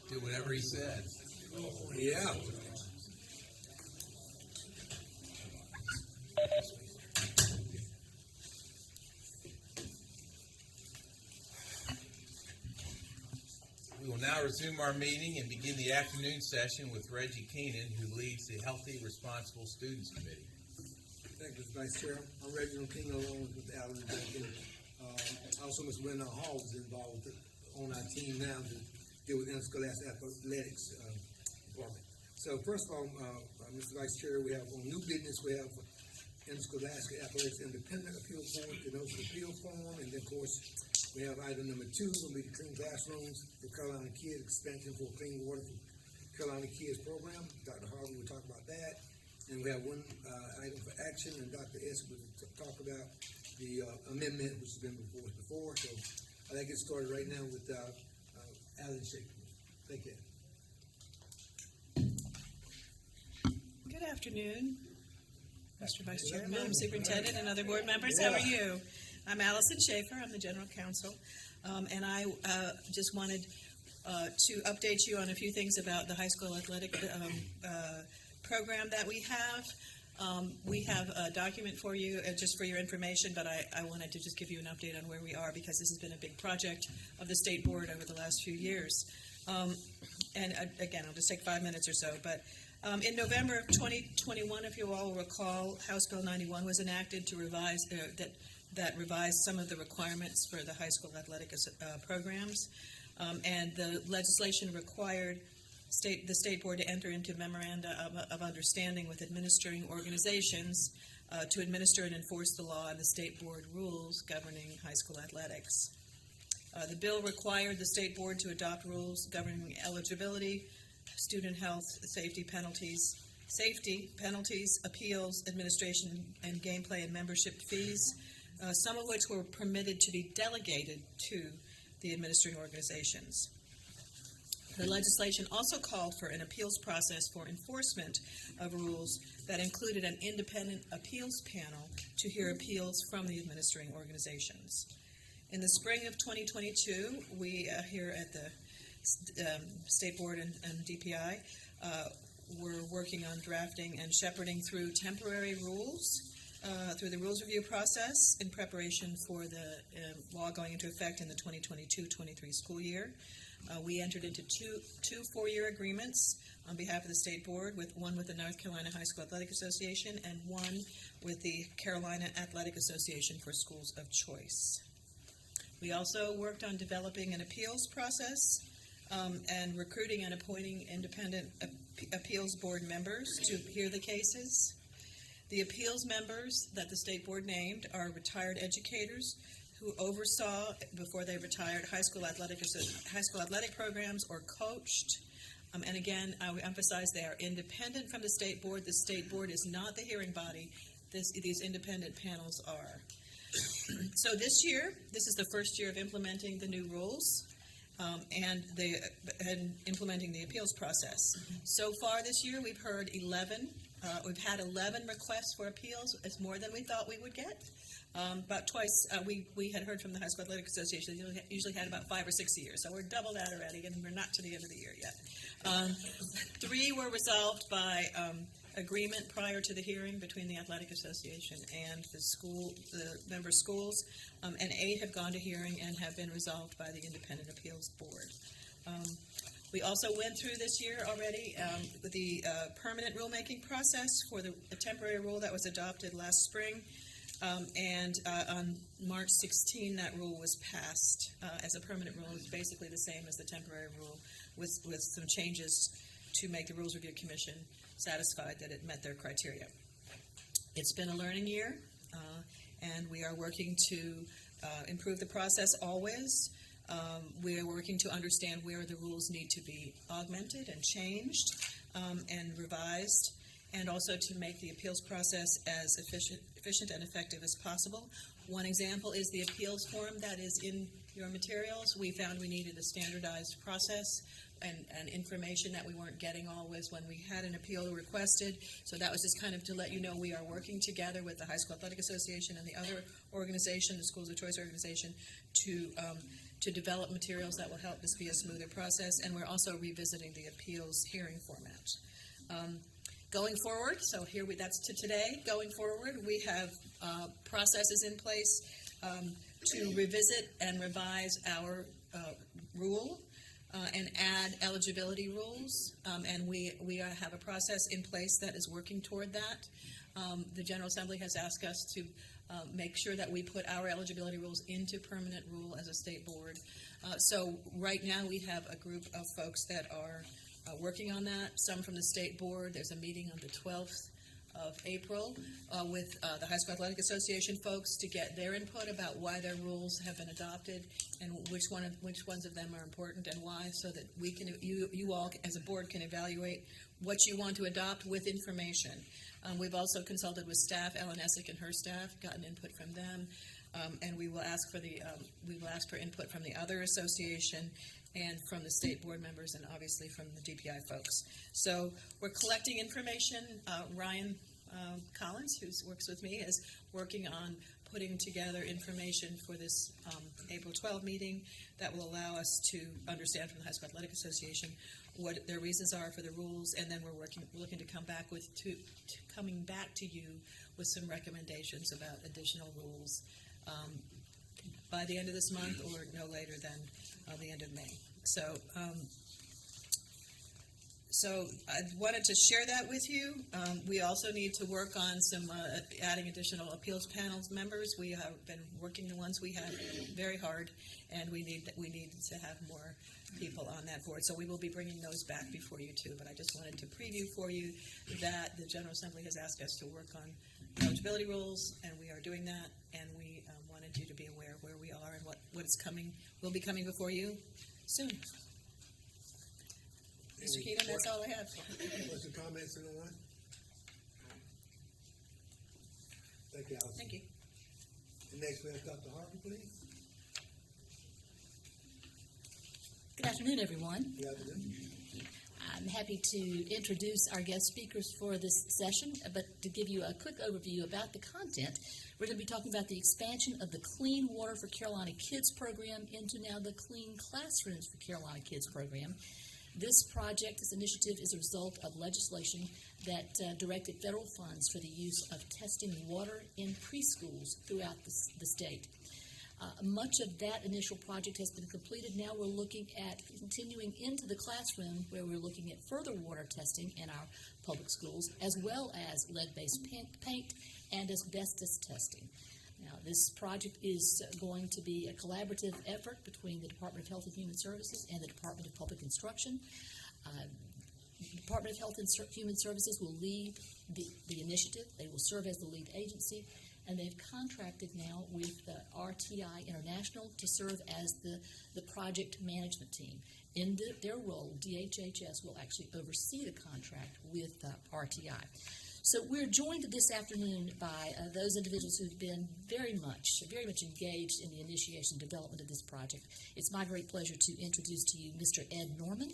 do whatever he said. Yeah. We will now resume our meeting and begin the afternoon session with Reggie Keenan, who leads the Healthy Responsible Students Committee. Thank you, Mr. Vice Chair. I'm Reginald King, along with Alan Duncan. Also, Ms. Wendy Hall is involved on our team now to deal with interscholastic athletics department. So, first of all, Mr. Vice Chair, we have on new business, we have interscholastic athletics independent appeal form, the notice of appeal form, and then, of course, we have item number 2, going to be the clean classrooms for Carolina Kids, expansion for clean water for Carolina Kids program. Dr. Harvey will talk about that. And we have one item for action, and Dr. S. will talk about the amendment, which has been before us before. So I'd like to get started right now with Alan Shaker. Thank you. Good afternoon, Mr. Vice Chair, Madam Superintendent, and other board members. How are you? I'm Allison Schaefer. I'm the General Counsel, and I just wanted to update you on a few things about the high school athletic program that we have. We have a document for you, just for your information, but I wanted to just give you an update on where we are because this has been a big project of the state board over the last few years. And again, I'll just take 5 minutes or so, but in November of 2021, if you all will recall, House Bill 91 was enacted to revise that revised some of the requirements for the high school athletic programs, and the legislation required the state board to enter into memoranda of understanding with administering organizations to administer and enforce the law and the state board rules governing high school athletics. The bill required the state board to adopt rules governing eligibility, student health, safety penalties, appeals, administration, and gameplay and membership fees, some of which were permitted to be delegated to the administering organizations. The legislation also called for an appeals process for enforcement of rules that included an independent appeals panel to hear appeals from the administering organizations. In the spring of 2022, we here at the State Board and DPI were working on drafting and shepherding through temporary rules through the rules review process in preparation for the law going into effect in the 2022-23 school year. We entered into two 4-year agreements on behalf of the State Board, one with the North Carolina High School Athletic Association and one with the Carolina Athletic Association for Schools of Choice. We also worked on developing an appeals process and recruiting and appointing independent appeals board members to hear the cases. The appeals members that the State Board named are retired educators who oversaw, before they retired, high school athletic programs or coached. And again, I would emphasize they are independent from the State Board. The State Board is not the hearing body. These independent panels are. So this year, this is the first year of implementing the new rules and implementing the appeals process. So far this year, we've heard 11. We've had 11 requests for appeals. It's more than we thought we would get. About twice, we had heard from the High School Athletic Association. They usually had about 5 or 6 a year, so we're double that already, and we're not to the end of the year yet. 3 were resolved by agreement prior to the hearing between the Athletic Association and the member schools, and 8 have gone to hearing and have been resolved by the Independent Appeals Board. We also went through this year already the permanent rulemaking process for the temporary rule that was adopted last spring. And on March 16, that rule was passed as a permanent rule. It's basically the same as the temporary rule with some changes to make the Rules Review Commission satisfied that it met their criteria. It's been a learning year, and we are working to improve the process always. We are working to understand where the rules need to be augmented and changed and revised, and also to make the appeals process as efficient and effective as possible. One example is the appeals form that is in your materials. We found we needed a standardized process and information that we weren't getting always when we had an appeal requested. So that was just kind of to let you know we are working together with the High School Athletic Association and the other organization, the Schools of Choice organization, to to develop materials that will help this be a smoother process, and we're also revisiting the appeals hearing format. Going forward, that's to today. Going forward, we have processes in place to revisit and revise our rule and add eligibility rules, and we have a process in place that is working toward that. The General Assembly has asked us to make sure that we put our eligibility rules into permanent rule as a state board. So right now we have a group of folks that are working on that, some from the state board. There's a meeting on the 12th of April with the High School Athletic Association folks to get their input about why their rules have been adopted and which ones of them are important and why, so that we can, you all as a board can evaluate what you want to adopt with information. We've also consulted with staff, Ellen Essick and her staff, gotten input from them, and we will ask for input from the other association and from the state board members, and obviously from the DPI folks. So we're collecting information. Ryan Collins, who works with me, is working on putting together information for this April 12 meeting that will allow us to understand from the High School Athletic Association what their reasons are for the rules, and then we're looking to coming back to you with some recommendations about additional rules by the end of this month, or no later than the end of May. So I wanted to share that with you. We also need to work on some adding additional appeals panels members. We have been working the ones we have very hard, and we need to have more people on that board. So we will be bringing those back before you too. But I just wanted to preview for you that the General Assembly has asked us to work on eligibility rules, and we are doing that. And we wanted you to be aware of where we are and what is coming. Will be coming before you soon. Mr. Keenan, that's all I have. Questions or comments, anyone? Thank you, Allison. Thank you. And next we have Dr. Harvey, please. Good afternoon, everyone. Good afternoon. I'm happy to introduce our guest speakers for this session, but to give you a quick overview about the content, we're going to be talking about the expansion of the Clean Water for Carolina Kids program into now the Clean Classrooms for Carolina Kids program. This initiative is a result of legislation that directed federal funds for the use of testing water in preschools throughout the state. Much of that initial project has been completed. Now we're looking at continuing into the classroom, where we're looking at further water testing in our public schools, as well as lead-based paint and asbestos testing. Now, this project is going to be a collaborative effort between the Department of Health and Human Services and the Department of Public Instruction. The Department of Health and Human Services will lead the initiative. They will serve as the lead agency, and they've contracted now with RTI International to serve as the project management team. In their role, DHHS will actually oversee the contract with RTI. So we're joined this afternoon by those individuals who've been very much engaged in the initiation and development of this project. It's my great pleasure to introduce to you Mr. Ed Norman.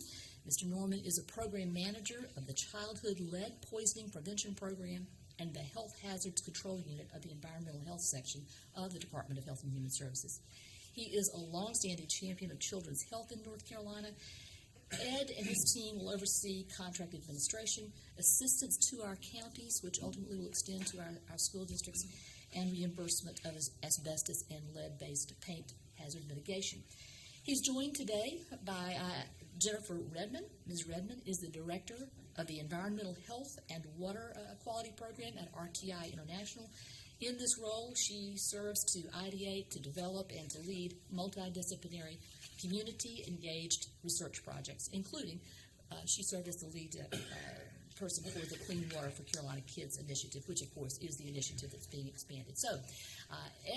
Mr. Norman is a program manager of the Childhood Lead Poisoning Prevention Program and the Health Hazards Control Unit of the Environmental Health Section of the Department of Health and Human Services. He is a longstanding champion of children's health in North Carolina. Ed and his team will oversee contract administration, assistance to our counties, which ultimately will extend to our school districts, and reimbursement of asbestos and lead-based paint hazard mitigation. He's joined today by Jennifer Redmond. Ms. Redmond is the Director of the Environmental Health and Water Quality Program at RTI International. In this role, she serves to ideate, to develop, and to lead multidisciplinary community-engaged research projects, including she served as the lead person for the Clean Water for Carolina Kids initiative, which, of course, is the initiative that's being expanded. So,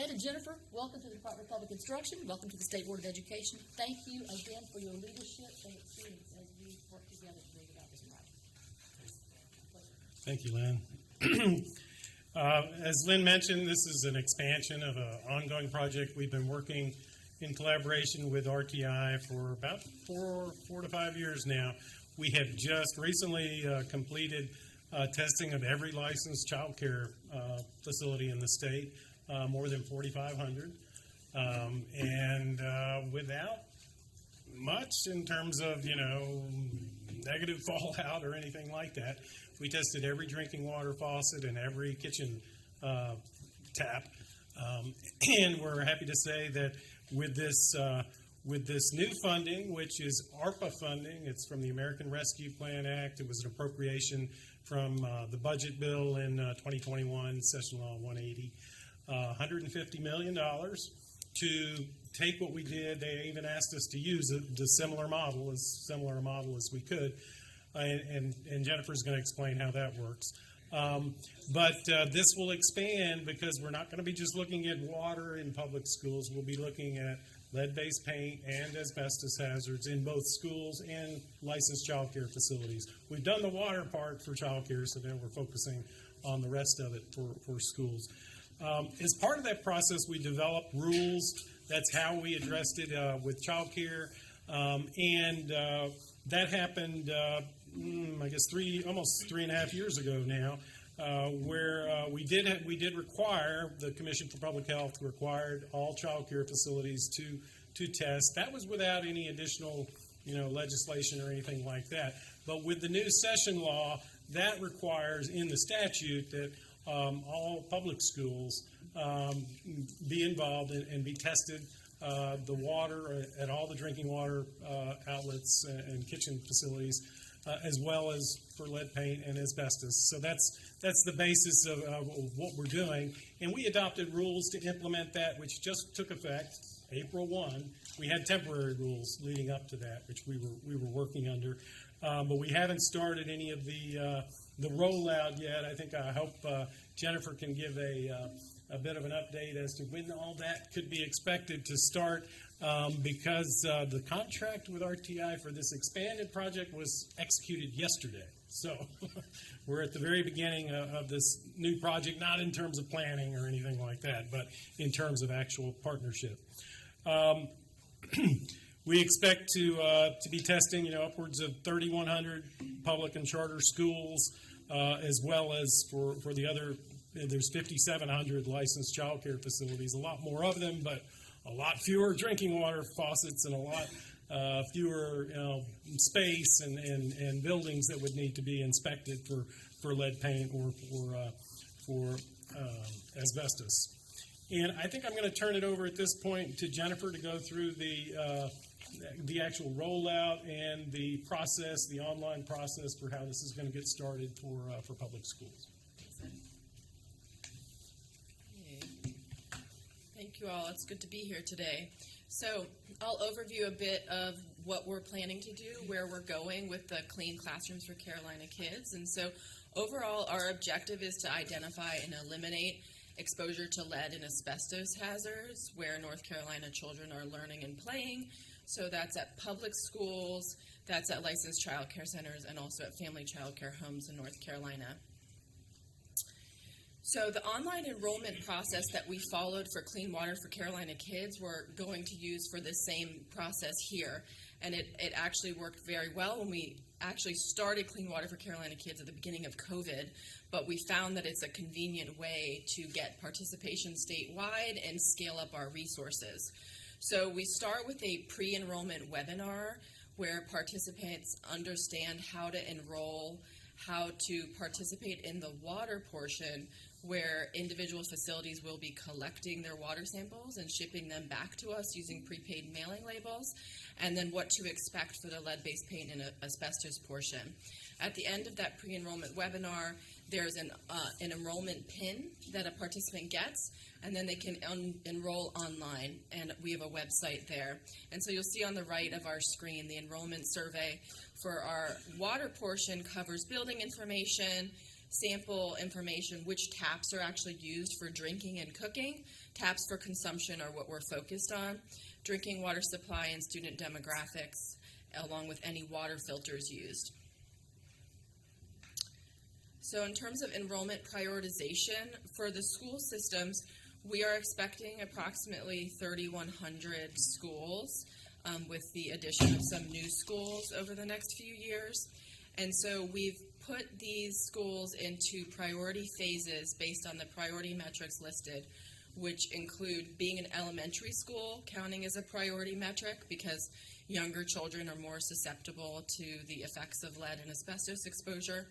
Ed and Jennifer, welcome to the Department of Public Instruction. Welcome to the State Board of Education. Thank you again for your leadership and experience as we work together to bring about this project. Thank you, Lynn. As Lynn mentioned, this is an expansion of an ongoing project. We've been working in collaboration with RTI for about four to 5 years now. We have just recently completed testing of every licensed child care facility in the state, more than 4,500. and without much in terms of, negative fallout or anything like that. We tested every drinking water faucet and every kitchen tap, and we're happy to say that with this new funding, which is ARPA funding, it's from the American Rescue Plan Act. It was an appropriation from the budget bill in 2021, Session Law 180, $150 million to take what we did. They even asked us to use the similar model as we could, and Jennifer's going to explain how that works. But this will expand because we're not going to be just looking at water in public schools. We'll be looking at lead-based paint and asbestos hazards in both schools and licensed child care facilities. We've done the water part for child care, so now we're focusing on the rest of it for schools. As part of that process, we developed rules. That's how we addressed it with child care. And that happened, I guess, almost 3.5 years ago now, where we did require, the Commission for Public Health required all child care facilities to test. That was without any additional legislation or anything like that. But with the new session law, that requires in the statute that all public schools be involved and be tested, the water at all the drinking water outlets and kitchen facilities, as well as for lead paint and asbestos. So that's the basis of what we're doing. And we adopted rules to implement that, which just took effect April 1. We had temporary rules leading up to that, which we were working under. But we haven't started any of the rollout yet. I hope Jennifer can give a bit of an update as to when all that could be expected to start, because the contract with RTI for this expanded project was executed yesterday. So we're at the very beginning of this new project, not in terms of planning or anything like that, but in terms of actual partnership. We expect to be testing, upwards of 3,100 public and charter schools, as well as for the other. There's 5,700 licensed child care facilities, a lot more of them, but a lot fewer drinking water faucets and a lot fewer space and buildings that would need to be inspected for lead paint or for asbestos. And I think I'm going to turn it over at this point to Jennifer to go through the actual rollout and the process, the online process for how this is going to get started for public schools. Thank you all. It's good to be here today. So I'll overview a bit of what we're planning to do, where we're going with the Clean Classrooms for Carolina Kids. And so overall, our objective is to identify and eliminate exposure to lead and asbestos hazards where North Carolina children are learning and playing. So that's at public schools, that's at licensed child care centers, and also at family child care homes in North Carolina. So the online enrollment process that we followed for Clean Water for Carolina Kids, we're going to use for the same process here. And it actually worked very well when we actually started Clean Water for Carolina Kids at the beginning of COVID, but we found that it's a convenient way to get participation statewide and scale up our resources. So we start with a pre-enrollment webinar where participants understand how to enroll, how to participate in the water portion, where individual facilities will be collecting their water samples and shipping them back to us using prepaid mailing labels, and then what to expect for the lead-based paint and asbestos portion. At the end of that pre-enrollment webinar, there's an enrollment pin that a participant gets, and then they can enroll online, and we have a website there. And so you'll see on the right of our screen the enrollment survey for our water portion covers building information, sample information, which taps are actually used for drinking and cooking. Taps for consumption are what we're focused on. Drinking water supply and student demographics, along with any water filters used. So in terms of enrollment prioritization, for the school systems, we are expecting approximately 3,100 schools with the addition of some new schools over the next few years. And so we've put these schools into priority phases based on the priority metrics listed, which include being an elementary school counting as a priority metric because younger children are more susceptible to the effects of lead and asbestos exposure,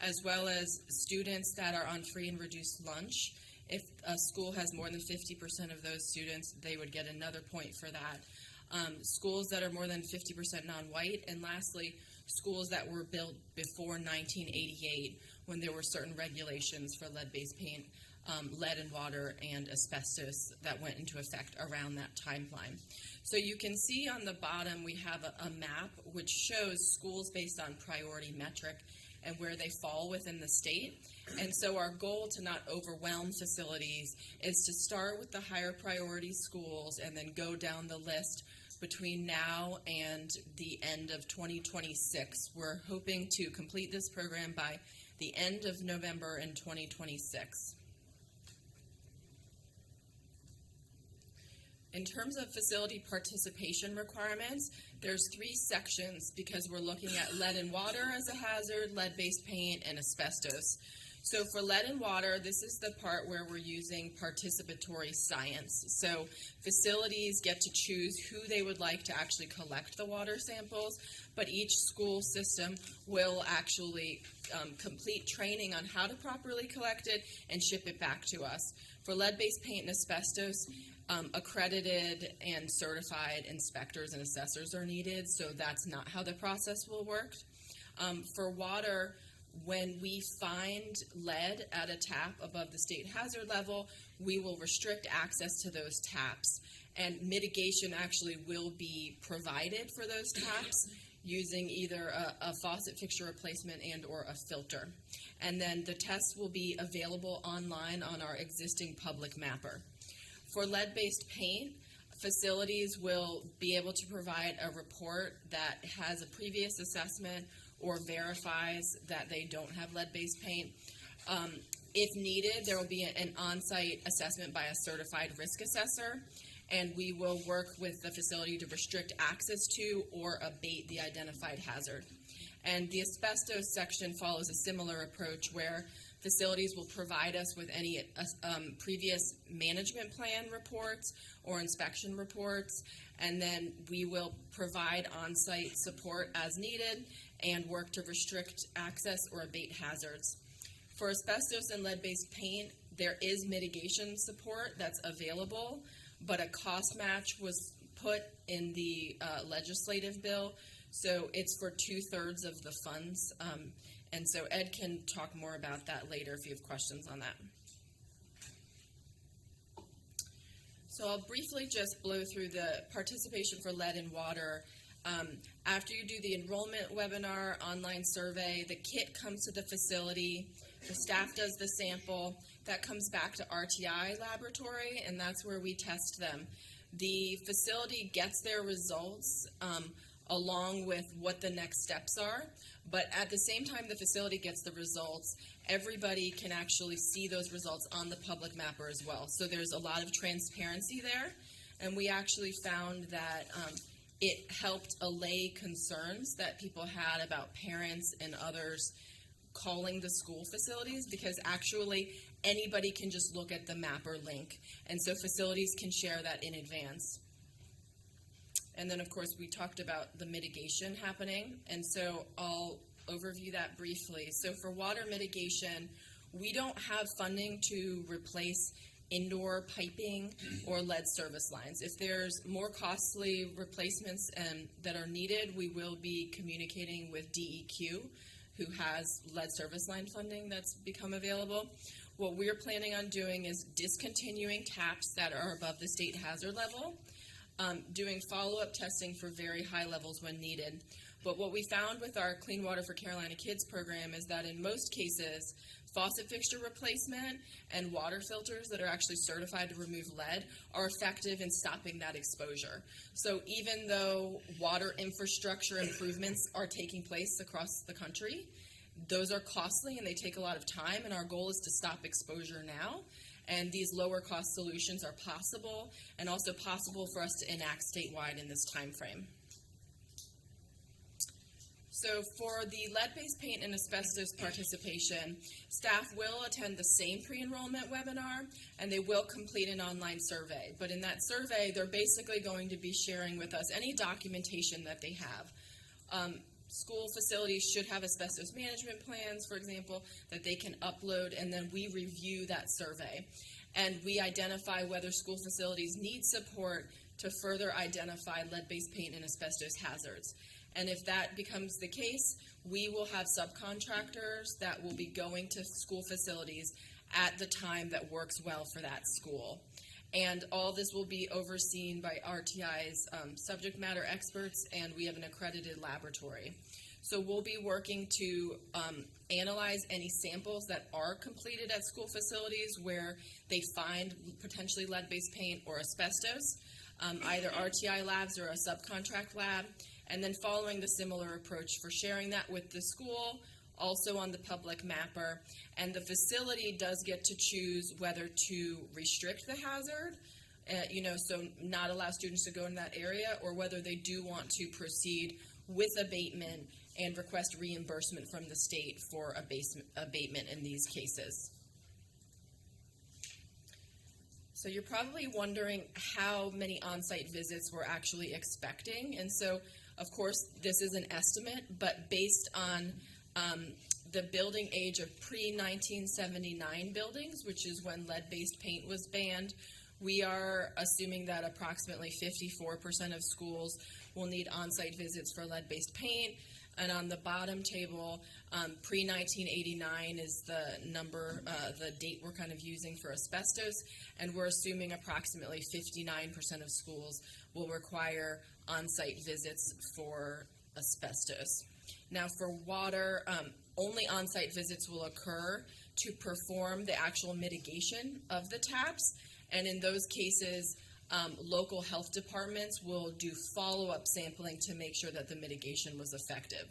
as well as students that are on free and reduced lunch. If a school has more than 50% of those students, they would get another point for that. Schools that are more than 50% non-white, and lastly, schools that were built before 1988 when there were certain regulations for lead-based paint, lead and water, and asbestos that went into effect around that timeline. So you can see on the bottom we have a map which shows schools based on priority metric and where they fall within the state. And so our goal to not overwhelm facilities is to start with the higher priority schools and then go down the list between now and the end of 2026. We're hoping to complete this program by the end of November in 2026. In terms of facility participation requirements, there's 3 sections because we're looking at lead and water as a hazard, lead-based paint, and asbestos. So for lead and water, this is the part where we're using participatory science. So facilities get to choose who they would like to actually collect the water samples, but each school system will actually complete training on how to properly collect it and ship it back to us. For lead-based paint and asbestos, accredited and certified inspectors and assessors are needed, so that's not how the process will work. For water, when we find lead at a tap above the state hazard level, we will restrict access to those taps, and mitigation actually will be provided for those taps using either a faucet fixture replacement and or a filter. And then the tests will be available online on our existing public mapper. For lead-based paint, facilities will be able to provide a report that has a previous assessment or verifies that they don't have lead-based paint. If needed, there will be an on-site assessment by a certified risk assessor, and we will work with the facility to restrict access to or abate the identified hazard. And the asbestos section follows a similar approach where facilities will provide us with any previous management plan reports or inspection reports, and then we will provide on-site support as needed and work to restrict access or abate hazards. For asbestos and lead-based paint, there is mitigation support that's available, but a cost match was put in the legislative bill, so it's for 2/3 of the funds. And so Ed can talk more about that later if you have questions on that. So I'll briefly just blow through the participation for lead and water. After you do the enrollment webinar, online survey, the kit comes to the facility, the staff does the sample, that comes back to RTI laboratory, and that's where we test them. The facility gets their results along with what the next steps are, but at the same time the facility gets the results, everybody can actually see those results on the public mapper as well. So there's a lot of transparency there, and we actually found that it helped allay concerns that people had about parents and others calling the school facilities, because actually anybody can just look at the mapper link, and so facilities can share that in advance. And then, of course, we talked about the mitigation happening, and so I'll overview that briefly. So for water mitigation, we don't have funding to replace indoor piping or lead service lines. If there's more costly replacements that are needed, we will be communicating with DEQ, who has lead service line funding that's become available. What we're planning on doing is discontinuing taps that are above the state hazard level, doing follow-up testing for very high levels when needed. But what we found with our Clean Water for Carolina Kids program is that in most cases, faucet fixture replacement and water filters that are actually certified to remove lead are effective in stopping that exposure. So even though water infrastructure improvements are taking place across the country, those are costly and they take a lot of time, and our goal is to stop exposure now. And these lower cost solutions are possible, and also possible for us to enact statewide in this time frame. So for the lead-based paint and asbestos participation, staff will attend the same pre-enrollment webinar, and they will complete an online survey. But in that survey, they're basically going to be sharing with us any documentation that they have. School facilities should have asbestos management plans, for example, that they can upload, and then we review that survey. And we identify whether school facilities need support to further identify lead-based paint and asbestos hazards. And if that becomes the case, we will have subcontractors that will be going to school facilities at the time that works well for that school. And all this will be overseen by RTI's subject matter experts, and we have an accredited laboratory. So we'll be working to analyze any samples that are completed at school facilities where they find potentially lead-based paint or asbestos, either RTI labs or a subcontract lab, and then following the similar approach for sharing that with the school, also on the public mapper, and the facility does get to choose whether to restrict the hazard, so not allow students to go in that area, or whether they do want to proceed with abatement and request reimbursement from the state for abatement in these cases. So you're probably wondering how many on-site visits we're actually expecting, and so of course this is an estimate, but based on the building age of pre-1979 buildings, which is when lead-based paint was banned, we are assuming that approximately 54% of schools will need on-site visits for lead-based paint. And on the bottom table, pre-1989 is the number, the date we're kind of using for asbestos, and we're assuming approximately 59% of schools will require on-site visits for asbestos. Now for water, only on-site visits will occur to perform the actual mitigation of the taps, and in those cases, local health departments will do follow-up sampling to make sure that the mitigation was effective.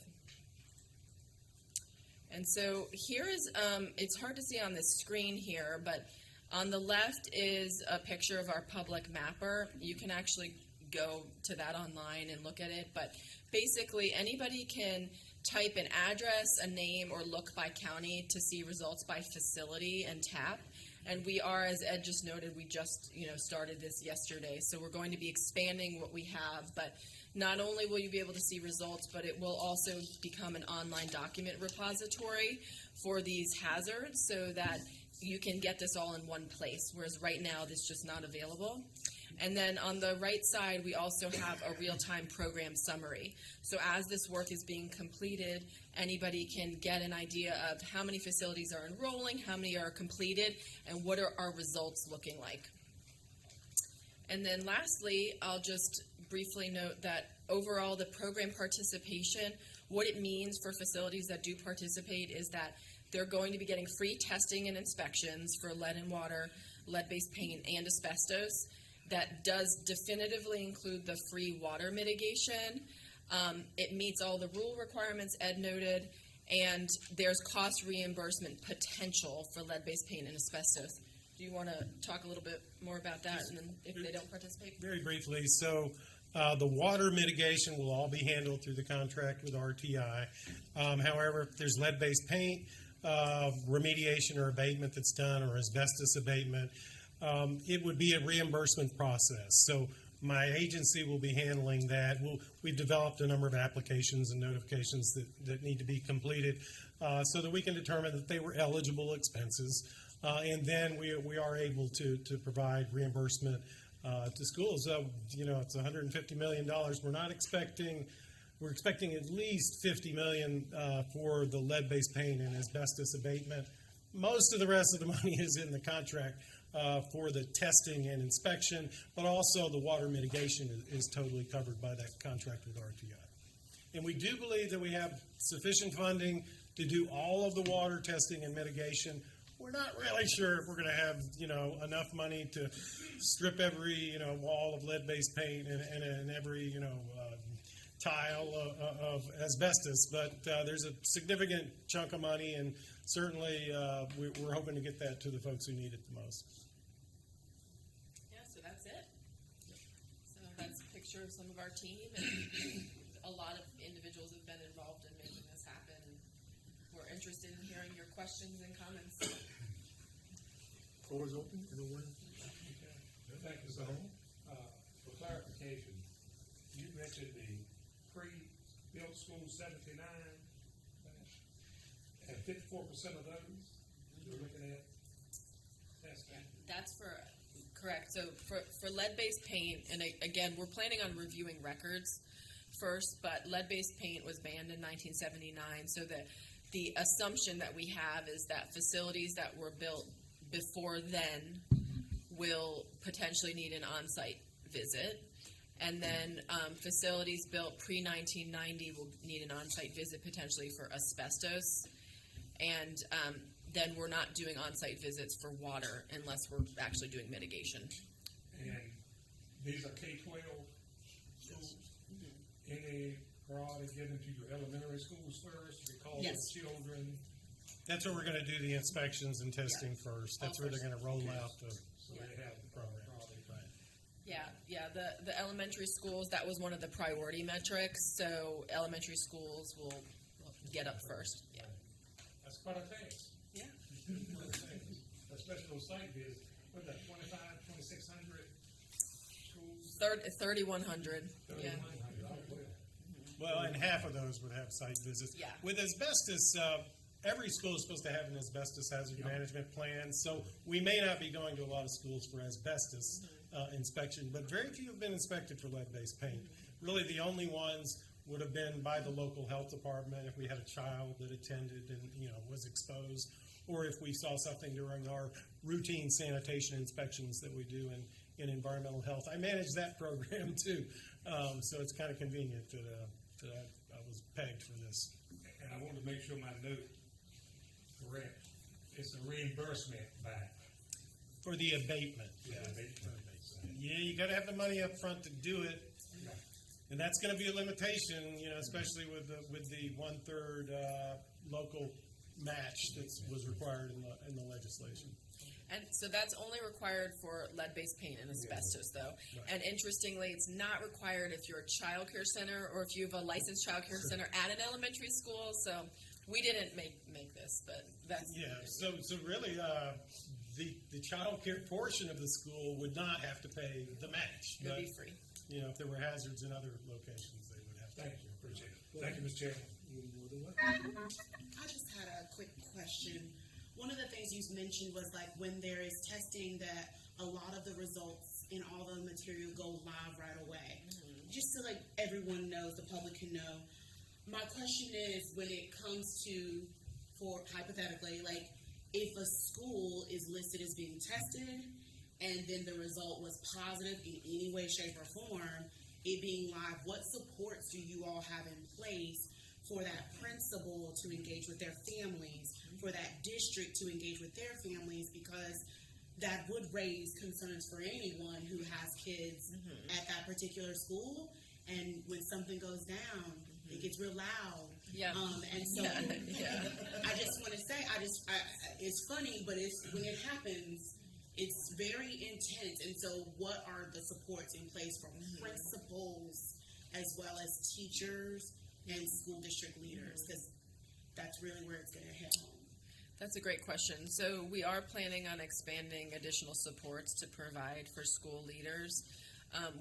And so here is, it's hard to see on the screen here, but on the left is a picture of our public mapper. You can actually go to that online and look at it, but basically anybody can type an address, a name, or look by county to see results by facility and tap. And we are, as Ed just noted, we just started this yesterday, so we're going to be expanding what we have. But not only will you be able to see results, but it will also become an online document repository for these hazards so that you can get this all in one place, whereas right now this is just not available. And then on the right side, we also have a real-time program summary. So as this work is being completed, anybody can get an idea of how many facilities are enrolling, how many are completed, and what are our results looking like. And then lastly, I'll just briefly note that overall the program participation, what it means for facilities that do participate is that they're going to be getting free testing and inspections for lead and water, lead-based paint, and asbestos. That does definitively include the free water mitigation. It meets all the rule requirements Ed noted, and there's cost reimbursement potential for lead-based paint and asbestos. Do you want to talk a little bit more about that, and then if they don't participate? Very briefly. So the water mitigation will all be handled through the contract with RTI. However, if there's lead-based paint, remediation or abatement that's done, or asbestos abatement, it would be a reimbursement process. So my agency will be handling that. We've developed a number of applications and notifications that need to be completed so that we can determine that they were eligible expenses. And then we are able to provide reimbursement to schools. It's $150 million. We're expecting at least $50 million for the lead-based paint and asbestos abatement. Most of the rest of the money is in the contract for the testing and inspection, but also the water mitigation is totally covered by that contract with RTI. And we do believe that we have sufficient funding to do all of the water testing and mitigation. We're not really sure if we're going to have, enough money to strip every, wall of lead-based paint and every, tile of asbestos, but there's a significant chunk of money, and certainly we're hoping to get that to the folks who need it the most. Yeah, so that's it. So that's a picture of some of our team, and a lot of individuals have been involved in making interested in hearing your questions and comments. Floor is open, anyone? Thank you, Zone. For clarification, you mentioned the pre-built school 79, and 54% of those you're looking at testing. That's correct. So for lead-based paint, and again, we're planning on reviewing records first, but lead-based paint was banned in 1979. So the assumption that we have is that facilities that were built before then will potentially need an on-site visit. And then facilities built pre-1990 will need an on-site visit potentially for asbestos. And then we're not doing on-site visits for water unless we're actually doing mitigation. And these are K-12 schools? Any priority given to your elementary schools first because Yes. of children? That's where we're going to do the inspections and testing first. That's where they're going to roll out the So they have the program. Yeah. The elementary schools, that was one of the priority metrics. So elementary schools will get up first. Yeah. That's quite a task. Yeah. Especially those site visits. What's that, 2,600 schools? 3,100. Yeah. 3,100. Well, and half of those would have site visits. Yeah. With asbestos, every school is supposed to have an asbestos hazard management plan, so we may not be going to a lot of schools for asbestos inspection, but very few have been inspected for lead-based paint. Really, the only ones would have been by the local health department if we had a child that attended and was exposed, or if we saw something during our routine sanitation inspections that we do in environmental health. I manage that program too, so it's kind of convenient that I was pegged for this. And I want to make sure my note correct. It's a reimbursement back. For the abatement. Yeah, you got to have the money up front to do it, and that's going to be a limitation, especially with the 1/3 local match that was required in the legislation. And so that's only required for lead-based paint and asbestos, though. Right. And interestingly, it's not required if you're a child care center or if you have a licensed child care center at an elementary school. So we didn't make this, but that's So really, the child care portion of the school would not have to pay the match. It would But, be free. if there were hazards in other locations, they would have to. Thank you. Appreciate it. Thank you, Mr. Chairman. More than one? I just had a quick question. One of the things you mentioned was like when there is testing that a lot of the results in all the material go live right away. Just so like everyone knows, the public can know. My question is when it comes to, for hypothetically, like if a school is listed as being tested and then the result was positive in any way, shape, or form, it being live, what supports do you all have in place for that principal to engage with their families, for that district to engage with their families, because that would raise concerns for anyone who has kids at that particular school, and when something goes down, it gets real loud. Yeah. And so Yeah. I just want to say, it's funny, but when it happens, it's very intense. And so what are the supports in place from principals as well as teachers and school district leaders? Because that's really where it's going to hit home. That's a great question. So we are planning on expanding additional supports to provide for school leaders.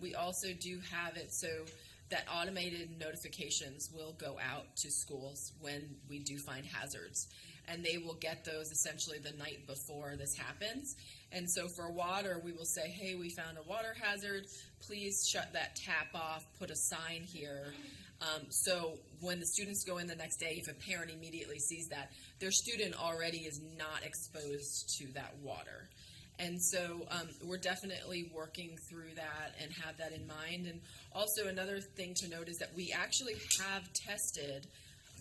We also do have it so that automated notifications will go out to schools when we do find hazards. And they will get those essentially the night before this happens. And so for water, we will say, hey, we found a water hazard. Please shut that tap off, put a sign here. So when the students go in the next day, if a parent immediately sees that, their student already is not exposed to that water. And so we're definitely working through that and have that in mind. And also another thing to note is that we actually have tested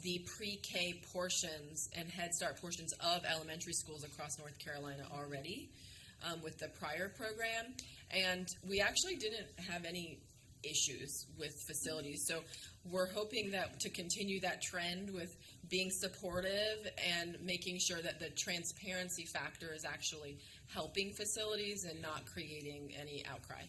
the pre-K portions and Head Start portions of elementary schools across North Carolina already with the prior program. And we actually didn't have any issues with facilities. So we're hoping that to continue that trend with being supportive and making sure that the transparency factor is actually helping facilities and not creating any outcry.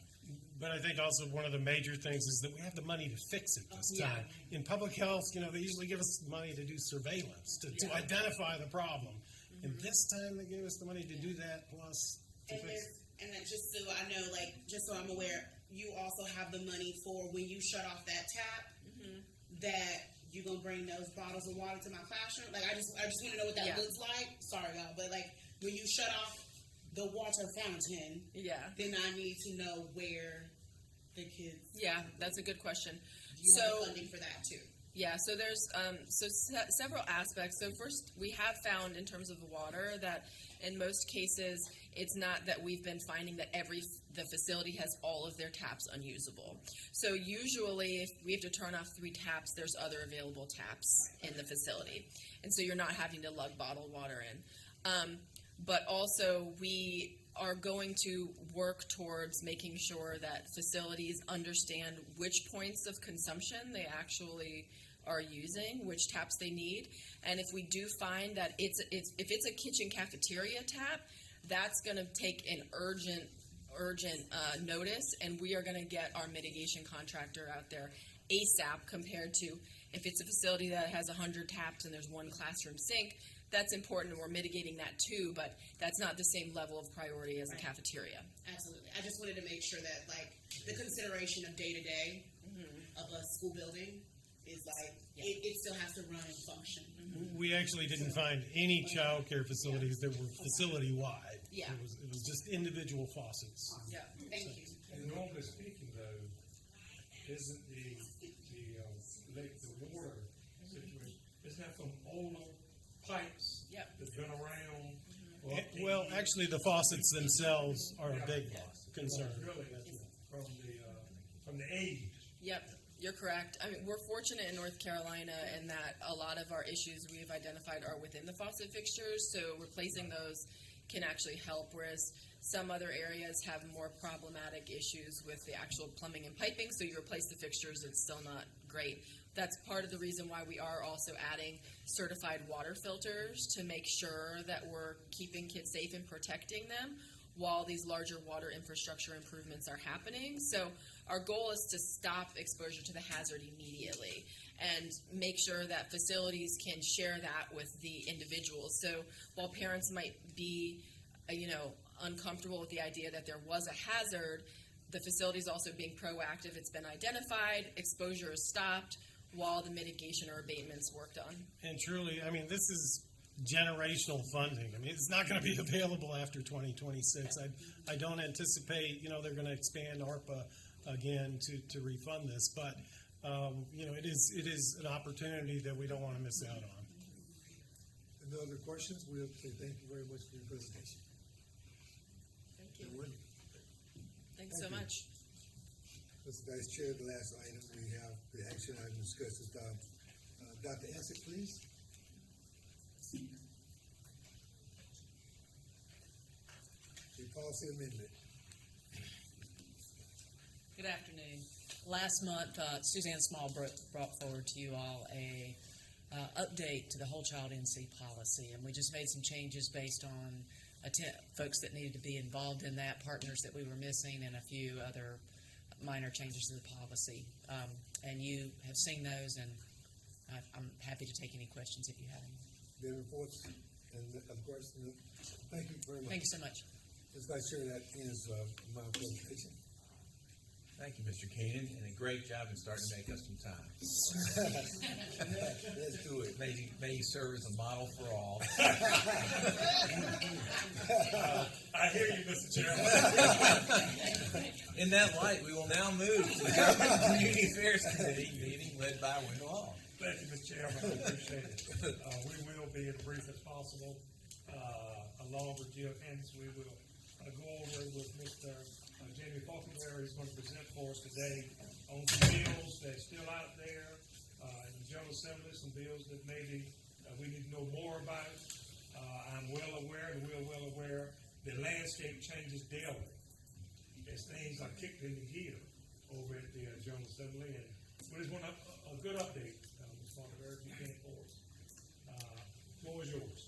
But I think also one of the major things is that we have the money to fix it this Yeah. time. In public health, they usually give us money to do surveillance, to identify the problem. And this time they gave us the money to do that plus to fix it. And then just so I know, just so I'm aware, you also have the money for when you shut off that tap, that you're gonna bring those bottles of water to my classroom. I just want to know what that looks like. Sorry, y'all, but when you shut off the water fountain, then I need to know where the kids. Yeah, that's a good question. You have funding for that too. Yeah, so there's several aspects. So first, we have found in terms of the water that in most cases, it's not that we've been finding that the facility has all of their taps unusable. So usually, if we have to turn off 3 taps, there's other available taps in the facility, and so you're not having to lug bottled water in. But also, we are going to work towards making sure that facilities understand which points of consumption they actually are using, which taps they need, and if we do find that if it's a kitchen cafeteria tap, that's going to take an urgent notice, and we are going to get our mitigation contractor out there ASAP compared to if it's a facility that has 100 taps and there's 1 classroom sink. That's important, and we're mitigating that too, but that's not the same level of priority as a cafeteria. Absolutely. I just wanted to make sure that the consideration of day-to-day of a school building is it still has to run and function. We actually didn't find any child care facilities that were facility-wide. Yeah. It was just individual faucets. Yeah. Thank you. And normally speaking, though, isn't the water situation, isn't that from older pipes that's been around? Well, actually, the faucets themselves are a big concern. Really, from the age. Yep, you're correct. I mean, we're fortunate in North Carolina in that a lot of our issues we've identified are within the faucet fixtures, so replacing those can actually help, whereas some other areas have more problematic issues with the actual plumbing and piping, so you replace the fixtures, it's still not great. That's part of the reason why we are also adding certified water filters to make sure that we're keeping kids safe and protecting them while these larger water infrastructure improvements are happening. So our goal is to stop exposure to the hazard immediately and make sure that facilities can share that with the individuals. So while parents might be, uncomfortable with the idea that there was a hazard, the facility is also being proactive. It's been identified, exposure is stopped, while the mitigation or abatement's worked on. And truly, this is generational funding. It's not going to be available after 2026. I don't anticipate, they're going to expand ARPA again to refund this, but it is an opportunity that we don't want to miss out on. No other questions? We'll say thank you very much for your presentation. Thank you. Thanks so much. Mr. Vice Chair, the last item we have, the action item discussed is Dr. Ansett, please. The policy amendment. Good afternoon. Last month, Suzanne Small brought forward to you all a update to the whole child NC policy, and we just made some changes based on folks that needed to be involved in that, partners that we were missing, and a few other minor changes to the policy. And you have seen those, and I'm happy to take any questions if you have any. Their reports, and of course, thank you very much. Thank you so much. Mr. Vice Chair, that ends my presentation. Thank you, Mr. Keenan, and a great job in starting to make us some time. Let's do it. May you serve as a model for all. I hear you, Mr. Chairman. In that light, we will now move to the Government and Community Affairs Committee meeting led by Wendell Hall. Thank you, Mr. Chairman. I appreciate it. We will be as brief as possible. Along with Jill Candace, we will go over with Mr. Jamie Falkenberry is going to present for us today on some bills that's still out there in the General Assembly, some bills that maybe we need to know more about. I'm well aware, and we're well aware, the landscape changes daily as things are kicked into gear over at the General Assembly. And we just want a good update, Ms. Falkenberry, if you can for us. Floor is yours.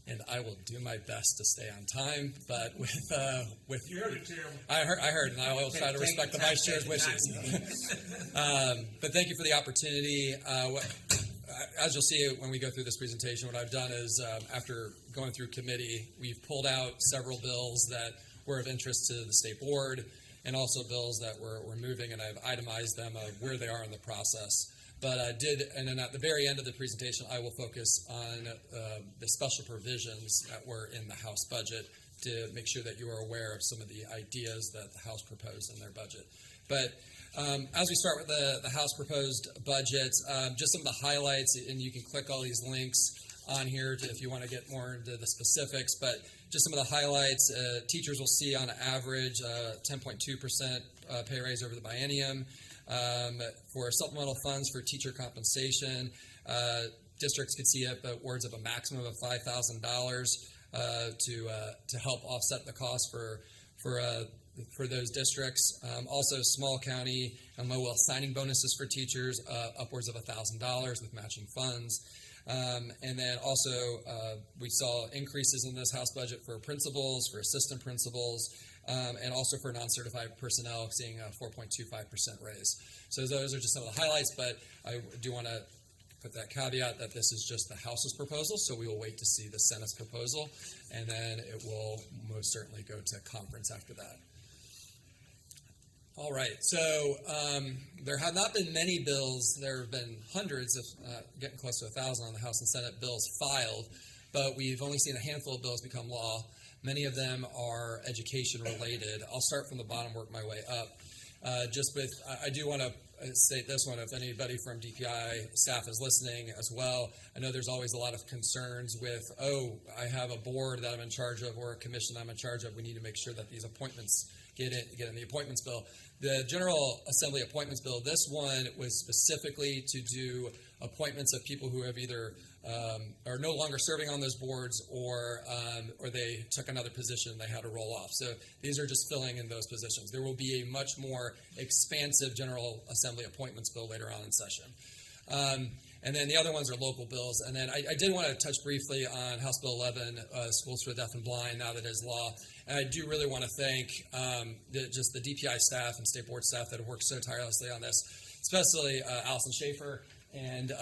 And I will do my best to stay on time, but with You heard it, Chairman. I heard, and I will try to respect the vice chair's wishes. But thank you for the opportunity. As you'll see when we go through this presentation, what I've done is, after going through committee, we've pulled out several bills that were of interest to the state board, and also bills that we're moving, and I've itemized them of where they are in the process. But and then at the very end of the presentation, I will focus on the special provisions that were in the House budget to make sure that you are aware of some of the ideas that the House proposed in their budget. But as we start with the House proposed budget, just some of the highlights, and you can click all these links on here if you want to get more into the specifics, but just some of the highlights. Teachers will see on average 10.2% pay raise over the biennium. For supplemental funds for teacher compensation, districts could see upwards of a maximum of $5,000 to help offset the cost for those districts. Also, small county and Lowell signing bonuses for teachers, upwards of $1,000 with matching funds. And then also, we saw increases in this House budget for principals, for assistant principals, and also for non-certified personnel, seeing a 4.25% raise. So those are just some of the highlights, but I do want to put that caveat that this is just the House's proposal, so we will wait to see the Senate's proposal, and then it will most certainly go to conference after that. All right, so there have not been many bills. There have been hundreds, of getting close to 1,000 on the House and Senate bills filed, but we've only seen a handful of bills become law. Many of them are education related. I'll start from the bottom, work my way up. I do want to state this one, if anybody from DPI staff is listening as well. I know there's always a lot of concerns with, I have a board that I'm in charge of or a commission I'm in charge of. We need to make sure that these appointments get in the appointments bill. The General Assembly appointments bill, this one was specifically to do appointments of people who have either are no longer serving on those boards or they took another position and they had to roll off. So these are just filling in those positions. There will be a much more expansive General Assembly appointments bill later on in session. And then the other ones are local bills. And then I did want to touch briefly on House Bill 11, Schools for the Deaf and Blind, now that it is law. And I do really want to thank just the DPI staff and state board staff that have worked so tirelessly on this, especially Allison Schaefer and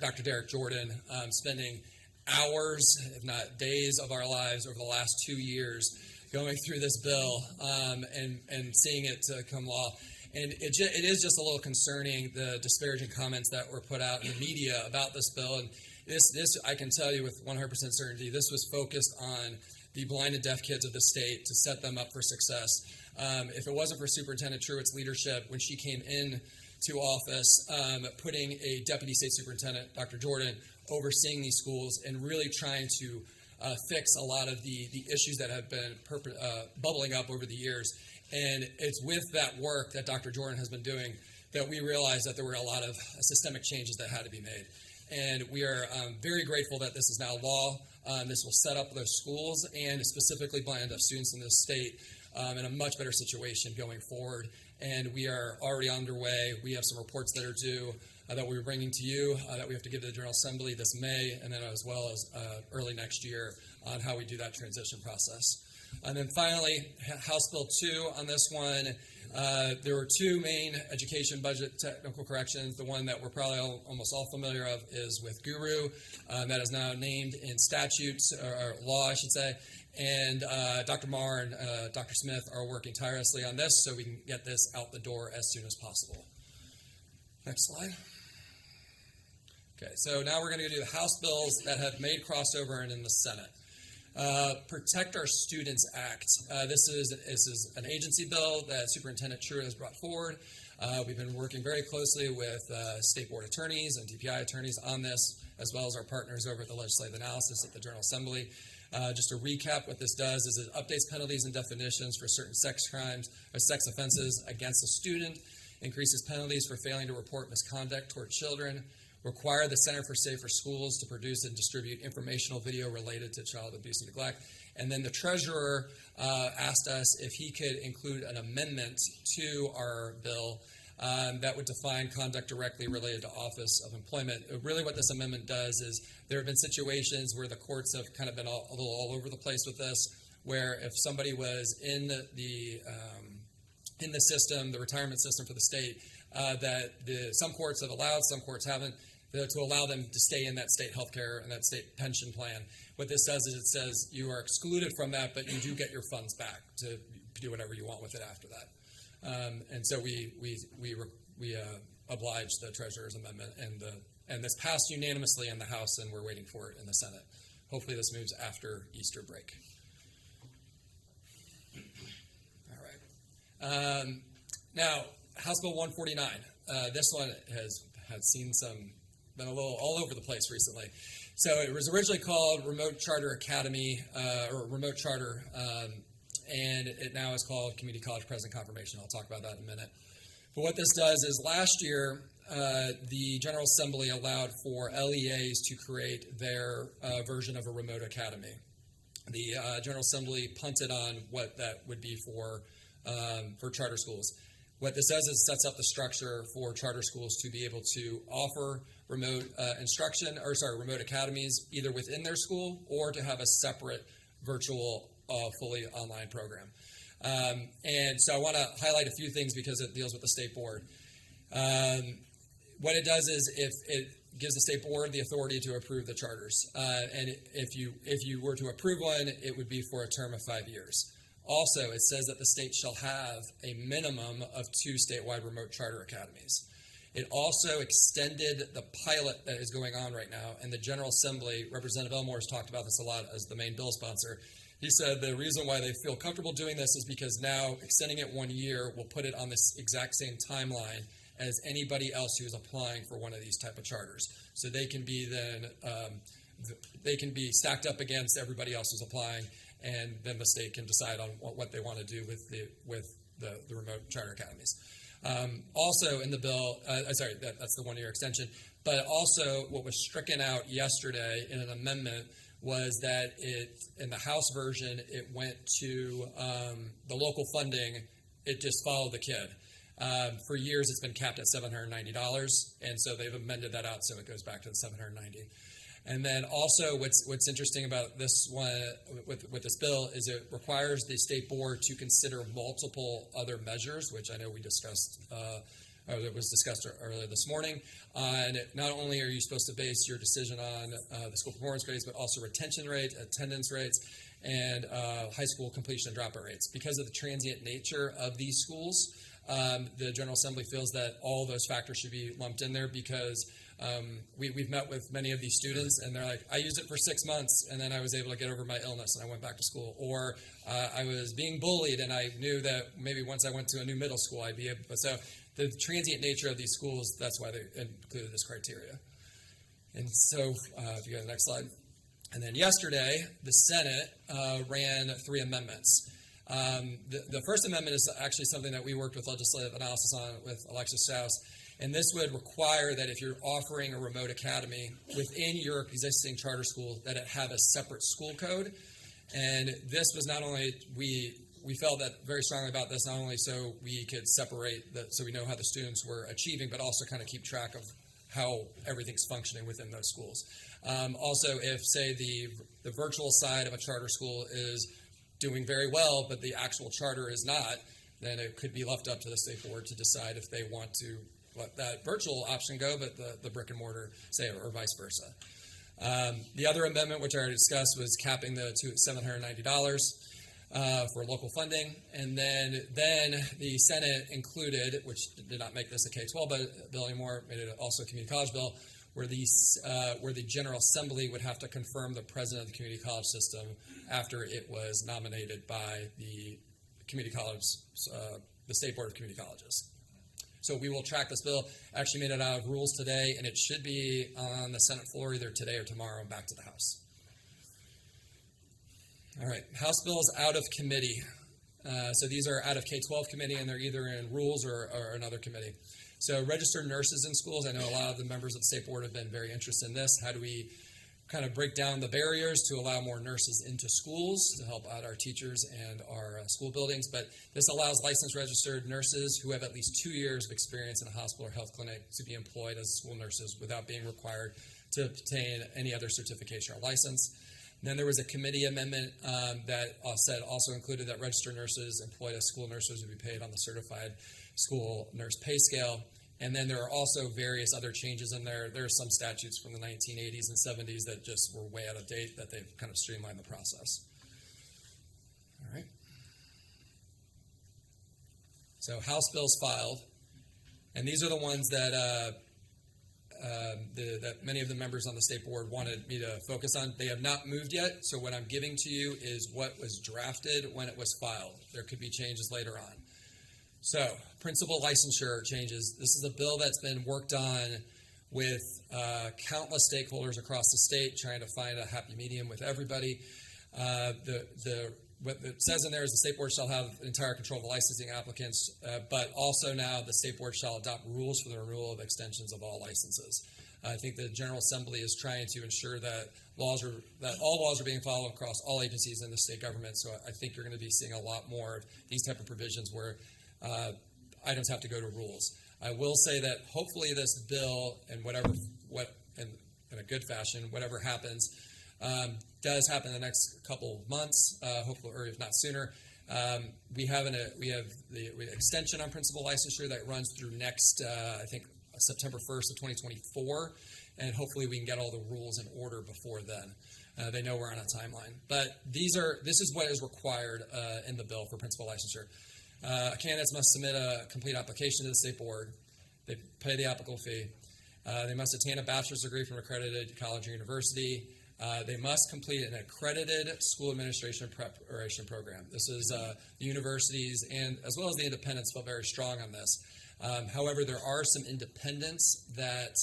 Dr. Derek Jordan, spending hours, if not days, of our lives over the last 2 years going through this bill and seeing it come law. And it is just a little concerning, the disparaging comments that were put out in the media about this bill. And this I can tell you with 100% certainty, this was focused on the blind and deaf kids of the state to set them up for success. If it wasn't for Superintendent Truitt's leadership when she came in to office, putting a deputy state superintendent, Dr. Jordan, overseeing these schools and really trying to fix a lot of the issues that have been bubbling up over the years. And it's with that work that Dr. Jordan has been doing that we realized that there were a lot of systemic changes that had to be made. And we are very grateful that this is now law. This will set up those schools and specifically blind and deaf students in this state in a much better situation going forward. And we are already underway. We have some reports that are due that we're bringing to you that we have to give to the General Assembly this May, and then as well as early next year on how we do that transition process. And then finally, House Bill 2 on this one. There were two main education budget technical corrections. The one that we're probably almost all familiar of is with Guru. That is now named in statutes, or law, I should say. And Dr. Marr and Dr. Smith are working tirelessly on this so we can get this out the door as soon as possible. Next slide. Okay, so now we're going to do the House bills that have made crossover and in the Senate. Protect Our Students Act. This is an agency bill that Superintendent Truitt has brought forward. We've been working very closely with state board attorneys and DPI attorneys on this, as well as our partners over at the Legislative Analysis at the General Assembly. Just to recap, what this does is it updates penalties and definitions for certain sex crimes or sex offenses against a student, increases penalties for failing to report misconduct toward children, require the Center for Safer Schools to produce and distribute informational video related to child abuse and neglect. And then the treasurer asked us if he could include an amendment to our bill that would define conduct directly related to Office of Employment. Really what this amendment does is there have been situations where the courts have kind of been a little all over the place with this, where if somebody was in the system, the retirement system for the state, some courts have allowed, some courts haven't, to allow them to stay in that state healthcare and that state pension plan. What this does is it says you are excluded from that, but you do get your funds back to do whatever you want with it after that. And so we obliged the Treasurer's amendment, and this passed unanimously in the House, and we're waiting for it in the Senate. Hopefully this moves after Easter break. All right. Now, House Bill 149. This one has been a little all over the place recently. So it was originally called Remote Charter Academy, or Remote Charter, and it now is called Community College President Confirmation. I'll talk about that in a minute. But what this does is last year, the General Assembly allowed for LEAs to create their version of a remote academy. The General Assembly punted on what that would be for charter schools. What this does is sets up the structure for charter schools to be able to offer remote remote academies either within their school or to have a separate virtual, fully online program. And so I want to highlight a few things because it deals with the state board. What it does is if it gives the state board the authority to approve the charters. And if you were to approve one, it would be for a term of 5 years. Also, it says that the state shall have a minimum of 2 statewide remote charter academies. It also extended the pilot that is going on right now, and the General Assembly, Representative Elmore has talked about this a lot as the main bill sponsor. He said the reason why they feel comfortable doing this is because now extending it 1 year will put it on this exact same timeline as anybody else who is applying for one of these type of charters. So they can be stacked up against everybody else who's applying, and then the state can decide on what they want to do with the remote charter academies. Also in the bill, that's the 1 year extension, but also what was stricken out yesterday in an amendment was that in the House version, it went to the local funding, it just followed the kid. For years, it's been capped at $790, and so they've amended that out so it goes back to the $790. And then also what's interesting about this one with this bill is it requires the state board to consider multiple other measures, which I know we discussed, or that was discussed earlier this morning. And not only are you supposed to base your decision on the school performance grades, but also retention rates, attendance rates, and high school completion and dropout rates. Because of the transient nature of these schools, the General Assembly feels that all those factors should be lumped in there because we've met with many of these students and they're like, I used it for 6 months and then I was able to get over my illness and I went back to school. Or I was being bullied and I knew that maybe once I went to a new middle school I'd be able to. So the transient nature of these schools, that's why they included this criteria. And so if you go to the next slide. And then yesterday, the Senate ran 3 amendments. The first amendment is actually something that we worked with legislative analysis on with Alexis Strauss, and this would require that if you're offering a remote academy within your existing charter school, that it have a separate school code. And this was not only, we felt that very strongly about this, not only so we could separate, so we know how the students were achieving, but also kind of keep track of how everything's functioning within those schools. Also, if, say, the virtual side of a charter school is doing very well, but the actual charter is not, then it could be left up to the state board to decide if they want to let that virtual option go, but the brick and mortar say, or vice versa. The other amendment, which I already discussed, was capping the $790 for local funding. And then the Senate included, which did not make this a K-12 bill anymore, made it also a community college bill, where the General Assembly would have to confirm the president of the community college system after it was nominated by the community college, the State Board of Community Colleges. So we will track this bill. Actually made it out of rules today, and it should be on the Senate floor either today or tomorrow and back to the House. All right, House bills out of committee. So these are out of K-12 committee, and they're either in rules or another committee. So registered nurses in schools, I know a lot of the members of the State Board have been very interested in this. How do we kind of break down the barriers to allow more nurses into schools to help out our teachers and our school buildings. But this allows licensed registered nurses who have at least 2 years of experience in a hospital or health clinic to be employed as school nurses without being required to obtain any other certification or license. And then there was a committee amendment that said also included that registered nurses employed as school nurses would be paid on the certified school nurse pay scale. And then there are also various other changes in there. There are some statutes from the 1980s and 70s that just were way out of date that they've kind of streamlined the process. All right. So House bills filed, and these are the ones that that many of the members on the state board wanted me to focus on. They have not moved yet, so what I'm giving to you is what was drafted when it was filed. There could be changes later on. So, principal licensure changes. This is a bill that's been worked on with countless stakeholders across the state, trying to find a happy medium with everybody. What it says in there is the state board shall have entire control of the licensing applicants, but also now the state board shall adopt rules for the renewal of extensions of all licenses. I think the General Assembly is trying to ensure that all laws are being followed across all agencies in the state government. So I think you're going to be seeing a lot more of these type of provisions where items have to go to rules. I will say that hopefully this bill and in a good fashion, whatever happens, does happen in the next couple of months, hopefully, or if not sooner. We have the extension on principal licensure that runs through next, I think, September 1st of 2024, and hopefully we can get all the rules in order before then. They know we're on a timeline, but this is what is required in the bill for principal licensure. Candidates must submit a complete application to the state board. They pay the applicable fee. They must attain a bachelor's degree from an accredited college or university. They must complete an accredited school administration preparation program. This is the universities and as well as the independents felt very strong on this. However, there are some independents that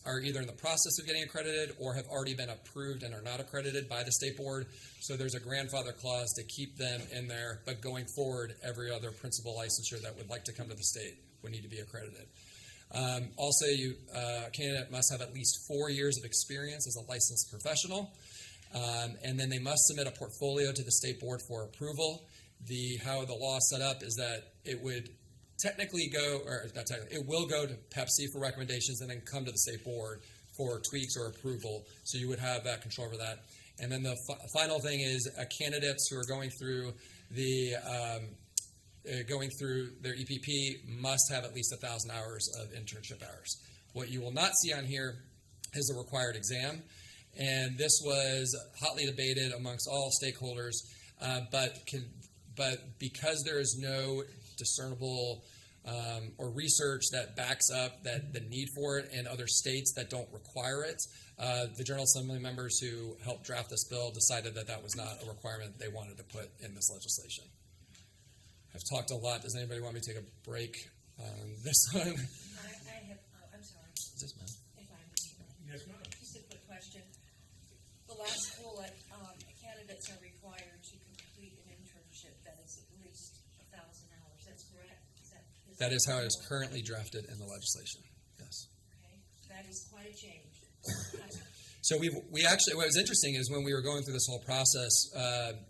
are either in the process of getting accredited or have already been approved and are not accredited by the state board. So there's a grandfather clause to keep them in there, but going forward, every other principal licensure that would like to come to the state would need to be accredited. Also, a candidate must have at least 4 years of experience as a licensed professional, and then they must submit a portfolio to the state board for approval. How the law is set up is that it would technically go, or not technically, it will go to Pepsi for recommendations and then come to the state board for tweaks or approval. So you would have that control over that. And then the final thing is candidates who are going through their EPP must have at least 1,000 hours of internship hours. What you will not see on here is a required exam, and this was hotly debated amongst all stakeholders. But because there is no discernible or research that backs up the need for it in other states that don't require it, the General Assembly members who helped draft this bill decided that was not a requirement they wanted to put in this legislation. I've talked a lot. Does anybody want me to take a break on this one? I have, I'm sorry. Is this mine? If I may. Yes, ma'am. Just a quick question. The last bullet, candidates are required to complete an internship that is at least 1,000 hours. That's correct? That is how it is currently drafted in the legislation. Yes. Okay. That is quite a change. So we actually, what was interesting is when we were going through this whole process,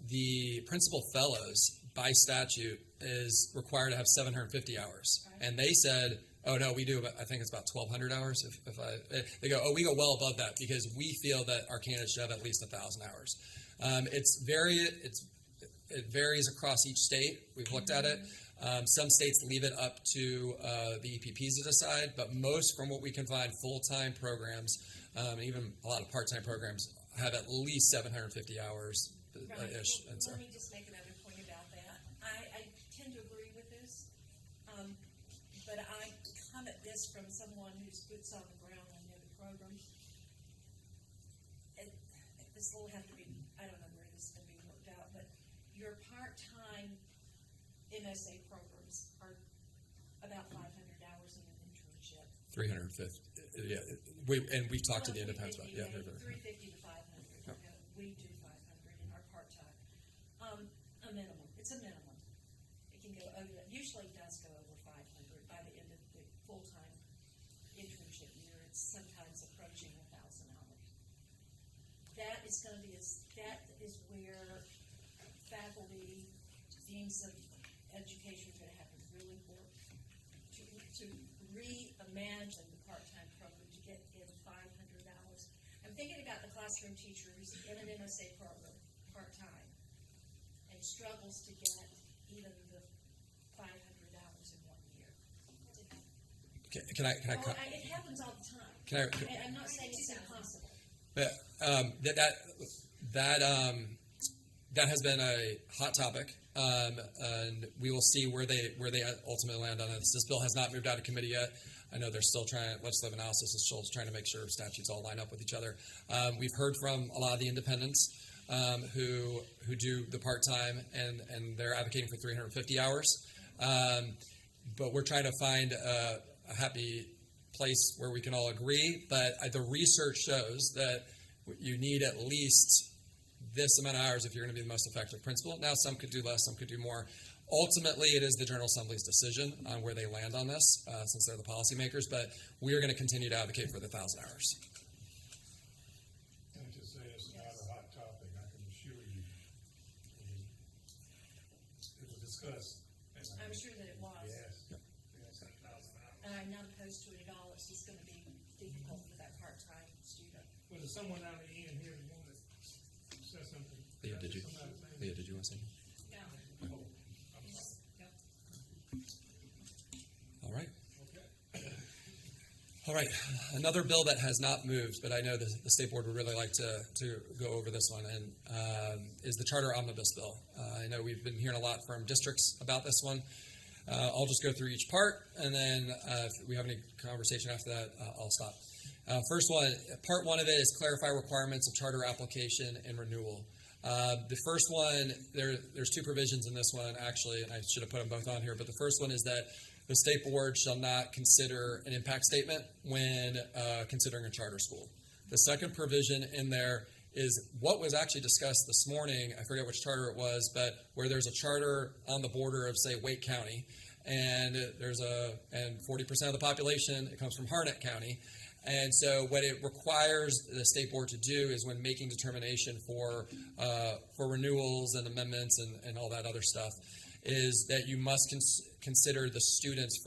the principal fellows by statute is required to have 750 hours. Right. And they said, oh no, we do, I think it's about 1,200 hours. They go, oh, we go well above that because we feel that our candidates should have at least 1,000 hours. It varies across each state. We've looked at it. Some states leave it up to the EPPs to decide, but most, from what we can find, full-time programs, even a lot of part-time programs, have at least 750 hours ish. Right. Let me just make another point about that. I tend to agree with this, but I come at this from someone who's boots on the ground on the other programs. This will have to be, I don't know where this is going to be worked out, but your part-time MSA programs are about 500 hours in an internship. 350. Yeah, we've talked to the independents about 350 to 500. Yep. We do 500 in our part-time. A minimum. It's a minimum. It can go over. Usually, it does go over 500 by the end of the full-time internship year. It's sometimes approaching 1,000 hours. is going to be that is where faculty, deans of education are going to have to really work to reimagine the part-time program to get in 500 hours. I'm thinking about the classroom teacher who's in an MSA program part-time and struggles to get even the 500 hours in 1 year. Can I It happens all the time. I'm not saying it's impossible. That has been a hot topic, and we will see where they ultimately land on this. This bill has not moved out of committee yet. I know they're still trying. Legislative analysis is still trying to make sure statutes all line up with each other. We've heard from a lot of the independents who do the part time, and they're advocating for 350 hours. But we're trying to find a happy place where we can all agree. But the research shows that you need at least this amount of hours if you're going to be the most effective principal. Now, some could do less, some could do more. Ultimately, it is the General Assembly's decision on where they land on this, since they're the policymakers. But we are going to continue to advocate for the 1,000 hours. Can I just say it's not a hot topic? I can assure you. It was discussed. I'm sure that it was. Yes. Yep. Yes, 1,000 hours. And I'm not opposed to it at all. It's just going to be difficult for that part-time student. Was there someone out of the end here who wanted to say something? Leah, did you want to say? Yeah. Oh, I'm sorry. All right. Okay. All right. Another bill that has not moved, but I know the State Board would really like to go over this one, and is the Charter Omnibus Bill. I know we've been hearing a lot from districts about this one. I'll just go through each part, and then if we have any conversation after that, I'll stop. First one, part one of it is clarify requirements of charter application and renewal. The first one, there's two provisions in this one, actually, and I should have put them both on here, but the first one is that the State Board shall not consider an impact statement when considering a charter school. The second provision in there is what was actually discussed this morning. I forget which charter it was, but where there's a charter on the border of, say, Wake County, and 40% of the population, it comes from Harnett County. And so what it requires the State Board to do is when making determination for renewals and amendments and all that other stuff, is that you must consider the students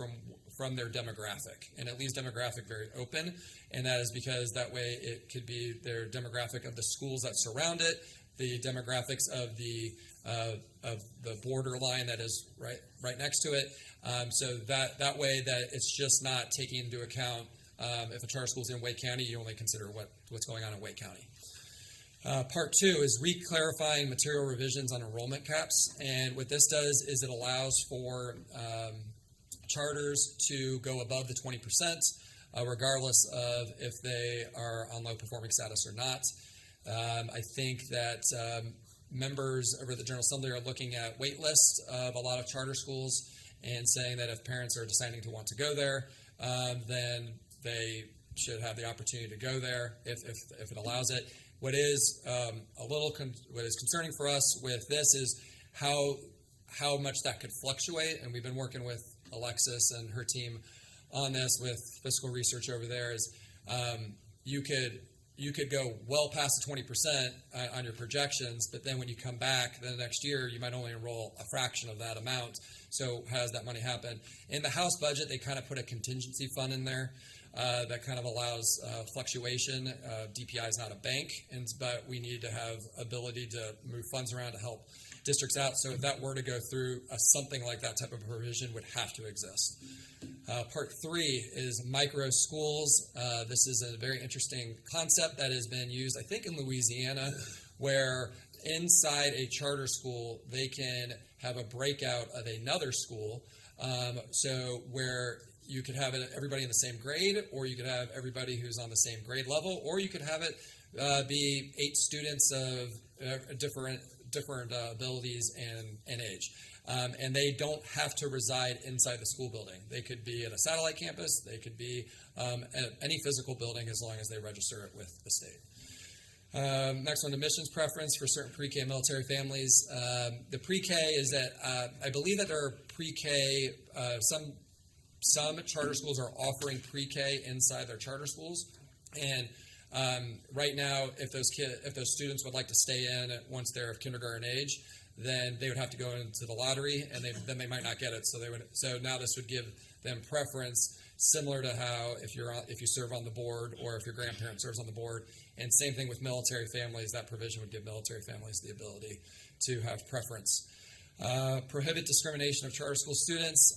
from their demographic, and it leaves demographic very open, and that is because that way it could be their demographic of the schools that surround it, the demographics of the borderline that is right next to it, so that way that it's just not taking into account if a charter school is in Wake County, you only consider what's going on in Wake County. Part two is re-clarifying material revisions on enrollment caps. And what this does is it allows for charters to go above the 20%, regardless of if they are on low performing status or not. I think that members over the General Assembly are looking at wait lists of a lot of charter schools and saying that if parents are deciding to want to go there, then they should have the opportunity to go there if it allows it. What is what is concerning for us with this is how much that could fluctuate, and we've been working with Alexis and her team on this with fiscal research over there. Is you could go well past the 20% on your projections, but then when you come back the next year, you might only enroll a fraction of that amount. So how does that money happen? In the House budget, they kind of put a contingency fund in there. That kind of allows fluctuation. DPI is not a bank, but we need to have ability to move funds around to help districts out. So if that were to go through, something like that type of provision would have to exist. Part three is micro schools. This is a very interesting concept that has been used, I think, in Louisiana, where inside a charter school, they can have a breakout of another school. So where you could have everybody in the same grade, or you could have everybody who's on the same grade level, or you could have it be 8 students of different abilities and age. And they don't have to reside inside the school building. They could be at a satellite campus. They could be at any physical building as long as they register it with the state. Next one, admissions preference for certain pre-K military families. The pre-K is that I believe that there are pre-K, some charter schools are offering pre-K inside their charter schools, and Right now, if those students would like to stay in once they're of kindergarten age, then they would have to go into the lottery, and then they might not get it. So now this would give them preference, similar to how if you serve on the board or if your grandparent serves on the board. And same thing with military families. That provision would give military families the ability to have preference. Prohibit discrimination of charter school students.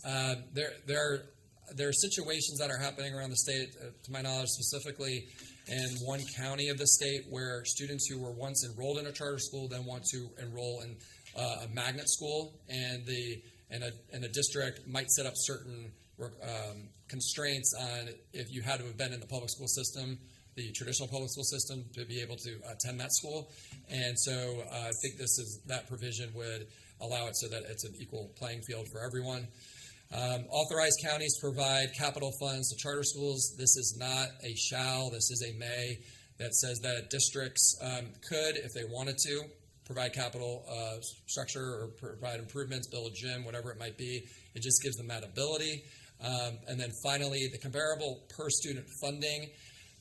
There are situations that are happening around the state, to my knowledge, specifically in one county of the state, where students who were once enrolled in a charter school then want to enroll in a magnet school, and a district might set up certain constraints on if you had to have been in the public school system, the traditional public school system, to be able to attend that school. And so I think that provision would allow it so that it's an equal playing field for everyone. Authorized counties provide capital funds to charter schools. This is not a shall, this is a may, that says that districts could, if they wanted to, provide capital structure or provide improvements, build a gym, whatever it might be. It just gives them that ability. And then finally, the comparable per student funding.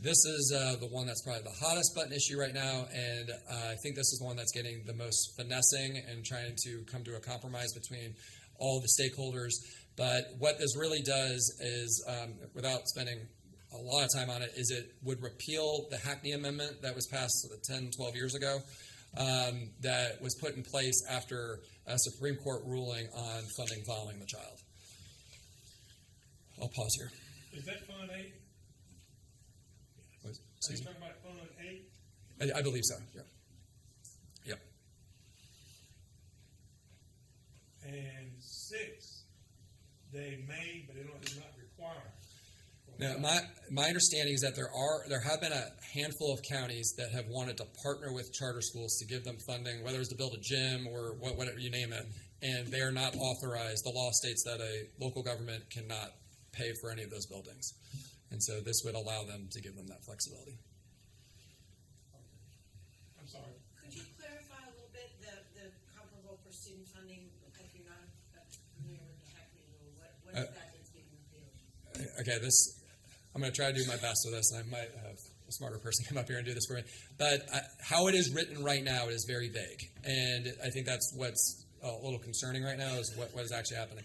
This is the one that's probably the hottest button issue right now, and I think this is the one that's getting the most finessing and trying to come to a compromise between all the stakeholders. But what this really does is, without spending a lot of time on it, is it would repeal the Hackney Amendment that was passed 10, 12 years ago, that was put in place after a Supreme Court ruling on funding following the child. I'll pause here. Is that Fund 8? Are you talking about Fund 8? I believe so, yeah. Yep. And 6, they may, but it's not required. Now, my understanding is that there have been a handful of counties that have wanted to partner with charter schools to give them funding, whether it's to build a gym or whatever you name it, and they are not authorized. The law states that a local government cannot pay for any of those buildings. And so this would allow them to give them that flexibility. I'm sorry. Could you clarify a little bit the comparable for student funding, if you're not familiar with the Hackney rule, what is that that's being repealed? Okay, I'm going to try to do my best with this, and I might have a smarter person come up here and do this for me. But how it is written right now, it is very vague. And I think that's what's a little concerning right now, is what is actually happening.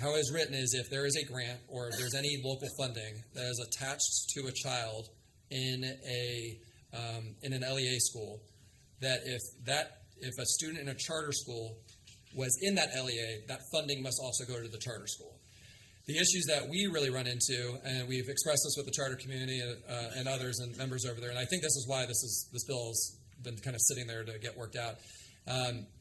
How it is written is, if there is a grant or if there's any local funding that is attached to a child in an LEA school, that if a student in a charter school was in that LEA, that funding must also go to the charter school. The issues that we really run into, and we've expressed this with the charter community and others and members over there, and I think this is why this bill has been kind of sitting there to get worked out.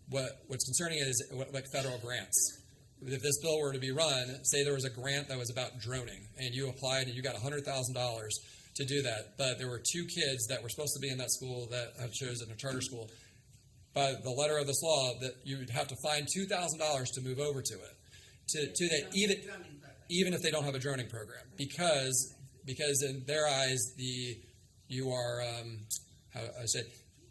What's concerning is like federal grants. If this bill were to be run, say there was a grant that was about droning, and you applied and you got $100,000 to do that, but there were 2 kids that were supposed to be in that school that have chosen a charter school. By the letter of this law, that you would have to find $2,000 to move over to it, to that, even if they don't have a droning program, because in their eyes you are how I say.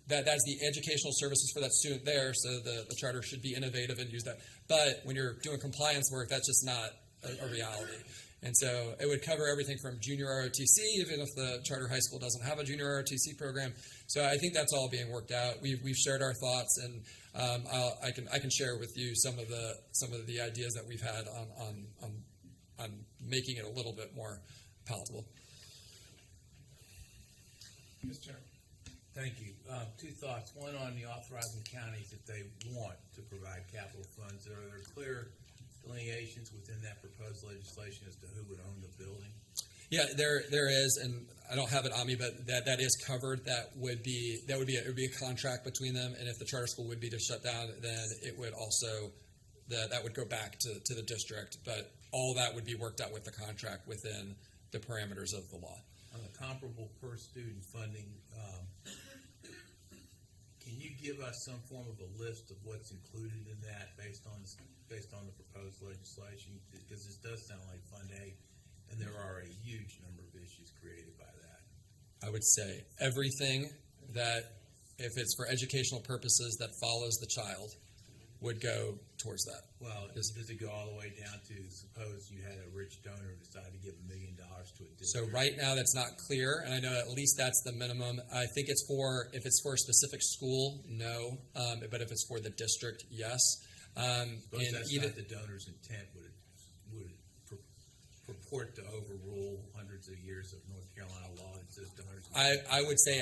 That's the educational services for that student there, so the charter should be innovative and use that. But when you're doing compliance work, that's just not a reality. And so it would cover everything from junior ROTC, even if the charter high school doesn't have a junior ROTC program. So I think that's all being worked out. We've shared our thoughts, and I can share with you some of the ideas that we've had on making it a little bit more palatable. Mr. Chairman. Thank you. 2 thoughts. One on the authorizing counties if they want to provide capital funds. Are there clear delineations within that proposed legislation as to who would own the building? Yeah, there is, and I don't have it on me, but that is covered. It would be a contract between them, and if the charter school would be to shut down, then it would also that would go back to the district. But all that would be worked out with the contract within the parameters of the law. On the comparable per student funding, can you give us some form of a list of what's included in that based on the proposed legislation? Because this does sound like Fund 8, and there are a huge number of issues created by that. I would say everything that, if it's for educational purposes, that follows the child would go towards that. Well, does it go all the way down to, suppose you had a rich donor decide to give $1 million to a district? So right now that's not clear, and I know at least that's the minimum. I think if it's for a specific school, no, but if it's for the district, yes. But And that's even not the donor's intent. Would it purport to overrule hundreds of years of North Carolina law that says donors? I would say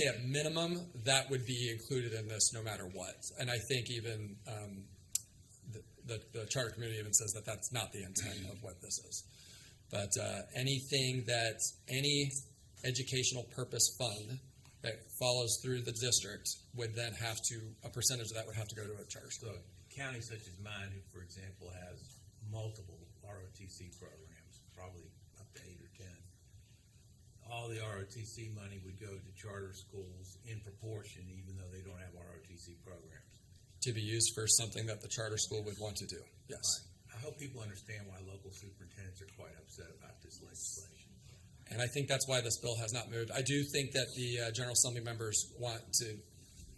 at minimum that would be included in this no matter what. And I think even the charter community even says that that's not the intent of what this is. But anything that any educational purpose fund that follows through the district would then have to, a percentage of that would have to go to a charter school. So a county such as mine, who, for example, has multiple ROTC programs, probably up to 8 or 10, all the ROTC money would go to charter schools in proportion, even though they don't have ROTC programs. To be used for something that the charter school would want to do, yes. I hope people understand why local superintendents are quite upset about this legislation. And I think that's why this bill has not moved. I do think that the General Assembly members want to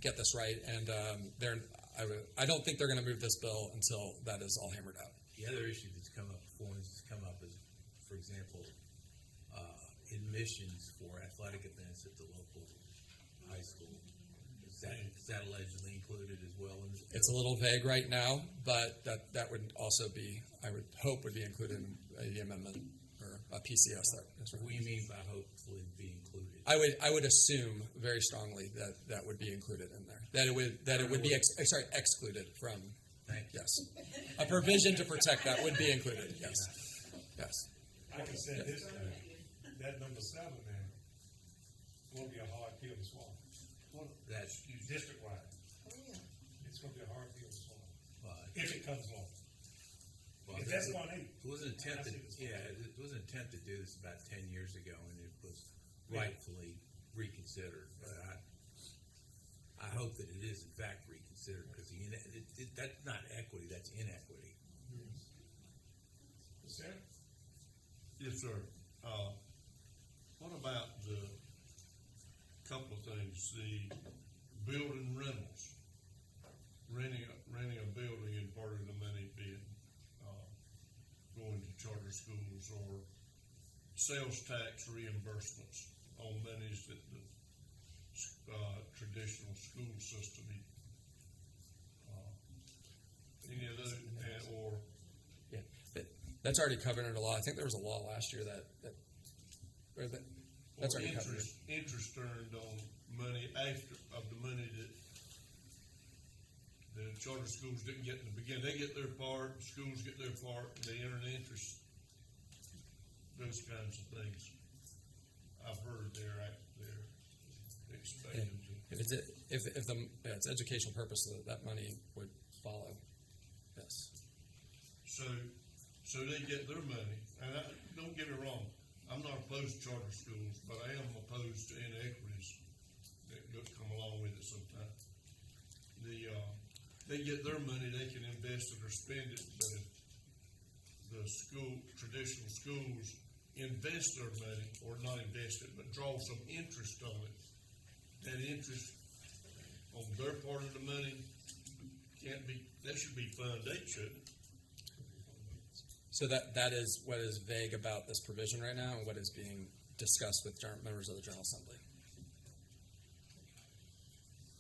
get this right, and I don't think they're going to move this bill until that is all hammered out. The other issue that's come up before is for example, admissions for athletic events at the local high school. Is that allegedly included as well in this bill? It's a little vague right now, but that would also be, I would hope, would be included in the amendment or a PCS. What do you mean by hopefully be included? I would assume very strongly that would be included in there. That it would be excluded from. Thank you. Yes, a provision to protect that would be included. Yes, yes. I can say this, that number 7 there will be a hard pill to swallow. That's District-wide. It's going to be a hard pill to swallow. If it comes along. Well, If that's 1/8. it was an attempt to, it was an attempt to do this about 10 years ago, and it was rightfully reconsidered. But I hope that it is in fact reconsidered, because that's not equity, that's inequity. Sarah? Yes, sir. What about the couple of things, the building rentals, renting a building and part of the money being going to charter schools, or sales tax reimbursements on monies that the traditional school system, any of those, or Yeah, that's already covered under law. I think there was a law last year that's already covered. interest earned on money of the money that the charter schools didn't get in the beginning. They get their part, schools get their part, and they earn interest. Those kinds of things. I've heard they're expected to. If it's educational purpose, that money would follow. Yes. So they get their money, and don't get me wrong, I'm not opposed to charter schools, but I am opposed to inequities that come along with it sometimes. They get their money, they can invest it or spend it, but if the traditional schools invest their money, or not invest it, but draw some interest on it, that interest on their part of the money that should be funded, they shouldn't. So that is what is vague about this provision right now, and what is being discussed with members of the General Assembly.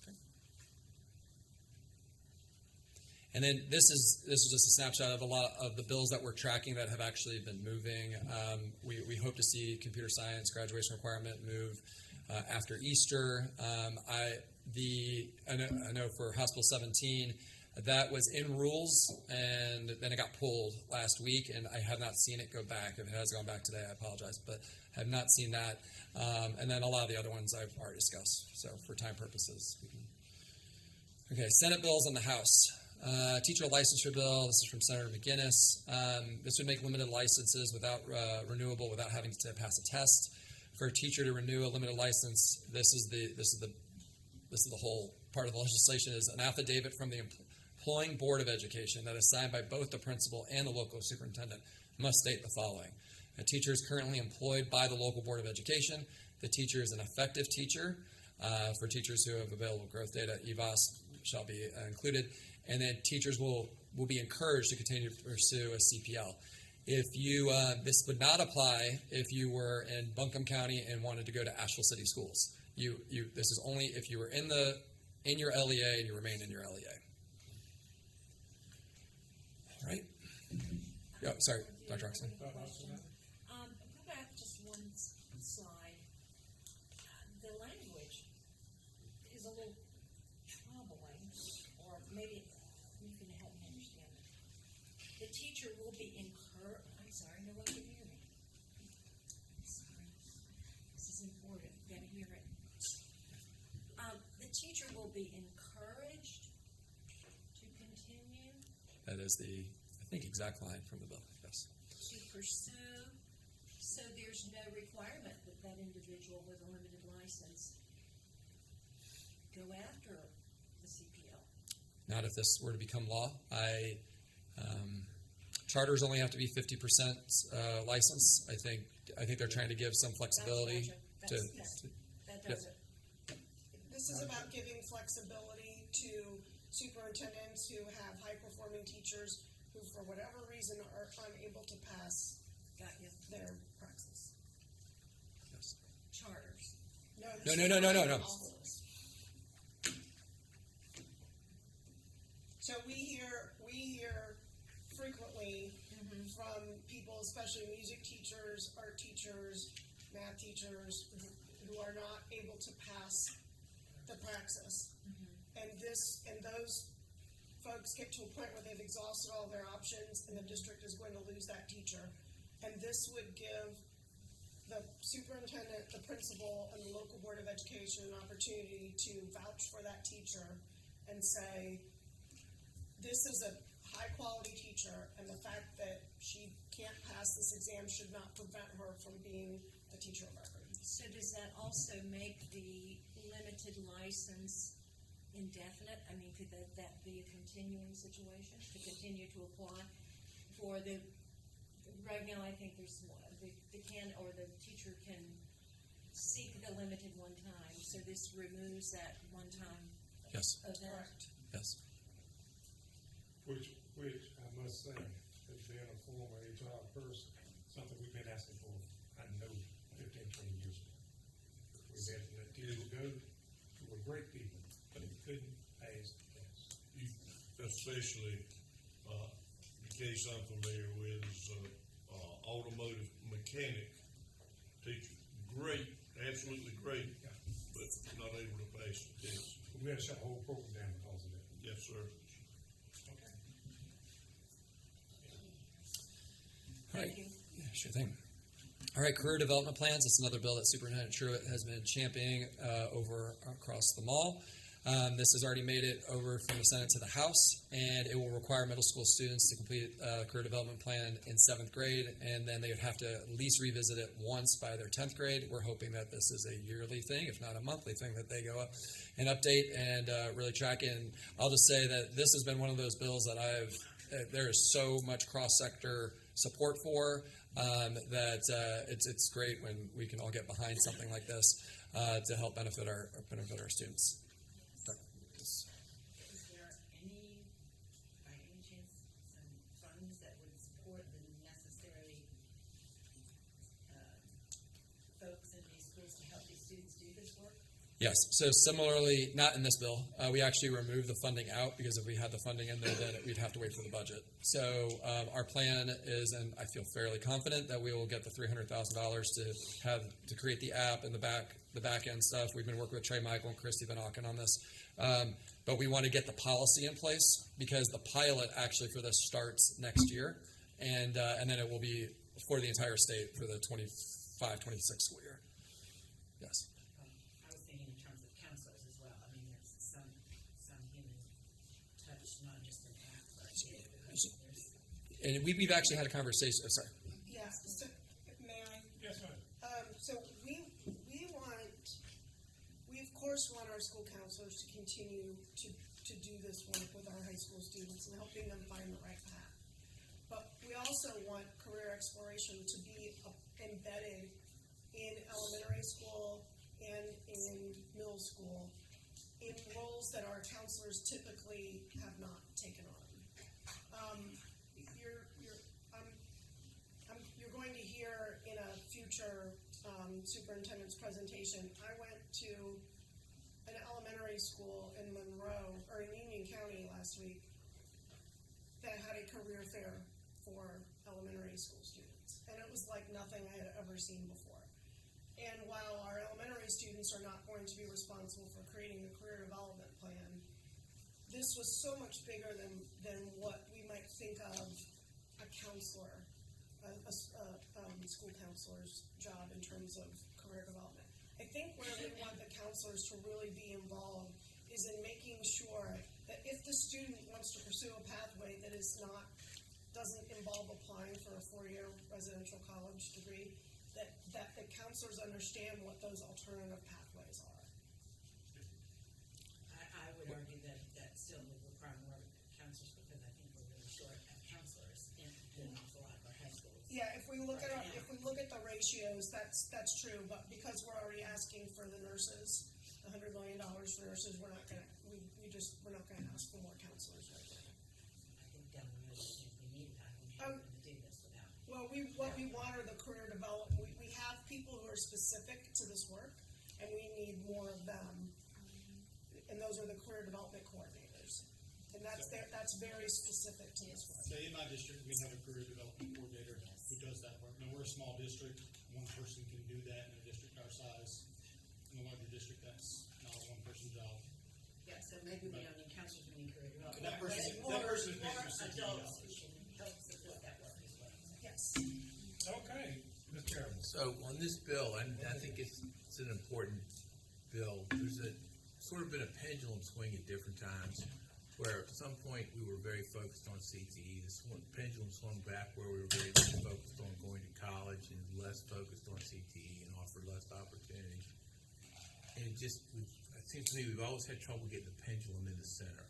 Okay. And then this is just a snapshot of a lot of the bills that we're tracking that have actually been moving. We hope to see computer science graduation requirement move after Easter. I know for House Bill 17. That was in rules, and then it got pulled last week, and I have not seen it go back. If it has gone back today, I apologize, but have not seen that. And then a lot of the other ones I've already discussed. So for time purposes, we can. Okay, Senate bills in the House. Teacher licensure bill. This is from Senator McGinnis. This would make limited licenses renewable without having to pass a test. For a teacher to renew a limited license, this is the whole part of the legislation, is an affidavit from the employing Board of Education that is signed by both the principal and the local superintendent must state the following. A teacher is currently employed by the local Board of Education. The teacher is an effective teacher. For teachers who have available growth data, EVAS, shall be included, and then teachers will be encouraged to continue to pursue a CPL. If you this would not apply if you were in Buncombe County and wanted to go to Asheville City Schools. This is only if you were in your LEA and you remain in your LEA. All right. Yeah, sorry, Dr. Oxon. Go back just one slide. The language is a little troubling, or maybe you can help me understand it. The teacher will be encouraged. I'm sorry, no one can hear me. Sorry, this is important. Gotta hear it. The teacher will be encouraged to continue That is the, I think, exact line from the bill. Yes. to pursue, so there's no requirement that that individual with a limited license go after the CPL. Not if this were to become law. Charters only have to be 50% license. I think they're trying to give some flexibility That does it. This is about giving flexibility to superintendents who have high-performing teachers who, for whatever reason, are unable to pass Got you. their praxis. Yes. Charters. No. So we hear frequently from people, especially music teachers, art teachers, math teachers, who are not able to pass the praxis. And those folks get to a point where they've exhausted all their options, and the district is going to lose that teacher. And this would give the superintendent, the principal, and the local board of education an opportunity to vouch for that teacher and say, this is a high-quality teacher, and the fact that she can't pass this exam should not prevent her from being a teacher of record. So does that also make the limited license indefinite? I mean, could that be a continuing situation to continue to apply for the? Right now, I think there's the teacher can seek the limited one time. So this removes that one time. Yes. Event. Yes. Which I must say, as being a former HR person, something we've been asking for, I know, 15, 20 years ago. We've had to let teachers go who were great people, but they couldn't pass the test. Especially, the case I'm familiar with is automotive mechanic teacher. Great, absolutely great, but not able to pass the test. We had to shut the whole program down because of that. Yes, sir. Okay. All right. Yeah, sure thing. All right, career development plans. It's another bill that Superintendent Truitt has been championing over across the mall. This has already made it over from the Senate to the House, and it will require middle school students to complete a career development plan in 7th grade, and then they would have to at least revisit it once by their 10th grade. We're hoping that this is a yearly thing, if not a monthly thing, that they go up and update and really track it. And I'll just say that this has been one of those bills that there is so much cross-sector support for that it's great when we can all get behind something like this to help benefit our students. Is there any, by any chance, some funds that would support the necessary folks in these schools to help these students do this work? Yes. So similarly, not in this bill, we actually removed the funding out because if we had the funding in there, then we'd have to wait for the budget. So our plan is, and I feel fairly confident that we will get the $300,000 to create the app and the back end stuff. We've been working with Trey Michael and Christy Van Auken on this. But we want to get the policy in place because the pilot actually for this starts next year, and then it will be for the entire state for the 25-26 school year. Yes. I was thinking in terms of counselors as well. I mean, there's some human touch, not just an app. And we've actually had a conversation. Oh, sorry. Yeah, so, may I? Yes, ma'am. So we of course want our school counselors to continue to do this work with our high school students and helping them find the right path. But we also want career exploration to be embedded in elementary school and in middle school. Enroll roles that our counselors typically have not taken on. You're going to hear in a future superintendent's presentation. I went to an elementary school in Monroe, or in Union County last week, that had a career fair for elementary school students. And it was like nothing I had ever seen before. And while our elementary students are not going to be responsible for creating a career development plan, this was so much bigger than what we might think of a counselor, a school counselor's job in terms of career development. I think where we want the counselors to really be involved is in making sure that if the student wants to pursue a pathway that doesn't involve applying for a 4-year residential college degree, that the counselors understand what those alternative pathways are. I would argue that still would require more counselors, because I think we're really short of counselors in an awful lot of our high schools. Yeah, if we look at the ratios, that's true. But because we're already asking for the nurses, $100 million for nurses, we're not gonna ask for more counselors right now. I think down the road, if we need it, I think we're going to do this without. Well, what we want are the career development. We have people who are specific to this work, and we need more of them. And those are the career development coordinators, and that's very specific to this work. So in my district, we have a career development coordinator who does that work. Now, we're a small district. One person can do that in a district our size. In a larger district, that's not a one-person job. Yeah, so maybe we don't need counselors, we need career development. That person is more making adults who $60. can help support that work as well. Yes. Okay, Mr. Chairman. So on this bill, and I think it's an important bill, there's sort of been a pendulum swing at different times, where at some point we were very focused on CTE. The pendulum swung back where we were very focused on going to college and less focused on CTE and offered less opportunities. And it seems to me we've always had trouble getting the pendulum in the center.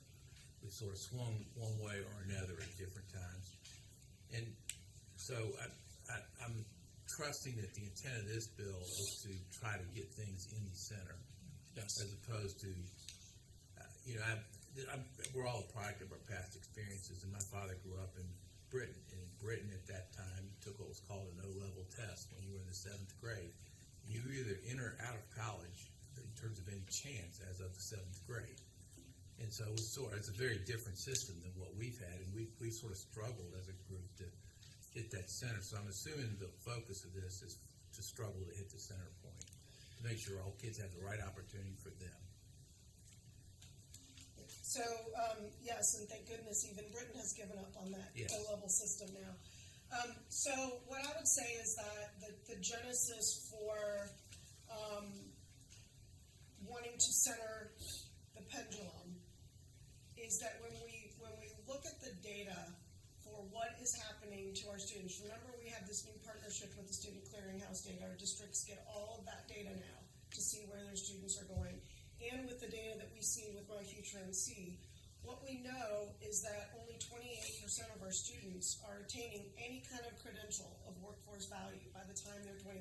We've sort of swung one way or another at different times. And so I'm trusting that the intent of this bill is to try to get things in the center, Yes. as opposed to, we're all a product of our past experiences, and my father grew up in Britain. And in Britain at that time, you took what was called an O-level test when you were in the 7th grade. You were either in or out of college in terms of any chance as of the 7th grade. And so it's a very different system than what we've had, and we've sort of struggled as a group to hit that center. So I'm assuming the focus of this is to struggle to hit the center point, to make sure all kids have the right opportunity for them. So, yes, and thank goodness even Britain has given up on that Yes. O-level system now. So what I would say is that the genesis for wanting to center the pendulum is that when we look at the data for what is happening to our students, remember we have this new partnership with the Student Clearinghouse data. Our districts get all of that data now to see where their students are going. And with the data that we see with My Future NC, what we know is that only 28% of our students are attaining any kind of credential of workforce value by the time they're 24.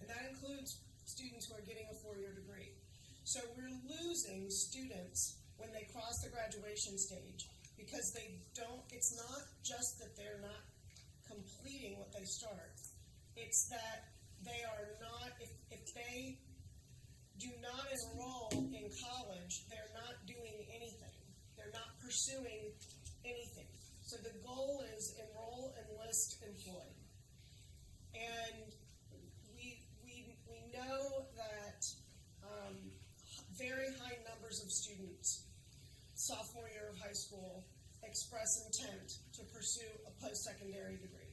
And that includes students who are getting a 4-year degree. So we're losing students when they cross the graduation stage because it's not just that they're not completing what they start, it's that they are not, if they do not enroll in college, they're not doing anything. They're not pursuing anything. So the goal is enroll, enlist, employ. And we know that very high numbers of students, sophomore year of high school, express intent to pursue a post-secondary degree,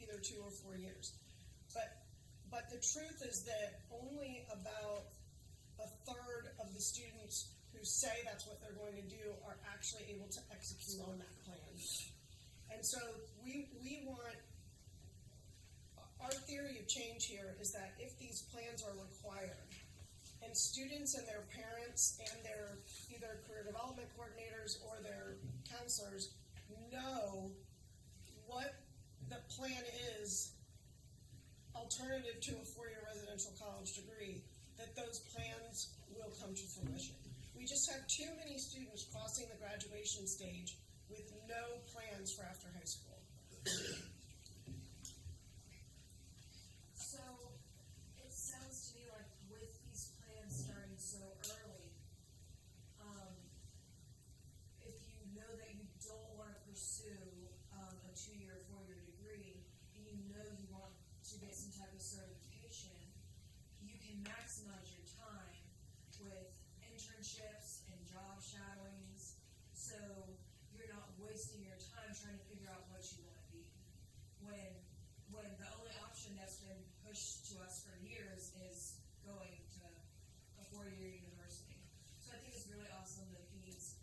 either 2 or 4 years. But the truth is that only about a third of the students who say that's what they're going to do are actually able to execute on that plan. And so we want, our theory of change here is that if these plans are required, and students and their parents and their either career development coordinators or their counselors know what the plan is alternative to a 4-year residential college degree, that those plans will come to fruition. We just have too many students crossing the graduation stage with no plans for after high school. So, it sounds to me like with these plans starting so early, if you know that you don't want to pursue a 2-year, 4-year degree, and you know you want to get some type of certification, you can maximize your time with internships and job shadowings, so you're not wasting your time trying to figure out what you want to be. When the only option that's been pushed to us for years is going to a 4-year university. So I think it's really awesome that these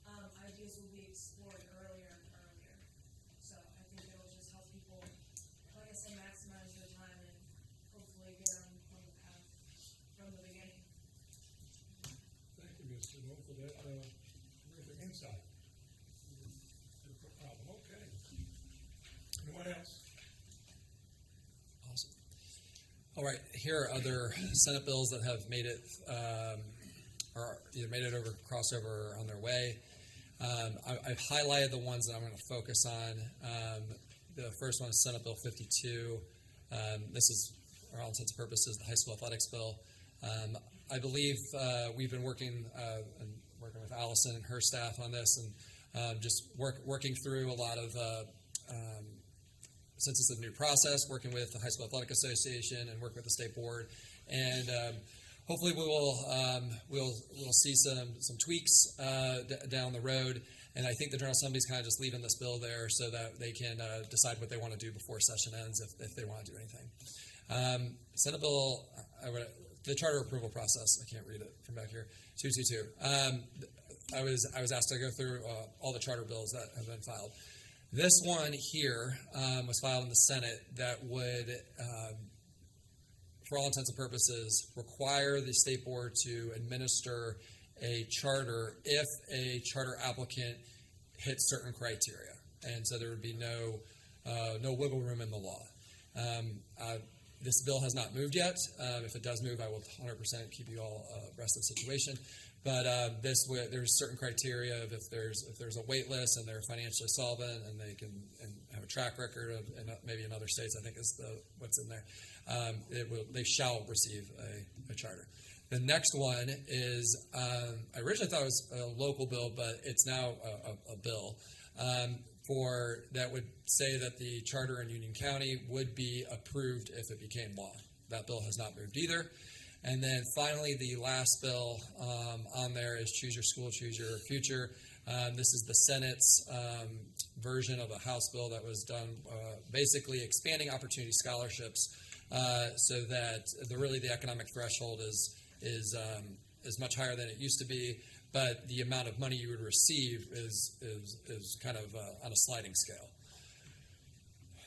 ideas will be explored earlier and earlier. So I think it'll just help people, like I said, maximize their time and hopefully get on the path from the beginning. Thank you, Ms. Simo, for that terrific insight. No problem. Okay. Anyone else? Awesome. All right, here are other Senate bills that have made it, or either made it over, crossover, or on their way. I've highlighted the ones that I'm going to focus on. The first one is Senate Bill 52. This is, for all intents and purposes, the high school athletics bill. I believe we've been working with Allison and her staff on this, and just working through a lot of, since it's a new process, working with the High School Athletic Association and working with the state board, and hopefully we'll see some tweaks down the road. And I think the General Assembly is kind of just leaving this bill there so that they can decide what they want to do before session ends if they want to do anything. Senate Bill, the charter approval process, I can't read it from back here, 222. I was asked to go through all the charter bills that have been filed. This one here was filed in the Senate that would, for all intents and purposes, require the state board to administer a charter if a charter applicant hits certain criteria. And so there would be no wiggle room in the law. This bill has not moved yet. If it does move, I will 100% keep you all abreast of the situation. But there's certain criteria of if there's a wait list and they're financially solvent and they can have a track record of, and maybe in other states I think is what's in there, they shall receive a charter. The next one is I originally thought it was a local bill, but it's now a bill that would say that the charter in Union County would be approved if it became law. That bill has not moved either. And then finally, the last bill on there is Choose Your School, Choose Your Future. This is the Senate's version of a House bill that was done basically expanding opportunity scholarships so that the economic threshold is much higher than it used to be, but the amount of money you would receive is kind of on a sliding scale.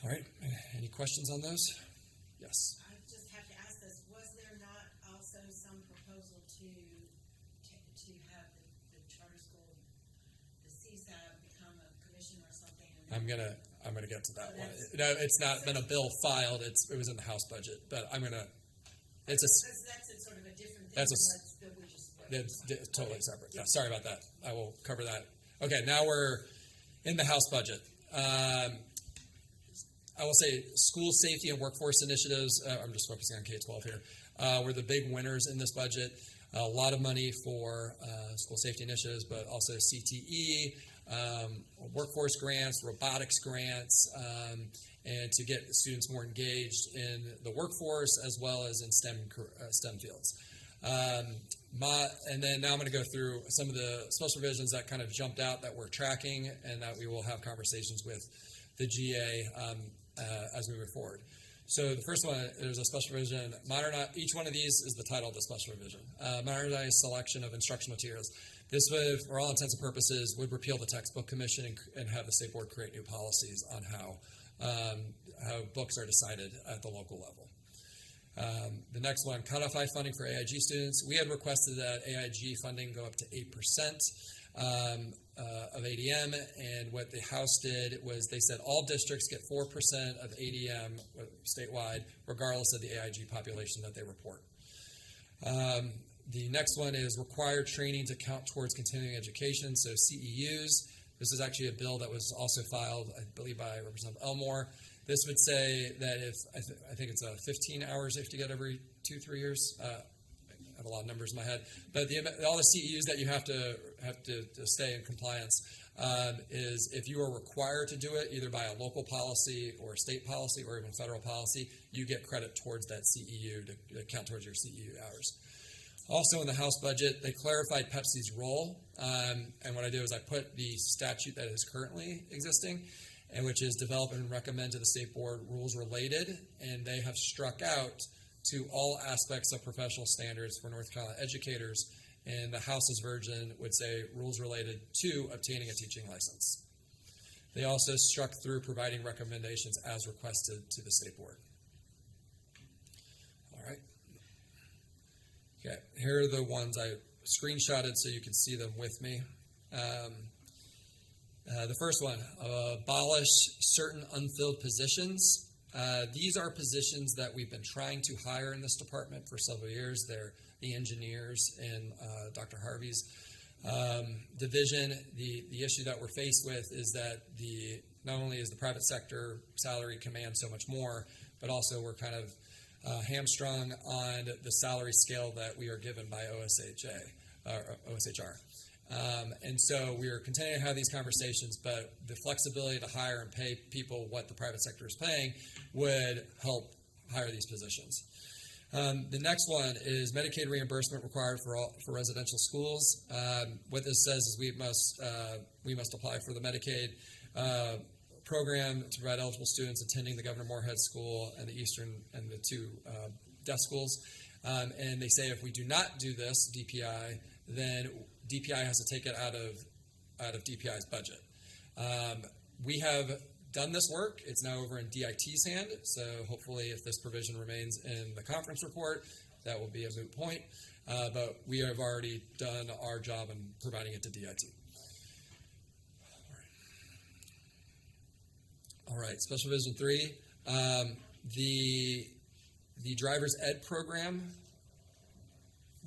All right, any questions on those? Yes. I just have to ask this, was there not also some proposal to have the charter school, the CSAB, become a commission or something? I'm gonna get to that one. No, it's not been a bill filed. It was in the House budget, but that's sort of a different thing. It's totally separate. Yeah, sorry about that. I will cover that. Okay, now we're in the House budget. I will say school safety and workforce initiatives, I'm just focusing on K-12 here, were the big winners in this budget. A lot of money for school safety initiatives, but also CTE, workforce grants, robotics grants, and to get students more engaged in the workforce as well as in STEM fields. And then now I'm going to go through some of the special provisions that kind of jumped out that we're tracking and that we will have conversations with the GA as we move forward. So the first one, there's a special provision. Each one of these is the title of the special provision. Modernized selection of instructional materials. This would, for all intents and purposes, would repeal the textbook commission and have the state board create new policies on how books are decided at the local level. The next one, codify funding for AIG students. We had requested that AIG funding go up to 8% of ADM, and what the House did was they said all districts get 4% of ADM statewide, regardless of the AIG population that they report. The next one is required training to count towards continuing education, so CEUs. This is actually a bill that was also filed, I believe, by Representative Elmore. This would say that if, I think it's 15 hours if you get every 2-3 years. I have a lot of numbers in my head. But all the CEUs that you have to stay in compliance is if you are required to do it, either by a local policy or a state policy or even federal policy, you get credit towards that CEU to count towards your CEU hours. Also in the House budget, they clarified Pepsi's role, and what I did was I put the statute that is currently existing, and which is develop and recommend to the state board rules related, and they have struck out to all aspects of professional standards for North Carolina educators, and the House's version would say rules related to obtaining a teaching license. They also struck through providing recommendations as requested to the state board. All right. Okay, here are the ones I screenshotted so you can see them with me. The first one, abolish certain unfilled positions. These are positions that we've been trying to hire in this department for several years. They're the engineers in Dr. Harvey's division. The issue that we're faced with is that not only is the private sector salary command so much more, but also we're kind of hamstrung on the salary scale that we are given by OSHR. And so we are continuing to have these conversations, but the flexibility to hire and pay people what the private sector is paying would help hire these positions. The next one is Medicaid reimbursement required for residential schools. What this says is we must apply for the Medicaid program to provide eligible students attending the Governor Moorhead School and the Eastern and the two deaf schools. And they say if we do not do this, DPI, then DPI has to take it out of DPI's budget. We have done this work. It's now over in DIT's hand. So hopefully if this provision remains in the conference report, that will be a moot point. But we have already done our job in providing it to DIT. All right, Special Vision 3. The driver's ed program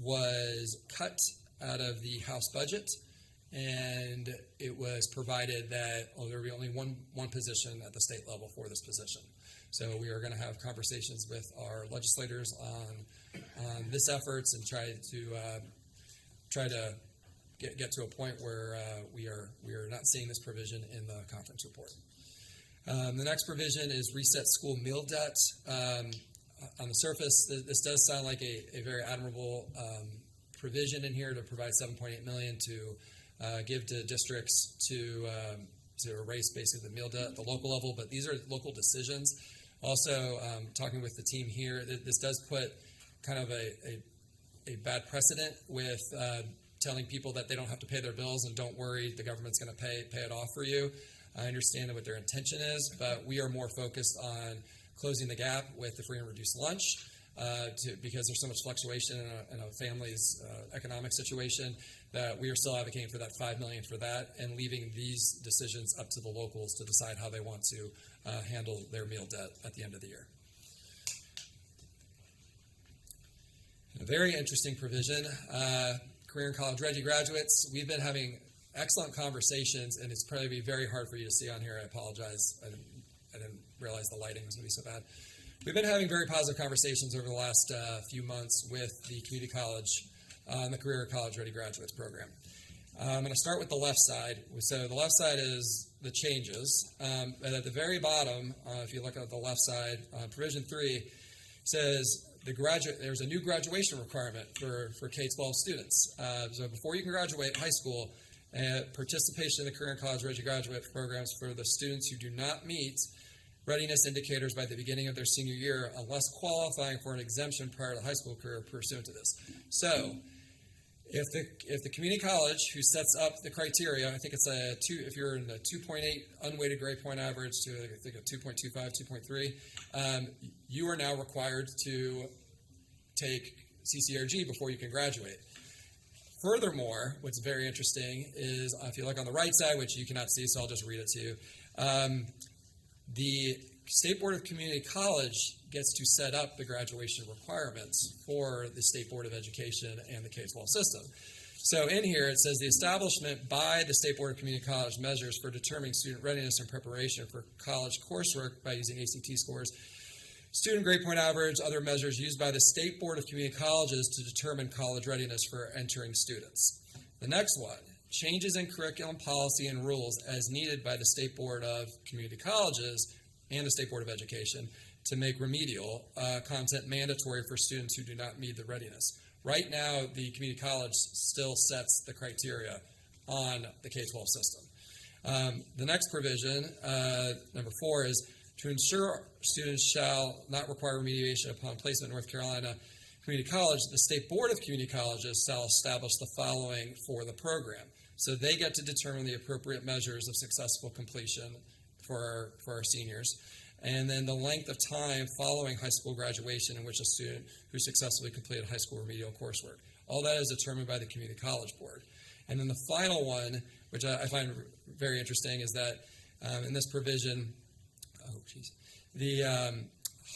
was cut out of the House budget, and it was provided that there will be only one position at the state level for this position. So we are going to have conversations with our legislators on this efforts and try to get to a point where we are not seeing this provision in the conference report. The next provision is reset school meal debt. On the surface, this does sound like a very admirable provision in here to provide $7.8 million to give to districts to erase basically the meal debt at the local level, but these are local decisions. Also, talking with the team here, this does put kind of a bad precedent with telling people that they don't have to pay their bills and don't worry, the government's going to pay it off for you. I understand what their intention is, but we are more focused on closing the gap with the free and reduced lunch because there's so much fluctuation in a family's economic situation that we are still advocating for that $5 million for that and leaving these decisions up to the locals to decide how they want to handle their meal debt at the end of the year. A very interesting provision, career and college ready graduates. We've been having excellent conversations, and it's probably very hard for you to see on here. I apologize. I didn't realize the lighting was going to be so bad. We've been having very positive conversations over the last few months with the community college and the Career College Ready Graduates program. I'm going to start with the left side. So the left side is the changes. And at the very bottom, if you look at the left side, Provision 3 says there's a new graduation requirement for K-12 students. So before you can graduate high school, participation in the Career and College Ready Graduate programs for the students who do not meet readiness indicators by the beginning of their senior year unless qualifying for an exemption prior to high school career pursuant to this. So if the community college who sets up the criteria, I think it's if you're in a 2.8 unweighted grade point average to I think a 2.25, 2.3, you are now required to take CCRG before you can graduate. Furthermore, what's very interesting is if you look on the right side, which you cannot see, so I'll just read it to you. The State Board of Community College gets to set up the graduation requirements for the State Board of Education and the K-12 system. So in here it says the establishment by the State Board of Community College measures for determining student readiness and preparation for college coursework by using ACT scores, student grade point average, other measures used by the State Board of Community Colleges to determine college readiness for entering students. The next one, changes in curriculum policy and rules as needed by the State Board of Community Colleges and the State Board of Education to make remedial content mandatory for students who do not meet the readiness. Right now, the community college still sets the criteria on the K-12 system. The next provision, number 4, is to ensure students shall not require remediation upon placement in North Carolina Community College, the State Board of Community Colleges shall establish the following for the program. So they get to determine the appropriate measures of successful completion for our seniors. And then the length of time following high school graduation in which a student who successfully completed high school remedial coursework. All that is determined by the Community College Board. And then the final one, which I find very interesting, is that in this provision, the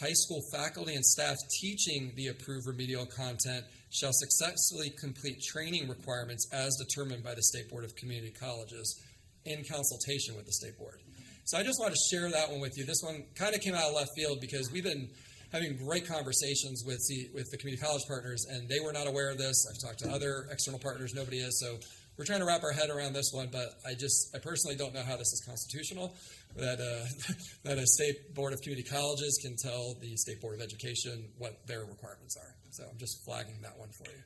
high school faculty and staff teaching the approved remedial content shall successfully complete training requirements as determined by the State Board of Community Colleges in consultation with the State Board. So I just want to share that one with you. This one kind of came out of left field because we've been having great conversations with the community college partners, and they were not aware of this. I've talked to other external partners, nobody is. So we're trying to wrap our head around this one, but I personally don't know how this is constitutional, that a State Board of Community Colleges can tell the State Board of Education what their requirements are. So I'm just flagging that one for you.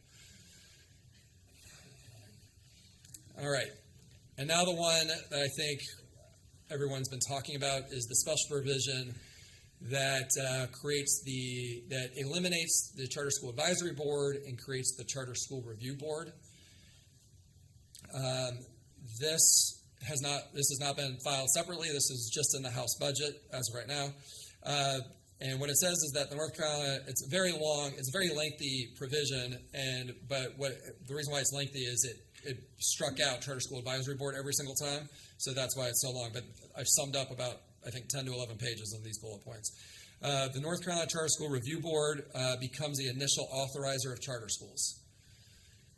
All right. And now the one that I think everyone's been talking about is the special provision that eliminates the Charter School Advisory Board and creates the Charter School Review Board. This has not been filed separately. This is just in the House budget as of right now. And what it says is that the North Carolina, it's very long, it's a very lengthy provision, but the reason why it's lengthy is it struck out Charter School Advisory Board every single time, so that's why it's so long. But I've summed up about, I think, 10 to 11 pages of these bullet points. The North Carolina Charter School Review Board becomes the initial authorizer of charter schools.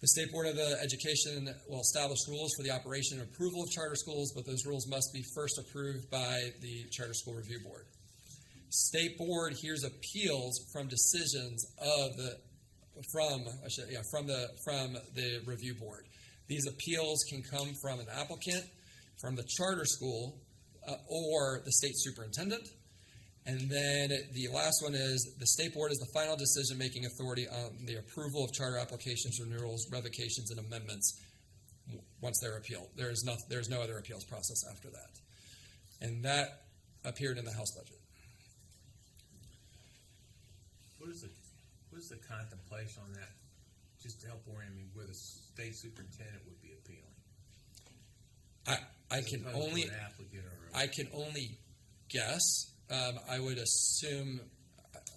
The State Board of Education will establish rules for the operation and approval of charter schools, but those rules must be first approved by the Charter School Review Board. State Board hears appeals from decisions from the Review Board. These appeals can come from an applicant, from the charter school, or the state superintendent. And then the last one is the State Board is the final decision-making authority on the approval of charter applications, renewals, revocations, and amendments once they're appealed. There's no other appeals process after that. And that appeared in the House budget. What is the contemplation on that? Just to help orient me, where the state superintendent would be appealing. I can only guess. I would assume,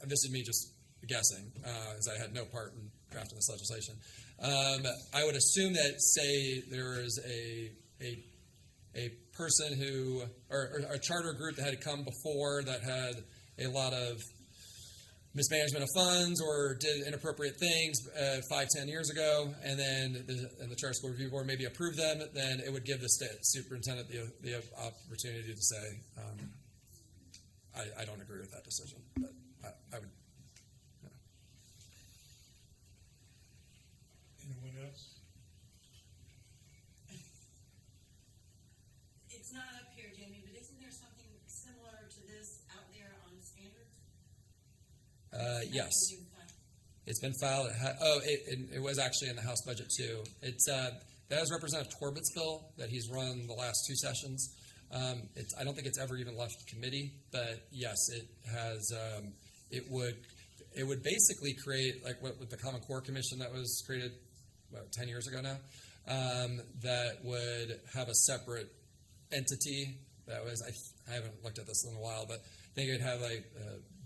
this is me just guessing, as I had no part in drafting this legislation. I would assume that, say, there is a person who, or a charter group that had come before that had a lot of mismanagement of funds or did inappropriate things 5-10 years ago, and then the Charter School Review Board maybe approved them, then it would give the state superintendent the opportunity to say, I don't agree with that decision, but I would. Yeah. Anyone else? It's not up here, Jamie, but isn't there something similar to this out there on standards? Yes. It's been filed. It was actually in the House budget too. That is Representative Torbett's bill that he's run the last 2 sessions. I don't think it's ever even left committee, but yes, it has. It would basically create, like what with the Common Core Commission that was created 10 years ago now, that would have a separate entity that was. I haven't looked at this in a while, but I think it'd have like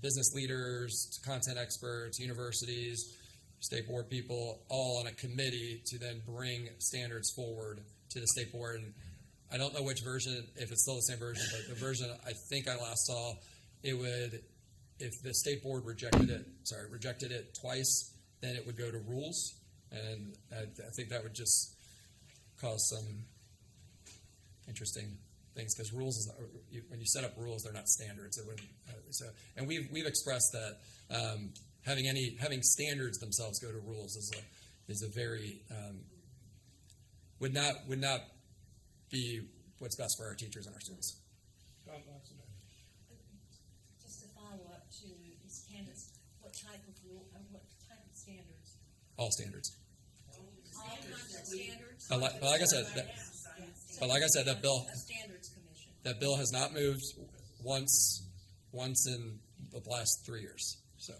business leaders, content experts, universities, state board people, all on a committee to then bring standards forward to the state board. And I don't know which version, if it's still the same version, but the version I think I last saw it would, if the state board rejected it twice, then it would go to rules, and I think that would just cause some interesting things, because rules is when you set up rules, they're not standards. It would and we've expressed that having standards themselves go to rules is a very would not be what's best for our teachers and our students. Just to follow up to these candidates, what type of rule, or what type of standards? All standards. All kinds of standards? But like I said, that bill. A standards commission. That bill has not moved once in the last 3 years. So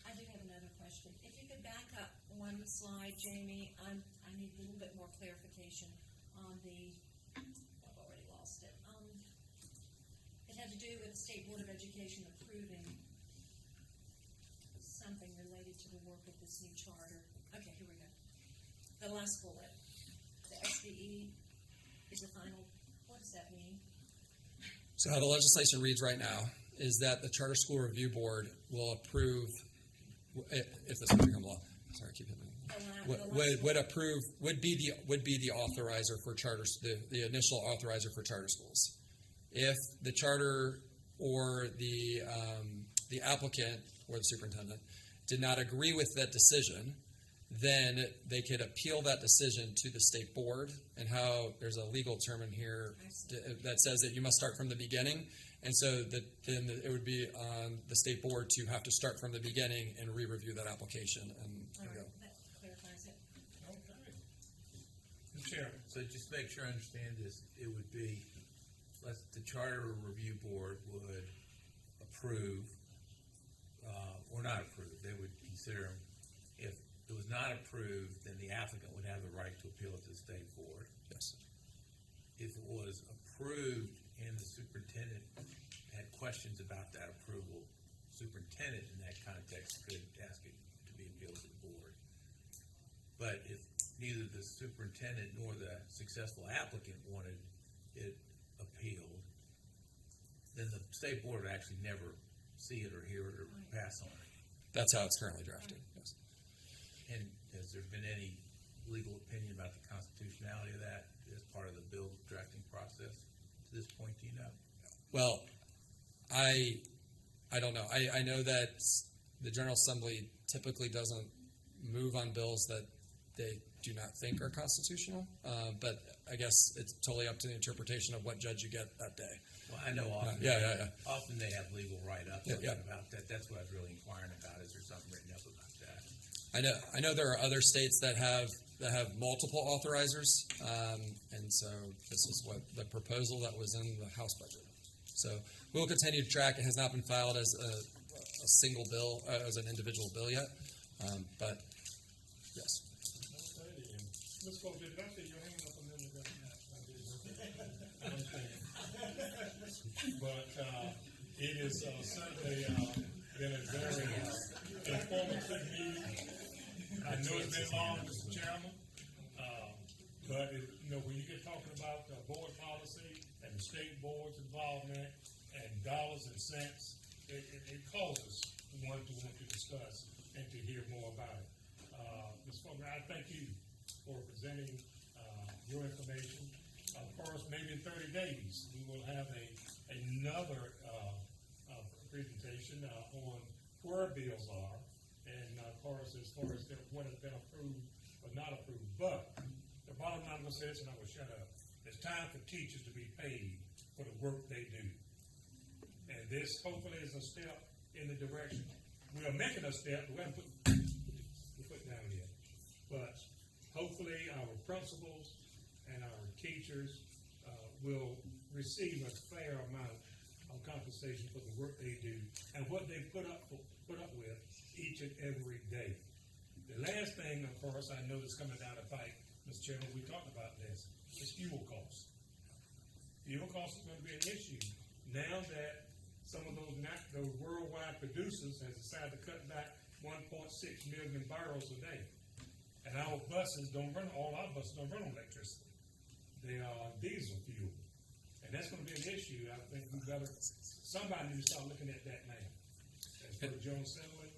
I do have another question. If you could back up one slide, Jamie, I need a little bit more clarification on I've already lost it. It had to do with the State Board of Education approving something related to the work of this new charter. Okay, here we go. The last bullet. The SBE is the final. What does that mean? So how the legislation reads right now is that the Charter School Review Board will approve, if this would become law. Sorry, keep hitting me. Would be the authorizer for charters, the initial authorizer for charter schools. If the charter or the applicant or the superintendent did not agree with that decision, then they could appeal that decision to the state board, and how there's a legal term in here that says that you must start from the beginning, and so then it would be on the state board to have to start from the beginning and re-review that application and go. That clarifies it. Okay. Chairman. So just to make sure I understand this, it would be, the Charter Review Board would approve, or not approve, they would consider them. If it was not approved, then the applicant would have the right to appeal it to the state board. Yes. If it was approved and the superintendent had questions about that approval, superintendent in that context could ask it to be appealed to the board. But if neither the superintendent nor the successful applicant wanted it appealed, then the state board would actually never see it or hear it or pass on it. That's how it's currently drafted. Yes. And has there been any legal opinion about the constitutionality of that as part of the bill drafting process to this point? Do you know? Well, I don't know. I know that the General Assembly typically doesn't move on bills that they do not think are constitutional, but I guess it's totally up to the interpretation of what judge you get that day. Well, I know often, often they have legal write-ups about that. That's what I was really inquiring about. Is there something written up about that? I know there are other states that have multiple authorizers, and so this is what the proposal that was in the House budget. So we'll continue to track. It has not been filed as a single bill, as an individual bill yet, but yes. Ms. Cole, did I see your hand up a minute ago? I did. But it is certainly been a very informative meeting. I know it's been long, Mr. Chairman, but when you get talking about board policy and the state board's involvement and dollars and cents, it causes one to want to discuss and to hear more about it. Ms. Fogler, I thank you for presenting your information. Of course, maybe in 30 days, we will have another presentation on where bills are, and of course, as far as what has been approved or not approved. But the bottom line was this, and I will shut up. It's time for teachers to be paid for the work they do. And this hopefully is a step in the direction. We are making a step, we haven't put the foot down yet. But hopefully our principals and our teachers will receive a fair amount of compensation for the work they do and what they put up with each and every day. The last thing, of course, I know that's coming down the pike, Mr. Chairman, we talked about this, is fuel costs. Fuel costs is going to be an issue now that some of those worldwide producers have decided to cut back 1.6 million barrels a day. And all our buses don't run on electricity. They are diesel fuel. And that's gonna be an issue. I think somebody needs to start looking at that now. As per Jones Assembly,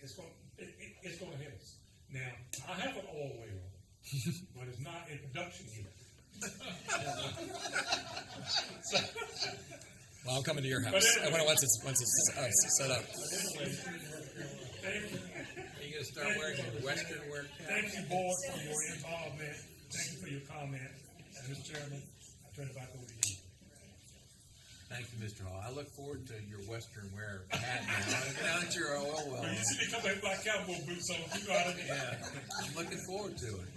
it's gonna hit us. Now, I have an oil well, but it's not in production yet. Well, I'm coming to your house. Once it's set up. You gonna start wearing your Western wear cap? Thank you, board, for your involvement. Thank you for your comment. And Mr. Chairman, I turn it back over to you. Thank you, Mr. Hall. I look forward to your Western wear hat now that you're oil well. You see me come back with my cowboy boots on. You know how to do. Yeah, I'm looking forward to it.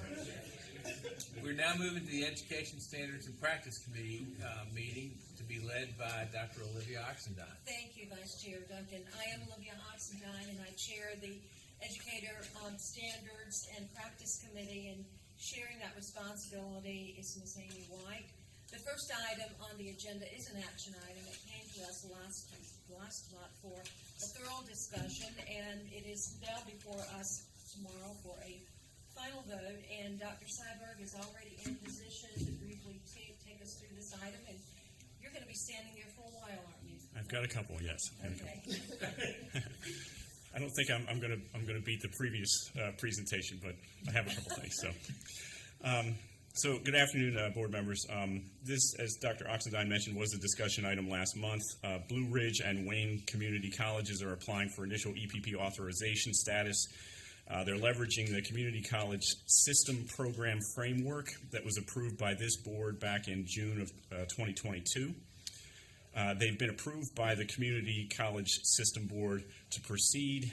We're now moving to the Education Standards and Practice Committee meeting to be led by Dr. Olivia Oxendine. Thank you, Vice Chair Duncan. I am Olivia Oxendine, and I chair the Educator Standards and Practice Committee, and sharing that responsibility is Ms. Amy White. The first item on the agenda is an action item. It came to us last month for a thorough discussion, and it is now before us tomorrow for a final vote. And Dr. Seiberg is already in position to briefly take us through this item, and you're going to be standing there for a while, aren't you? I've got a couple, yes. Okay. I don't think I'm gonna beat the previous presentation, but I have a couple things. So good afternoon, board members. This, as Dr. Oxendine mentioned, was a discussion item last month. Blue Ridge and Wayne community colleges are applying for initial EPP authorization status. They're leveraging the community college system program framework that was approved by this board back in June of 2022. They've been approved by the Community College System Board to proceed,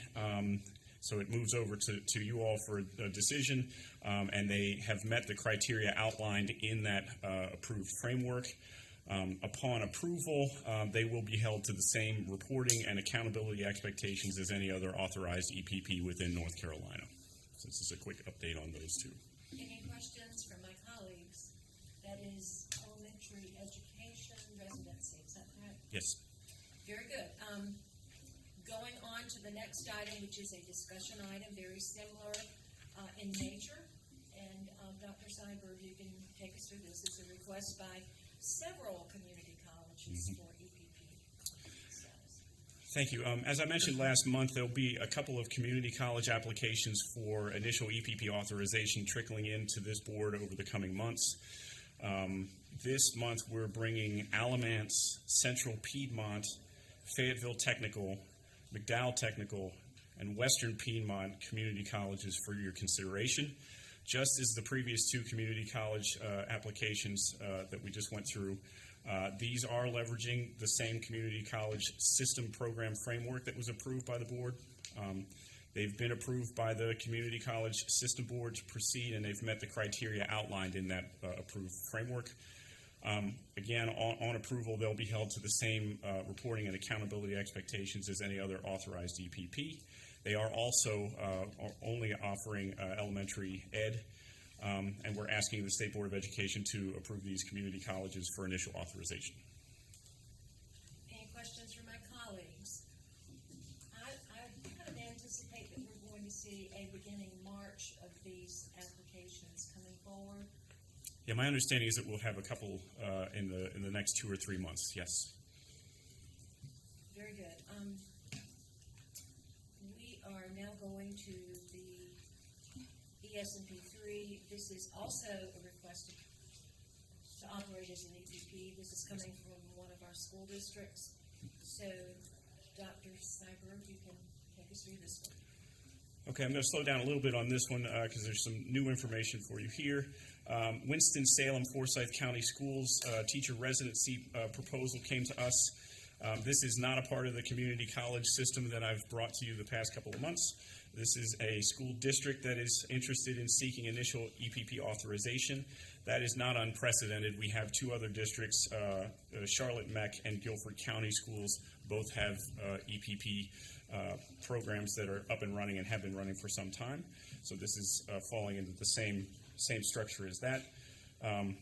so it moves over to you all for a decision, and they have met the criteria outlined in that approved framework. Upon approval, they will be held to the same reporting and accountability expectations as any other authorized EPP within North Carolina. So this is a quick update on those two. Any questions from my colleagues? That is elementary education residency, is that correct? Yes. Very good. Going on to the next item, which is a discussion item, very similar in nature. And Dr. Seiberg, you can take us through this. It's a request by several community colleges for EPP status. Thank you. As I mentioned last month, there'll be a couple of community college applications for initial EPP authorization trickling into this board over the coming months. This month, we're bringing Alamance, Central Piedmont, Fayetteville Technical, McDowell Technical, and Western Piedmont community colleges for your consideration. Just as the previous two community college applications that we just went through, these are leveraging the same community college system program framework that was approved by the board. They've been approved by the Community College System Board to proceed, and they've met the criteria outlined in that approved framework. Again, on approval, they'll be held to the same reporting and accountability expectations as any other authorized EPP. They are also only offering elementary ed, and we're asking the State Board of Education to approve these community colleges for initial authorization. Any questions from my colleagues? I kind of anticipate that we're going to see a beginning March of these applications coming forward. Yeah, my understanding is that we'll have a couple in the next 2 or 3 months. Yes. Very good. We are now going to the ES&P 3. This is also a request to operate as an EPP. This is coming from one of our school districts. So, Dr. Seiberg, you can take us through this one. Okay, I'm going to slow down a little bit on this one because there's some new information for you here. Winston-Salem Forsyth County Schools teacher residency proposal came to us. This is not a part of the community college system that I've brought to you the past couple of months. This is a school district that is interested in seeking initial EPP authorization. That is not unprecedented. We have two other districts, Charlotte Meck and Guilford County Schools, both have EPP programs that are up and running and have been running for some time. So this is falling into the same structure as that. On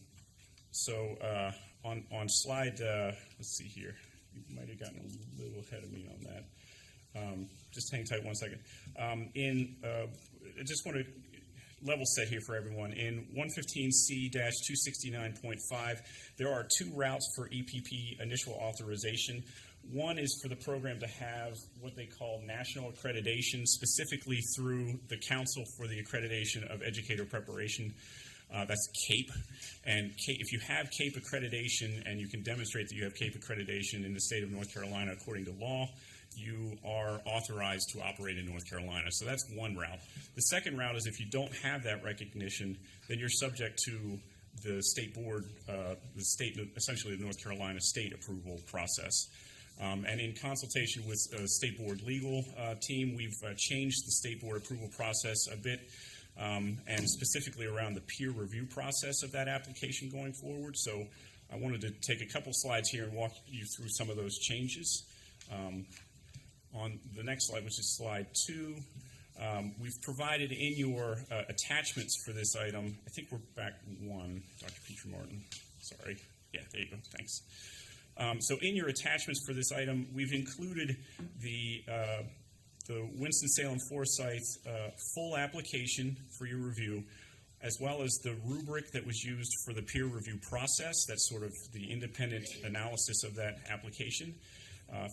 slide, let's see here. You might have gotten a little ahead of me on that. Just hang tight 1 second. I just want to level set here for everyone. In 115C-269.5, there are two routes for EPP initial authorization. One is for the program to have what they call national accreditation, specifically through the Council for the Accreditation of Educator Preparation. That's CAPE. And if you have CAPE accreditation and you can demonstrate that you have CAPE accreditation in the state of North Carolina according to law, you are authorized to operate in North Carolina. So that's one route. The second route is if you don't have that recognition, then you're subject to the state board, essentially the North Carolina state approval process. And in consultation with State Board legal team, we've changed the State Board approval process a bit, and specifically around the peer review process of that application going forward. So I wanted to take a couple slides here and walk you through some of those changes. On the next slide, which is slide 2, we've provided in your attachments for this item, I think we're back 1, Dr. Petra Martin. Sorry. Yeah, there you go. Thanks. So in your attachments for this item, we've included the Winston-Salem Forsyth full application for your review, as well as the rubric that was used for the peer review process. That's sort of the independent analysis of that application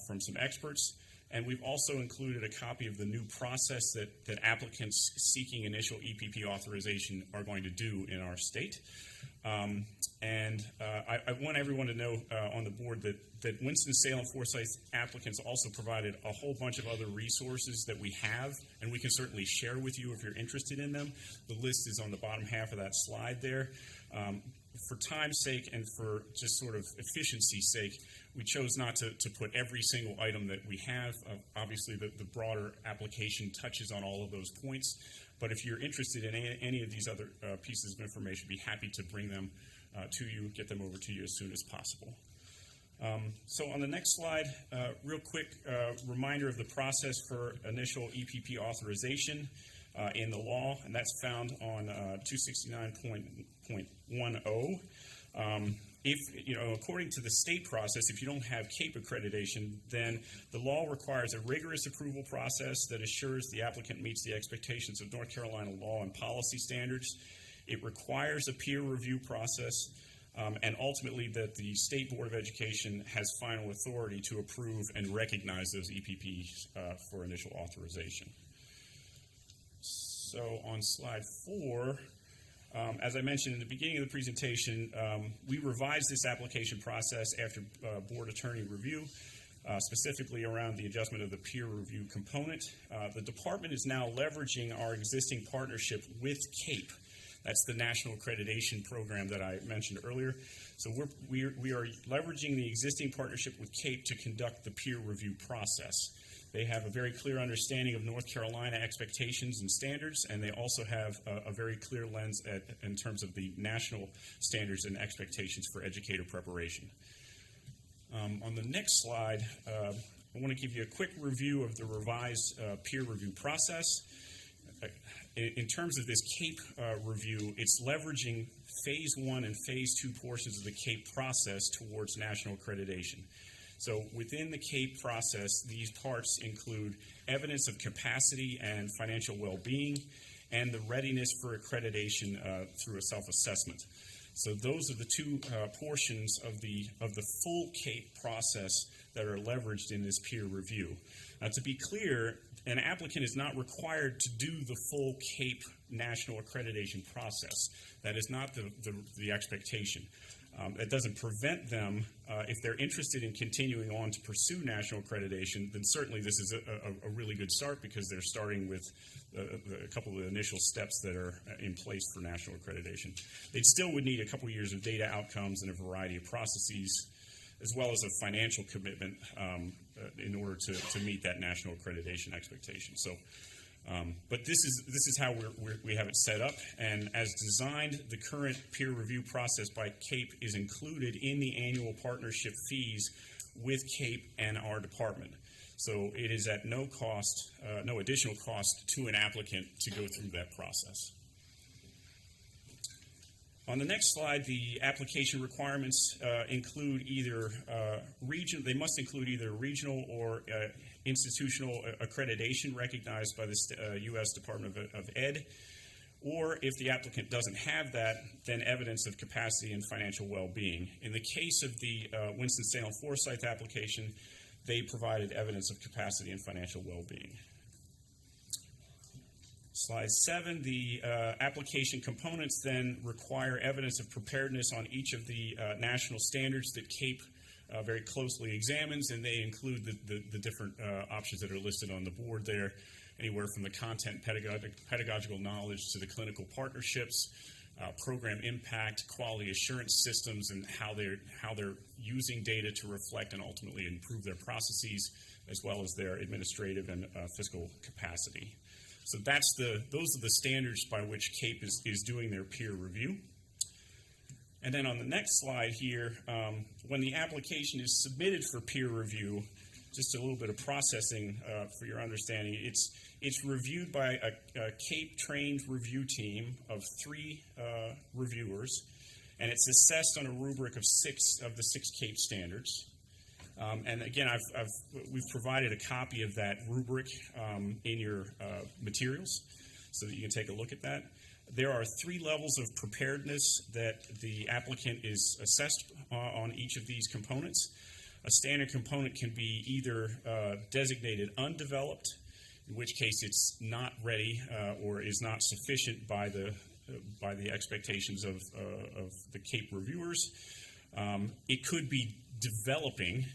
from some experts. And we've also included a copy of the new process that applicants seeking initial EPP authorization are going to do in our state. I want everyone to know on the board that Winston-Salem Forsyth applicants also provided a whole bunch of other resources that we have, and we can certainly share with you if you're interested in them. The list is on the bottom half of that slide there. For time's sake and for just sort of efficiency's sake, we chose not to put every single item that we have. Obviously, the broader application touches on all of those points. But if you're interested in any of these other pieces of information, be happy to bring them to you, get them over to you as soon as possible. So on the next slide, real quick reminder of the process for initial EPP authorization in the law, and that's found on 269.10. If, according to the state process, if you don't have CAPE accreditation, then the law requires a rigorous approval process that assures the applicant meets the expectations of North Carolina law and policy standards. It requires a peer review process, and ultimately that the State Board of Education has final authority to approve and recognize those EPPs for initial authorization. So on slide 4, as I mentioned in the beginning of the presentation, we revised this application process after board attorney review, specifically around the adjustment of the peer review component. The department is now leveraging our existing partnership with CAPE. That's the national accreditation program that I mentioned earlier. So we are leveraging the existing partnership with CAPE to conduct the peer review process. They have a very clear understanding of North Carolina expectations and standards, and they also have a very clear lens in terms of the national standards and expectations for educator preparation. On the next slide, I want to give you a quick review of the revised peer review process. In terms of this CAPE review, it's leveraging Phase 1 and Phase 2 portions of the CAPE process towards national accreditation. So within the CAPE process, these parts include evidence of capacity and financial well-being, and the readiness for accreditation through a self-assessment. So those are the two portions of the full CAPE process that are leveraged in this peer review. Now, to be clear, an applicant is not required to do the full CAPE national accreditation process. That is not the expectation. It doesn't prevent them, if they're interested in continuing on to pursue national accreditation, then certainly this is a really good start because they're starting with a couple of initial steps that are in place for national accreditation. They still would need a couple of years of data outcomes and a variety of processes, as well as a financial commitment in order to meet that national accreditation expectation. So, but this is how we have it set up, and as designed, the current peer review process by CAPE is included in the annual partnership fees with CAPE and our department. So it is at no cost, no additional cost to an applicant to go through that process. On the next slide, the application requirements include either they must include either regional or institutional accreditation recognized by the U.S. Department of Ed, or if the applicant doesn't have that, then evidence of capacity and financial well-being. In the case of the Winston-Salem Forsyth application, they provided evidence of capacity and financial well-being. Slide 7, the application components then require evidence of preparedness on each of the national standards that CAPE very closely examines, and they include the different options that are listed on the board there, anywhere from the content pedagogical knowledge to the clinical partnerships, program impact, quality assurance systems, and how they're using data to reflect and ultimately improve their processes, as well as their administrative and fiscal capacity. So those are the standards by which CAPE is doing their peer review. And then on the next slide here, when the application is submitted for peer review, just a little bit of processing for your understanding, it's reviewed by a CAPE-trained review team of 3 reviewers, and it's assessed on a rubric of 6 of the 6 CAPE standards. And again, we've provided a copy of that rubric in your materials so that you can take a look at that. There are 3 levels of preparedness that the applicant is assessed on each of these components. A standard component can be either designated undeveloped, in which case it's not ready or is not sufficient by the expectations of the CAPE reviewers. It could be developing,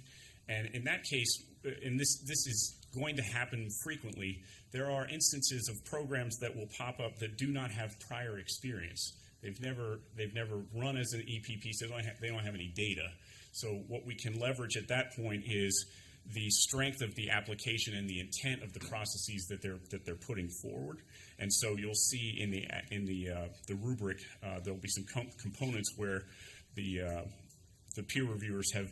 and in that case, and this is going to happen frequently, there are instances of programs that will pop up that do not have prior experience. They've never run as an EPP, so they don't have any data. So what we can leverage at that point is the strength of the application and the intent of the processes that they're putting forward. And so you'll see in the rubric there'll be some components where the peer reviewers have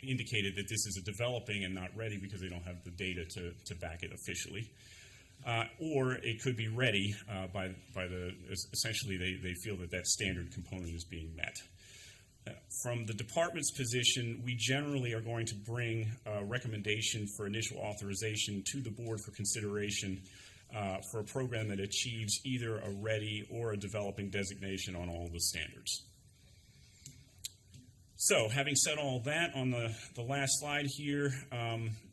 indicated that this is a developing and not ready because they don't have the data to back it officially. Or it could be ready essentially they feel that standard component is being met. From the department's position, we generally are going to bring a recommendation for initial authorization to the board for consideration for a program that achieves either a ready or a developing designation on all the standards. So, having said all that, on the last slide here,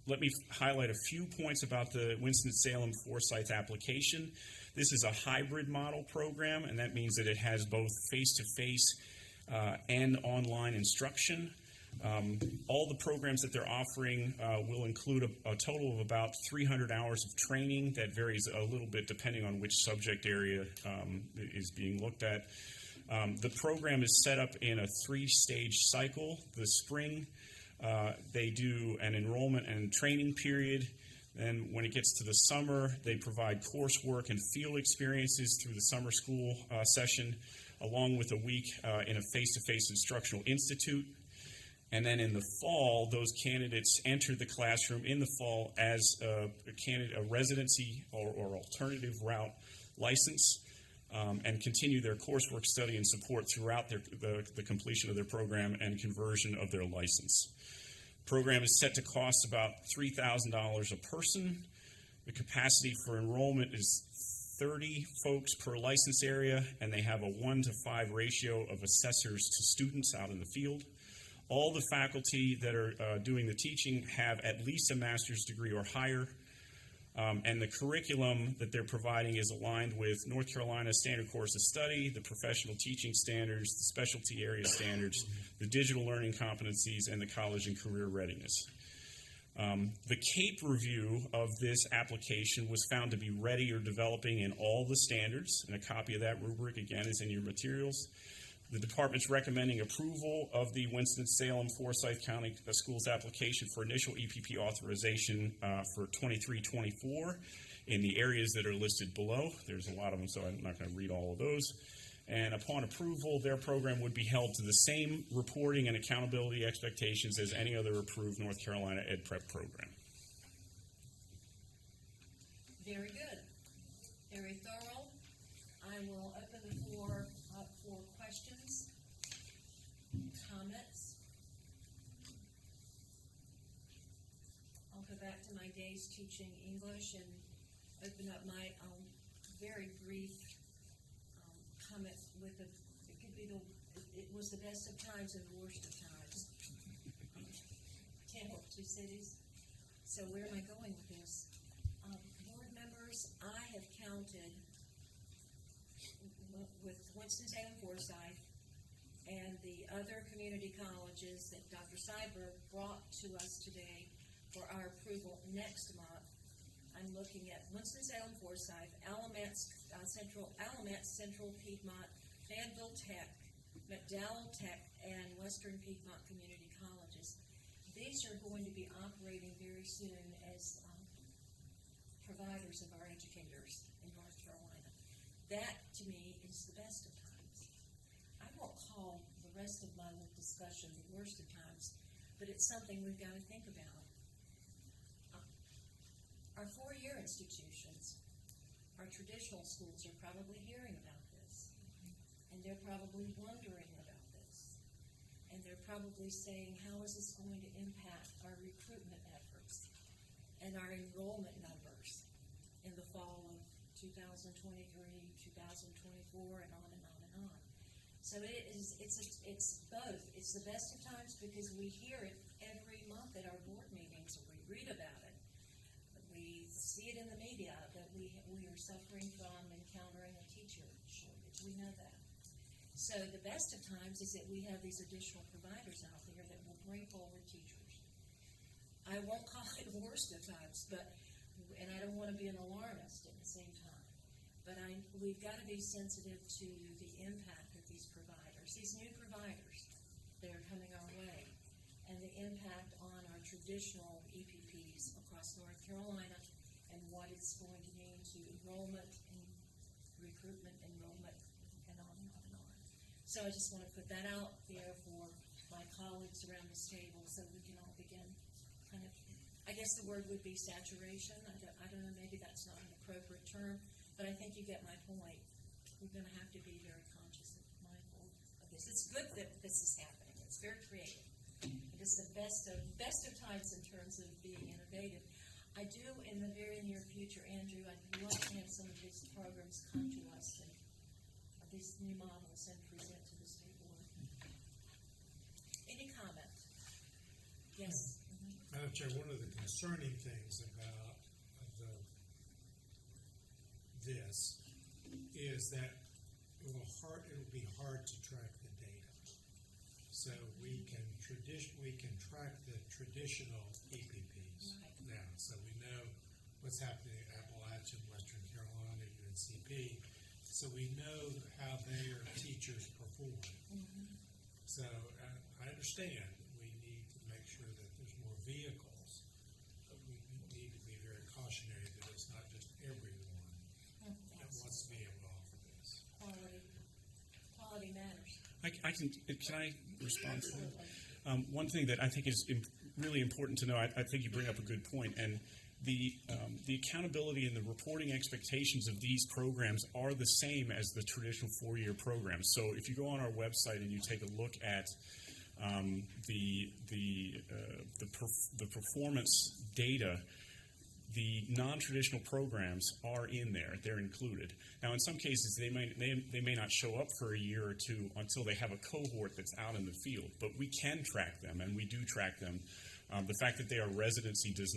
let me highlight a few points about the Winston-Salem Forsyth application. This is a hybrid model program, and that means that it has both face-to-face and online instruction. All the programs that they're offering will include a total of about 300 hours of training. That varies a little bit depending on which subject area is being looked at. The program is set up in a 3-stage cycle. The spring, they do an enrollment and training period. Then when it gets to the summer, they provide coursework and field experiences through the summer school session, along with a week in a face-to-face instructional institute. And then in the fall, those candidates enter the classroom in the fall as a residency or alternative route license. And continue their coursework, study, and support throughout the completion of their program and conversion of their license. The program is set to cost about $3,000 a person. The capacity for enrollment is 30 folks per license area, and they have a 1-to-5 ratio of assessors to students out in the field. All the faculty that are doing the teaching have at least a master's degree or higher. And the curriculum that they're providing is aligned with North Carolina Standard Course of Study, the professional teaching standards, the specialty area standards, the digital learning competencies, and the college and career readiness. The CAPE review of this application was found to be ready or developing in all the standards, and a copy of that rubric, again, is in your materials. The department's recommending approval of the Winston-Salem Forsyth County Schools application for initial EPP authorization for 23-24 in the areas that are listed below. There's a lot of them, so I'm not going to read all of those. And upon approval, their program would be held to the same reporting and accountability expectations as any other approved North Carolina Ed Prep program. Very good. Very thorough. I will open the floor up for questions, comments. I'll go back to my days teaching English and open up my very brief with the, it could be the, it was the best of times and the worst of times. Tampa, two cities. So where am I going with this? Board members, I have counted with Winston-Salem Forsyth and the other community colleges that Dr. Cyber brought to us today for our approval next month. I'm looking at Winston-Salem Forsyth, Alamance Central Piedmont, Danville Tech, McDowell Tech, and Western Piedmont Community Colleges. These are going to be operating very soon as providers of our educators in North Carolina. That, to me, is the best of times. I won't call the rest of my little discussion the worst of times, but it's something we've got to think about. Our four-year institutions, our traditional schools are probably hearing about this, and they're probably wondering about this, and they're probably saying, how is this going to impact our recruitment efforts and our enrollment numbers in the fall of 2023, 2024, and on and on and on. So it's both. It's the best of times because we hear it every month at our board meetings, and we read about it. We see it in the media that we are suffering from encountering a teacher shortage. We know that. So the best of times is that we have these additional providers out there that will bring forward teachers. I won't call it worst of times, and I don't want to be an alarmist at the same time. But we've got to be sensitive to the impact of these providers, these new providers that are coming our way, and the impact on our traditional EPPs across North Carolina, and what it's going to mean to enrollment and recruitment, enrollment, and on and on and on. So I just want to put that out there for my colleagues around this table so we can all begin kind of, I guess the word would be saturation. I don't know, maybe that's not an appropriate term, but I think you get my point. We're going to have to be very conscious and mindful of this. It's good that this is happening. It's very creative. It is the best of times in terms of being innovative. I do, in the very near future, Andrew, I'd love to have some of these programs come to us and these new models and present to the state board. Any comment? Yes. Madam Chair, one of the concerning things about this is that it will be hard to track the data. So we can track the traditional EPPs now. So we know what's happening at Appalachian, Western Carolina, UNCP. So we know how their teachers perform. So I understand we need to make sure that there's more vehicles, but we need to be very cautionary that it's not just everyone that wants to be able to offer this. Quality matters. Can I respond? One thing that I think is really important to know, I think you bring up a good point, and the accountability and the reporting expectations of these programs are the same as the traditional four-year programs. So if you go on our website and you take a look at the performance data, the non-traditional programs are in there; they're included. Now, in some cases, they may not show up for a year or two until they have a cohort that's out in the field. But we can track them, and we do track them. The fact that they are residency does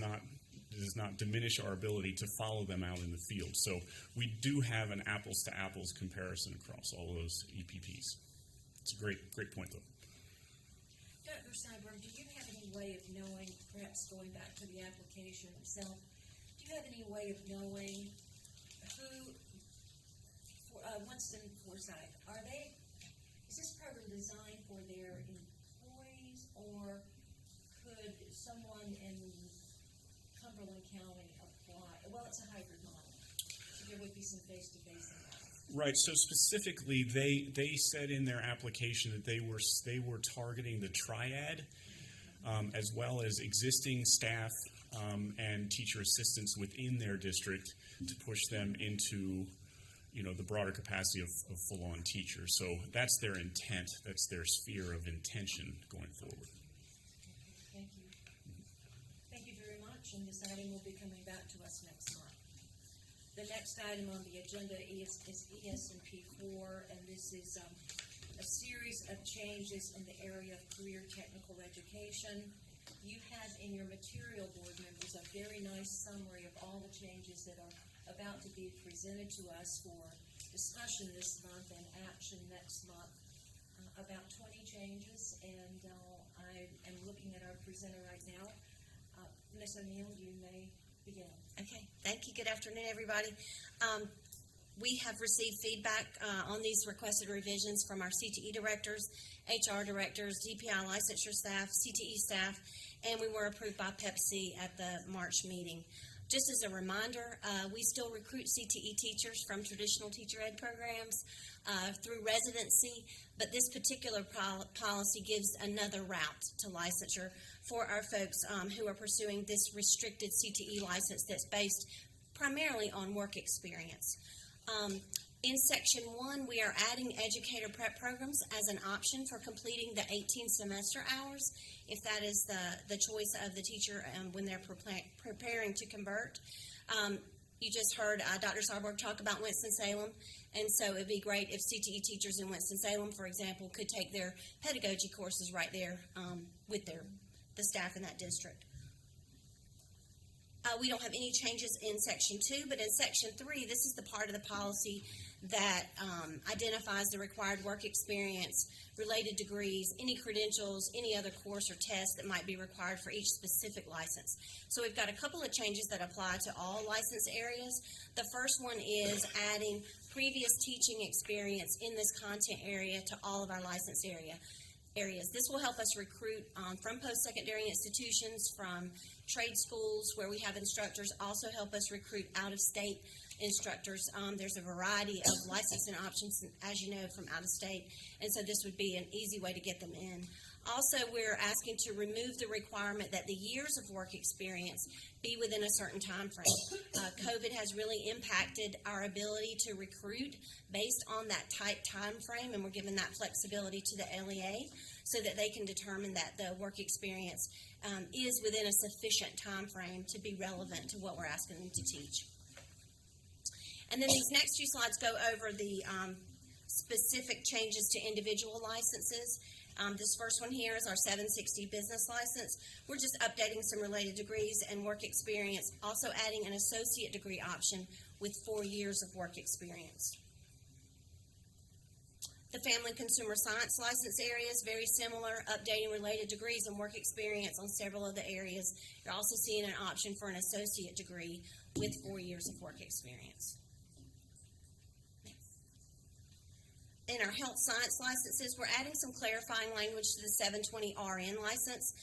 not diminish our ability to follow them out in the field. So we do have an apples-to-apples comparison across all those EPPs. It's a great point, though. Dr. Cyber, do you have any way of knowing, perhaps going back to the application itself, do you have any way of knowing who, Winston Forsyth, is this program designed for their employees, or could someone in Cumberland County apply? Well, it's a hybrid model, so there would be some face-to-face involved. Right. So specifically, they said in their application that they were targeting the triad, as well as existing staff and teacher assistants within their district to push them into, the broader capacity of full-on teachers. So that's their intent. That's their sphere of intention going forward. Thank you. Thank you very much, and this item will be coming back to us next month. The next item on the agenda is ES&P 4, and this this is a series of changes in the area of career technical education. You have in your material, board members, a very nice summary of all the changes that are about to be presented to us for discussion this month and action next month. About 20 changes, and I am looking at our presenter right now. Ms. O'Neill, you may begin. Okay, thank you. Good afternoon, everybody. We have received feedback on these requested revisions from our CTE directors, HR directors, DPI licensure staff, CTE staff, and we were approved by Pepsi at the March meeting. Just as a reminder, we still recruit CTE teachers from traditional teacher ed programs through residency, but this particular policy gives another route to licensure for our folks who are pursuing this restricted CTE license that's based primarily on work experience. In Section 1, we are adding educator prep programs as an option for completing the 18 semester hours, if that is the choice of the teacher when they're preparing to convert. You just heard Dr. Sarborg talk about Winston-Salem, and so it would be great if CTE teachers in Winston-Salem, for example, could take their pedagogy courses right there with the staff in that district. We don't have any changes in Section 2, but in Section 3, this is the part of the policy that identifies the required work experience, related degrees, any credentials, any other course or test that might be required for each specific license. So we've got a couple of changes that apply to all license areas. The first one is adding previous teaching experience in this content area to all of our license areas. This will help us recruit from post-secondary institutions, from trade schools where we have instructors, also help us recruit out-of-state instructors. There's a variety of licensing options, as you know, from out-of-state, and so this would be an easy way to get them in. Also, we're asking to remove the requirement that the years of work experience be within a certain time frame. COVID has really impacted our ability to recruit based on that tight time frame, and we're giving that flexibility to the LEA so that they can determine that the work experience is within a sufficient time frame to be relevant to what we're asking them to teach. And then these next few slides go over the specific changes to individual licenses. This first one here is our 760 business license. We're just updating some related degrees and work experience, also adding an associate degree option with 4 years of work experience. The family and consumer science license area is very similar, updating related degrees and work experience on several of the areas. You're also seeing an option for an associate degree with 4 years of work experience. In our health science licenses, we're adding some clarifying language to the 720 RN license.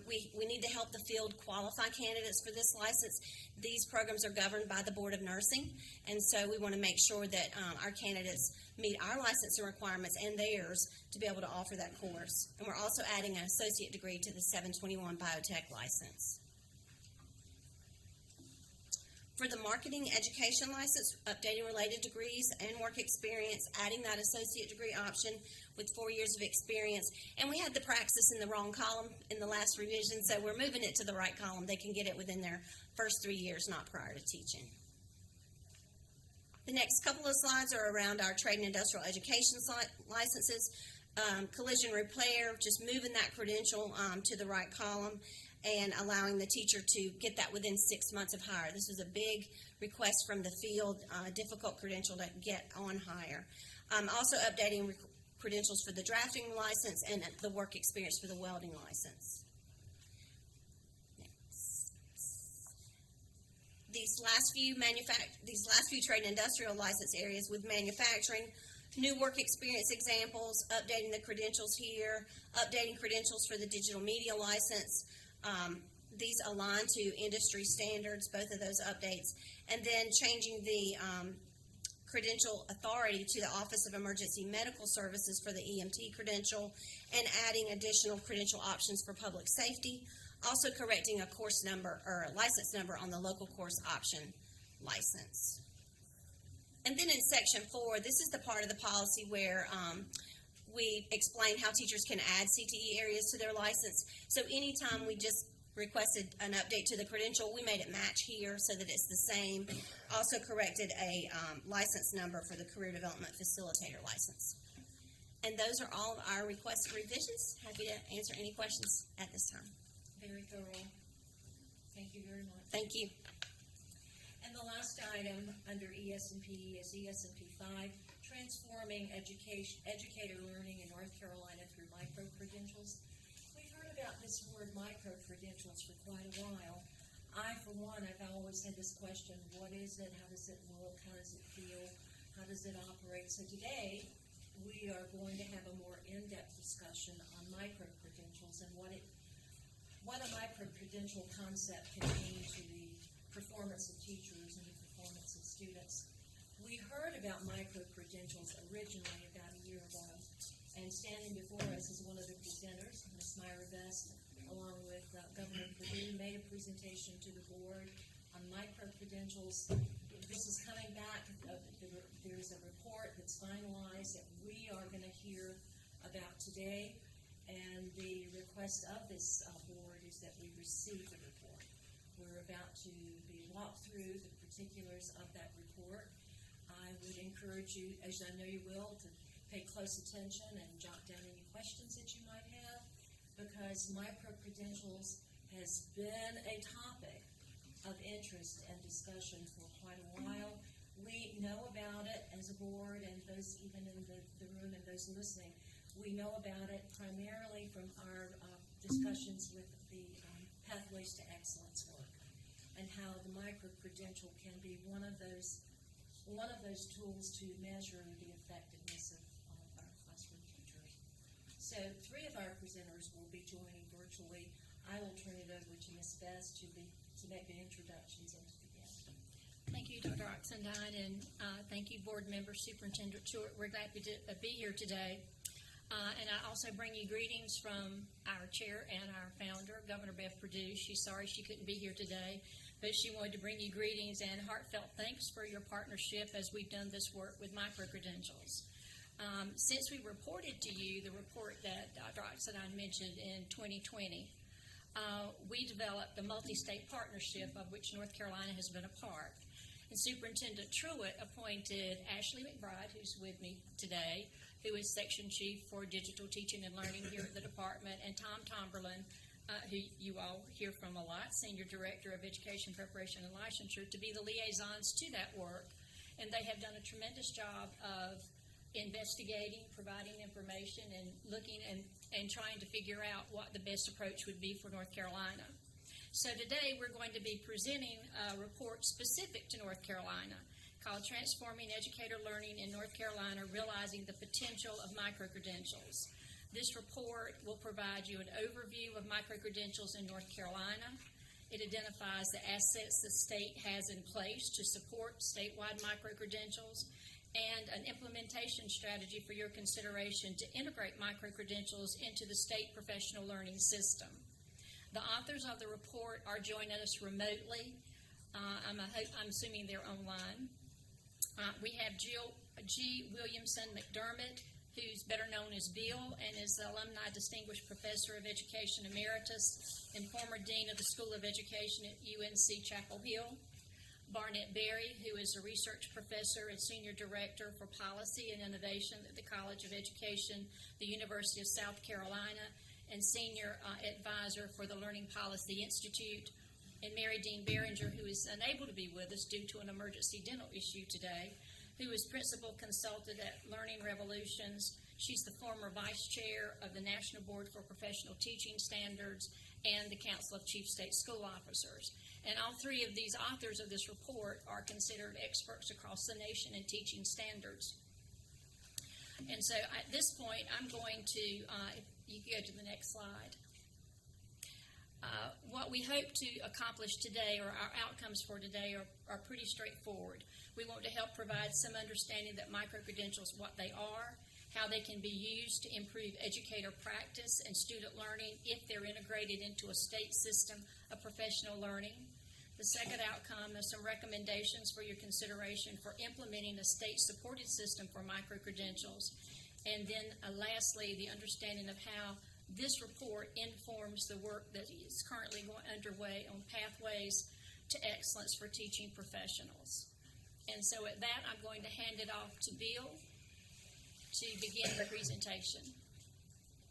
We need to help the field qualify candidates for this license. These programs are governed by the Board of Nursing, and so we want to make sure that our candidates meet our licensing requirements and theirs to be able to offer that course. And we're also adding an associate degree to the 721 biotech license. For the marketing education license, updating related degrees and work experience, adding that associate degree option with 4 years of experience. And we had the praxis in the wrong column in the last revision, so we're moving it to the right column. They can get it within their first 3 years, not prior to teaching. The next couple of slides are around our trade and industrial education licenses. Collision repair, just moving that credential to the right column and allowing the teacher to get that within 6 months of hire. This was a big request from the field, difficult credential to get on hire. Also updating credentials for the drafting license and the work experience for the welding license. These last few trade and industrial license areas with manufacturing, new work experience examples, updating the credentials here, updating credentials for the digital media license. These align to industry standards, both of those updates, and then changing the credential authority to the Office of Emergency Medical Services for the EMT credential, and adding additional credential options for public safety. Also correcting a course number or a license number on the local course option license. And then in Section 4, this is the part of the policy where we explain how teachers can add CTE areas to their license. So anytime we just requested an update to the credential. We made it match here so that it's the same. Also corrected a license number for the Career Development Facilitator license. And those are all of our requested revisions. Happy to answer any questions at this time. Very thorough. Thank you very much. Thank you. And the last item under ES&P is ES&P 5, transforming educator learning in North Carolina through micro-credentials. We've heard about this word micro-credentials for quite a while. I, for one, I've always had this question, what is it, how does it look, how does it feel, how does it operate? So today, we are going to have a more in-depth discussion on micro-credentials and what a micro-credential concept can mean to the performance of teachers and the performance of students. We heard about micro-credentials originally about a year ago, and standing before us is one of the presenters, Ms. Myra Best, along with Governor Perdue, made a presentation to the board on micro-credentials. This is coming back. There's a report that's finalized that we are going to hear about today, and the request of this board is that we receive the report. We're about to be walked through the particulars of that report. I would encourage you, as I know you will, to pay close attention and jot down any questions that you might have, because micro-credentials has been a topic of interest and discussion for quite a while. We know about it as a board, and those even in the room and those listening, we know about it primarily from our discussions with the Pathways to Excellence work, and how the micro-credential can be one of those tools to measure the effectiveness of our classroom teachers. So 3 of our presenters will be joining virtually. I will turn it over to Ms. Best to make the introductions and to begin. Thank you, Dr. Oxendine, and thank you, board members, Superintendent Short. We're glad to be here today. And I also bring you greetings from our chair and our founder, Governor Bev Perdue. She's sorry she couldn't be here today, but she wanted to bring you greetings and heartfelt thanks for your partnership as we've done this work with micro-credentials. Since we reported to you the report that Dr. Oxendine mentioned in 2020, we developed a multi-state partnership of which North Carolina has been a part. And Superintendent Truitt appointed Ashley McBride, who's with me today, who is Section Chief for Digital Teaching and Learning here at the department, and Tom Tomberlin, who you all hear from a lot, Senior Director of Education Preparation and Licensure, to be the liaisons to that work. And they have done a tremendous job of investigating, providing information, and looking and trying to figure out what the best approach would be for North Carolina. So today we're going to be presenting a report specific to North Carolina called Transforming Educator Learning in North Carolina, Realizing the Potential of Micro-Credentials. This report will provide you an overview of micro-credentials in North Carolina. It identifies the assets the state has in place to support statewide micro-credentials and an implementation strategy for your consideration to integrate micro-credentials into the state professional learning system. The authors of the report are joining us remotely. I'm assuming they're online. We have G. Williamson McDermott, who's better known as Bill, and is the Alumni Distinguished Professor of Education Emeritus and former Dean of the School of Education at UNC Chapel Hill. Barnett Berry, who is a research professor and senior director for policy and innovation at the College of Education, the University of South Carolina, and senior advisor for the Learning Policy Institute. And Mary Dean Behringer, who is unable to be with us due to an emergency dental issue today, who is principal consultant at Learning Revolutions. She's the former vice chair of the National Board for Professional Teaching Standards and the Council of Chief State School Officers. And all 3 of these authors of this report are considered experts across the nation in teaching standards. And so at this point, I'm going to, if you can go to the next slide. What we hope to accomplish today, or our outcomes for today, are pretty straightforward. We want to help provide some understanding that micro-credentials, what they are, how they can be used to improve educator practice and student learning if they're integrated into a state system of professional learning. The second outcome is some recommendations for your consideration for implementing a state-supported system for micro-credentials. And then lastly, the understanding of how This report informs the work that is currently underway on pathways to excellence for teaching professionals. And so at that, I'm going to hand it off to Bill to begin the presentation.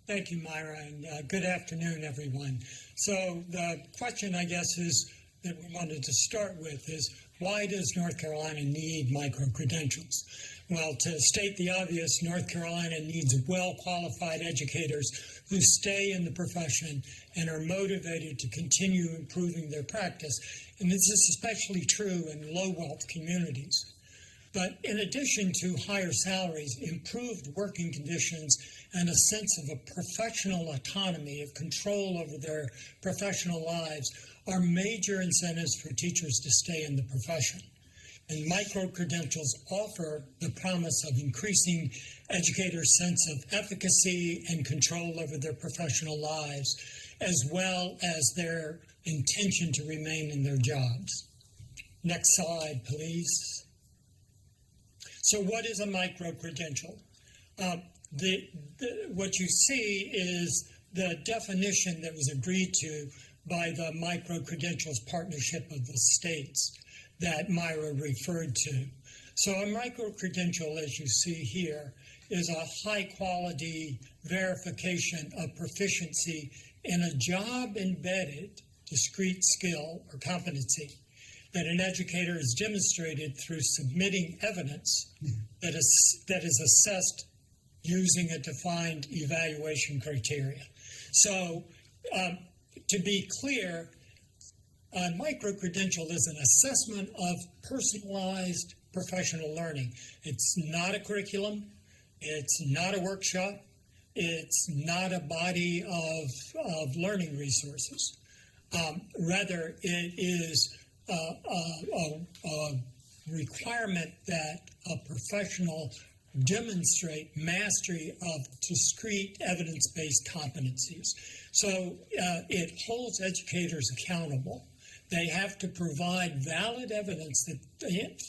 Thank you, Myra, and good afternoon, everyone. So the question, I guess, is that we wanted to start with is, why does North Carolina need micro-credentials? Well, to state the obvious, North Carolina needs well-qualified educators who stay in the profession and are motivated to continue improving their practice. And this is especially true in low-wealth communities. But in addition to higher salaries, improved working conditions, and a sense of a professional autonomy, of control over their professional lives, are major incentives for teachers to stay in the profession. And micro-credentials offer the promise of increasing educators' sense of efficacy and control over their professional lives, as well as their intention to remain in their jobs. Next slide, please. So what is a micro-credential? What you see is the definition that was agreed to by the Micro-Credentials Partnership of the States that Myra referred to. So a micro-credential, as you see here, is a high-quality verification of proficiency in a job-embedded discrete skill or competency that an educator has demonstrated through submitting evidence that is assessed using a defined evaluation criteria. So to be clear, a micro-credential is an assessment of personalized professional learning. It's not a curriculum. It's not a workshop. It's not a body of learning resources. Rather, it is a requirement that a professional demonstrate mastery of discrete evidence-based competencies. So it holds educators accountable. They have to provide valid evidence that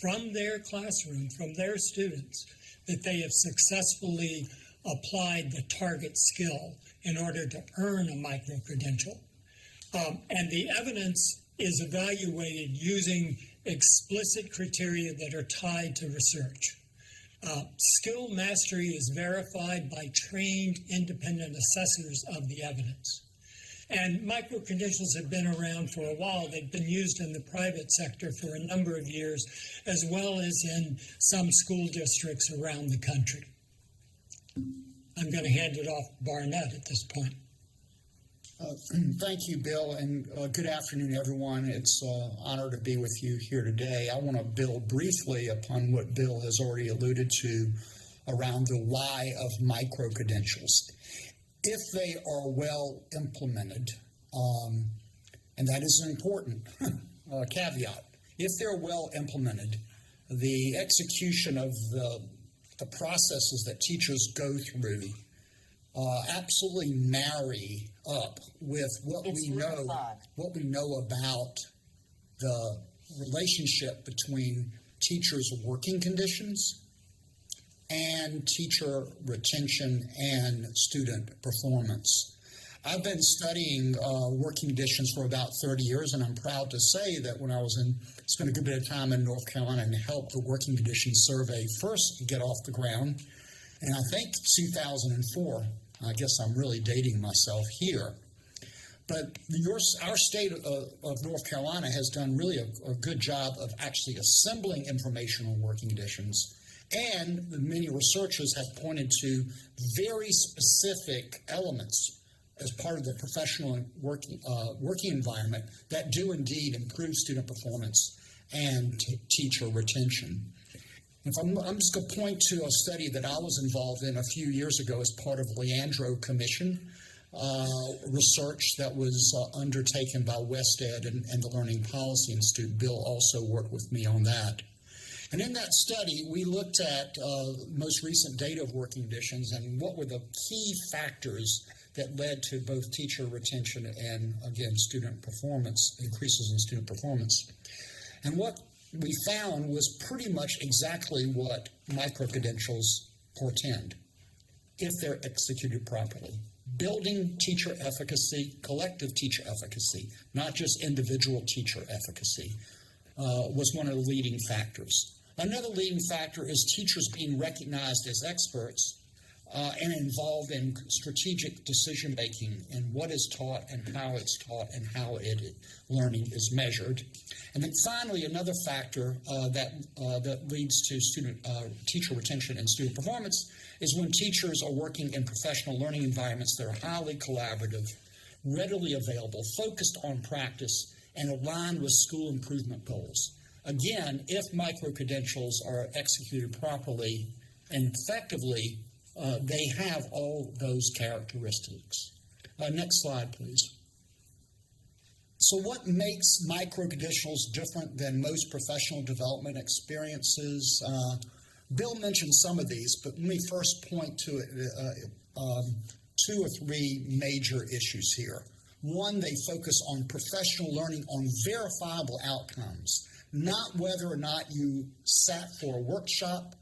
from their classroom, from their students, that they have successfully applied the target skill in order to earn a micro-credential. And the evidence is evaluated using explicit criteria that are tied to research. Skill mastery is verified by trained independent assessors of the evidence. And micro-credentials have been around for a while. They've been used in the private sector for a number of years, as well as in some school districts around the country. I'm going to hand it off to Barnett at this point. Thank you, Bill, and good afternoon, everyone. It's an honor to be with you here today. I want to build briefly upon what Bill has already alluded to around the why of micro-credentials. If they are well implemented, and that is an important caveat, if they're well implemented, the execution of the processes that teachers go through absolutely marry up with what we know about the relationship between teachers' working conditions and teacher retention and student performance. I've been studying working conditions for about 30 years, and I'm proud to say that when I spent a good bit of time in North Carolina and helped the Working Conditions Survey first get off the ground, and I think 2004, I guess I'm really dating myself here. But our state of North Carolina has done really a good job of actually assembling information on working conditions, and many researchers have pointed to very specific elements as part of the professional working environment that do indeed improve student performance and teacher retention. I'm just going to point to a study that I was involved in a few years ago as part of Leandro Commission research that was undertaken by WestEd and the Learning Policy Institute. Bill also worked with me on that. And in that study, we looked at most recent data of working conditions and what were the key factors that led to both teacher retention and, again, student performance, increases in student performance. And what we found was pretty much exactly what micro-credentials portend, if they're executed properly. Building teacher efficacy, collective teacher efficacy, not just individual teacher efficacy, was one of the leading factors. Another leading factor is teachers being recognized as experts and involved in strategic decision-making in what is taught and how it's taught and how learning is measured. And then finally, another factor that leads to teacher retention and student performance is when teachers are working in professional learning environments that are highly collaborative, readily available, focused on practice, and aligned with school improvement goals. Again, if micro-credentials are executed properly and effectively, they have all those characteristics. Next slide, please. So what makes micro-credentials different than most professional development experiences? Bill mentioned some of these, but let me first point to two or three major issues here. One, they focus on professional learning on verifiable outcomes, not whether or not you sat for a workshop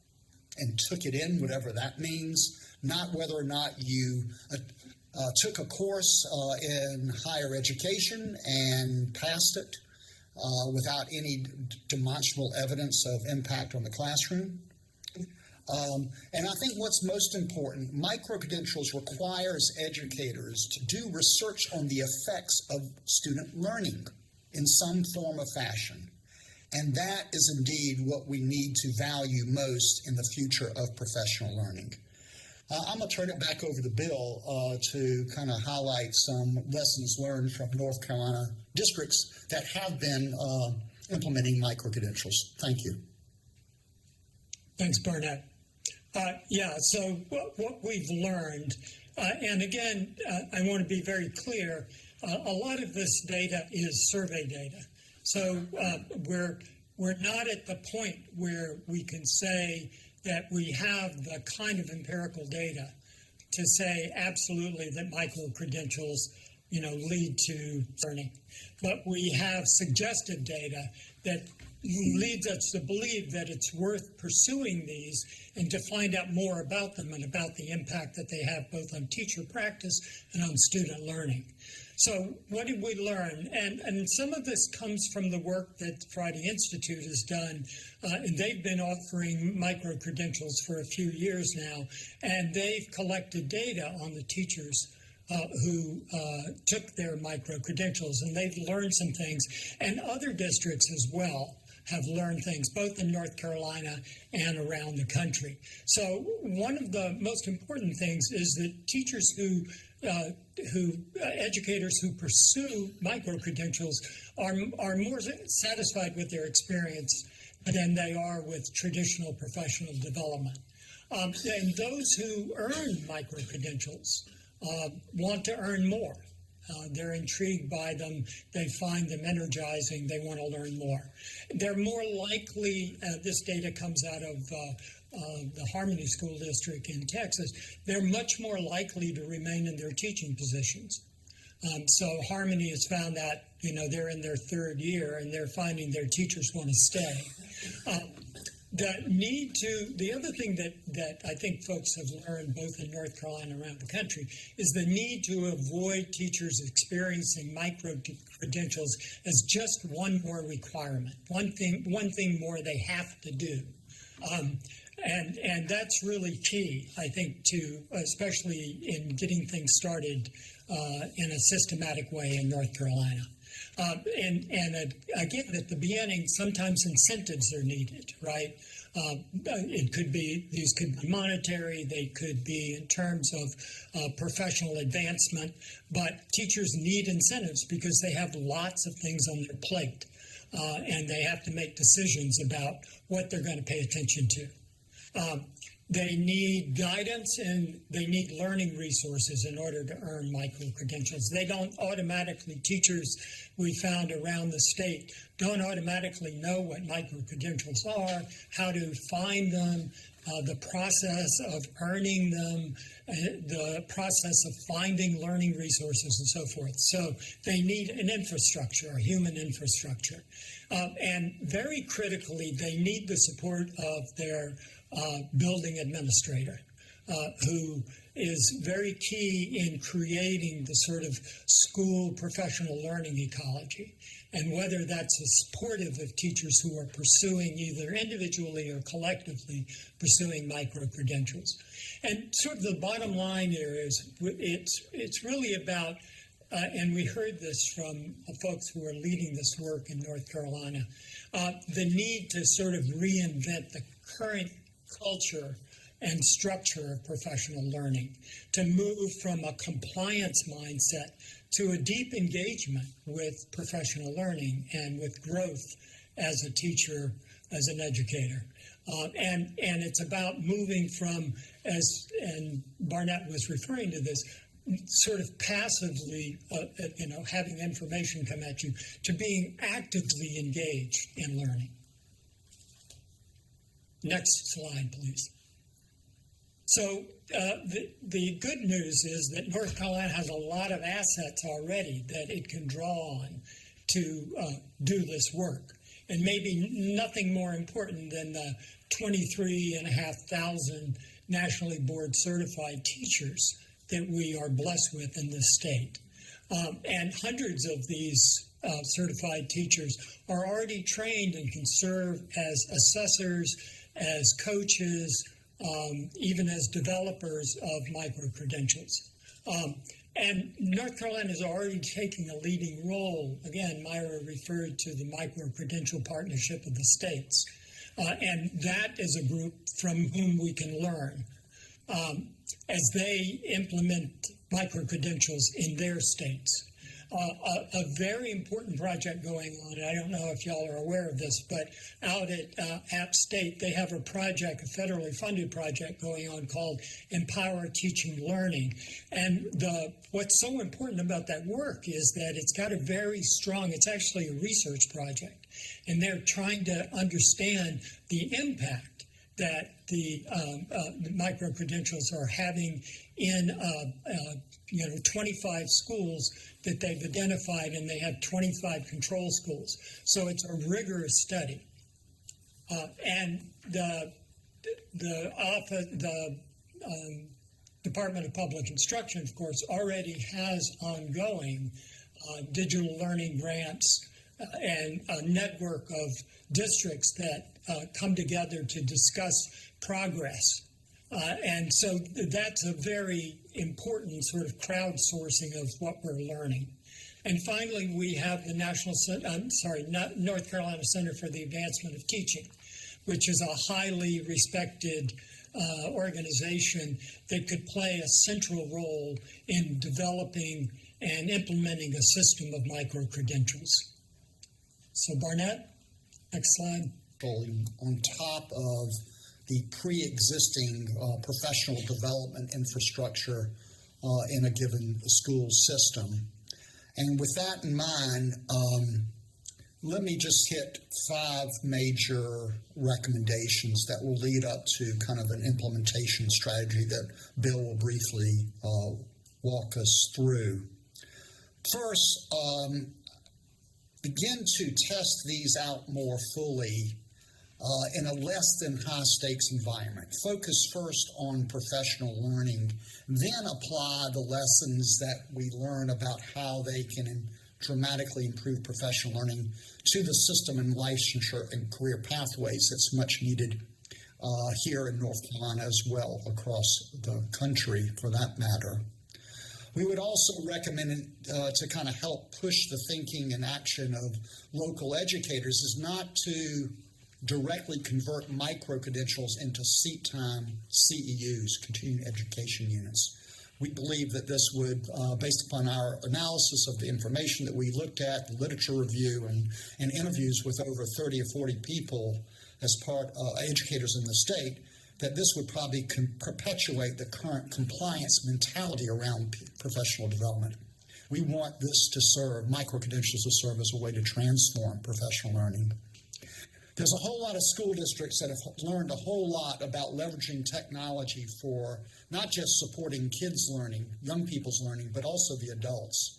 and took it in, whatever that means, not whether or not you took a course in higher education and passed it without any demonstrable evidence of impact on the classroom. And I think what's most important, micro-credentials requires educators to do research on the effects of student learning in some form or fashion. And that is indeed what we need to value most in the future of professional learning. I'm going to turn it back over to Bill to kind of highlight some lessons learned from North Carolina districts that have been implementing micro-credentials. Thank you. Thanks, Barnett. So what we've learned, and again, I want to be very clear, a lot of this data is survey data. So we're not at the point where we can say that we have the kind of empirical data to say absolutely that micro-credentials, lead to learning. But we have suggestive data that leads us to believe that it's worth pursuing these and to find out more about them and about the impact that they have both on teacher practice and on student learning. So what did we learn? And some of this comes from the work that Friday Institute has done, and they've been offering micro-credentials for a few years now, and they've collected data on the teachers who took their micro-credentials, and they've learned some things, and other districts as well have learned things, both in North Carolina and around the country. So one of the most important things is that teachers educators who pursue micro-credentials are more satisfied with their experience than they are with traditional professional development. And those who earn micro-credentials want to earn more. They're intrigued by them. They find them energizing. They want to learn more. They're more likely, this data comes out of the Harmony School District in Texas, they're much more likely to remain in their teaching positions. So Harmony has found that, they're in their third year and they're finding their teachers want to stay. The other thing that I think folks have learned both in North Carolina and around the country is the need to avoid teachers experiencing micro-credentials as just one more requirement, one thing more they have to do. And that's really key, I think, especially in getting things started in a systematic way in North Carolina. And again, at the beginning, sometimes incentives are needed, right? These could be monetary, they could be in terms of professional advancement, but teachers need incentives because they have lots of things on their plate, and they have to make decisions about what they're going to pay attention to. They need guidance and they need learning resources in order to earn micro-credentials. They don't automatically, teachers we found around the state don't automatically know what micro-credentials are, how to find them, the process of earning them, the process of finding learning resources and so forth. So they need an infrastructure, a human infrastructure. And very critically, they need the support of their building administrator. who is very key in creating the sort of school professional learning ecology. And whether that's supportive of teachers who are pursuing either individually or collectively pursuing micro-credentials. And sort of the bottom line here is it's really about, and we heard this from folks who are leading this work in North Carolina, the need to sort of reinvent the current culture and structure of professional learning, to move from a compliance mindset to a deep engagement with professional learning and with growth as a teacher, as an educator. And it's about moving from, and Barnett was referring to this, sort of passively, having information come at you, to being actively engaged in learning. Next slide, please. So the good news is that North Carolina has a lot of assets already that it can draw on to do this work. And maybe nothing more important than the 23,500 nationally board certified teachers that we are blessed with in this state. And hundreds of these certified teachers are already trained and can serve as assessors, as coaches, even as developers of micro-credentials. And North Carolina is already taking a leading role. Again, Myra referred to the Micro-Credential Partnership of the States. And that is a group from whom we can learn as they implement micro-credentials in their states. A very important project going on, and I don't know if y'all are aware of this, but out at App State, they have a project, a federally funded project going on called Empower Teaching Learning. And what's so important about that work is that it's got a very strong, it's actually a research project, and they're trying to understand the impact that the micro-credentials are having in 25 schools that they've identified, and they have 25 control schools. So it's a rigorous study. And the Department of Public Instruction, of course, already has ongoing digital learning grants and a network of districts that come together to discuss progress. And so that's a very important sort of crowdsourcing of what we're learning. And finally, we have the North Carolina Center for the Advancement of Teaching, which is a highly respected organization that could play a central role in developing and implementing a system of micro-credentials. So Barnett, next slide. On top of the pre-existing professional development infrastructure in a given school system. And with that in mind, let me just hit 5 major recommendations that will lead up to kind of an implementation strategy that Bill will briefly walk us through. First, begin to test these out more fully in a less than high stakes environment. Focus first on professional learning, then apply the lessons that we learn about how they can dramatically improve professional learning to the system and licensure and career pathways that's much needed here in North Carolina as well across the country for that matter. We would also recommend to kind of help push the thinking and action of local educators is not to directly convert micro-credentials into seat time CEUs, continuing education units. We believe that this would, based upon our analysis of the information that we looked at, the literature review, and interviews with over 30 or 40 people as part of educators in the state, that this would probably perpetuate the current compliance mentality around professional development. We want this to serve, micro-credentials to serve as a way to transform professional learning. There's a whole lot of school districts that have learned a whole lot about leveraging technology for not just supporting kids' learning, young people's learning, but also the adults.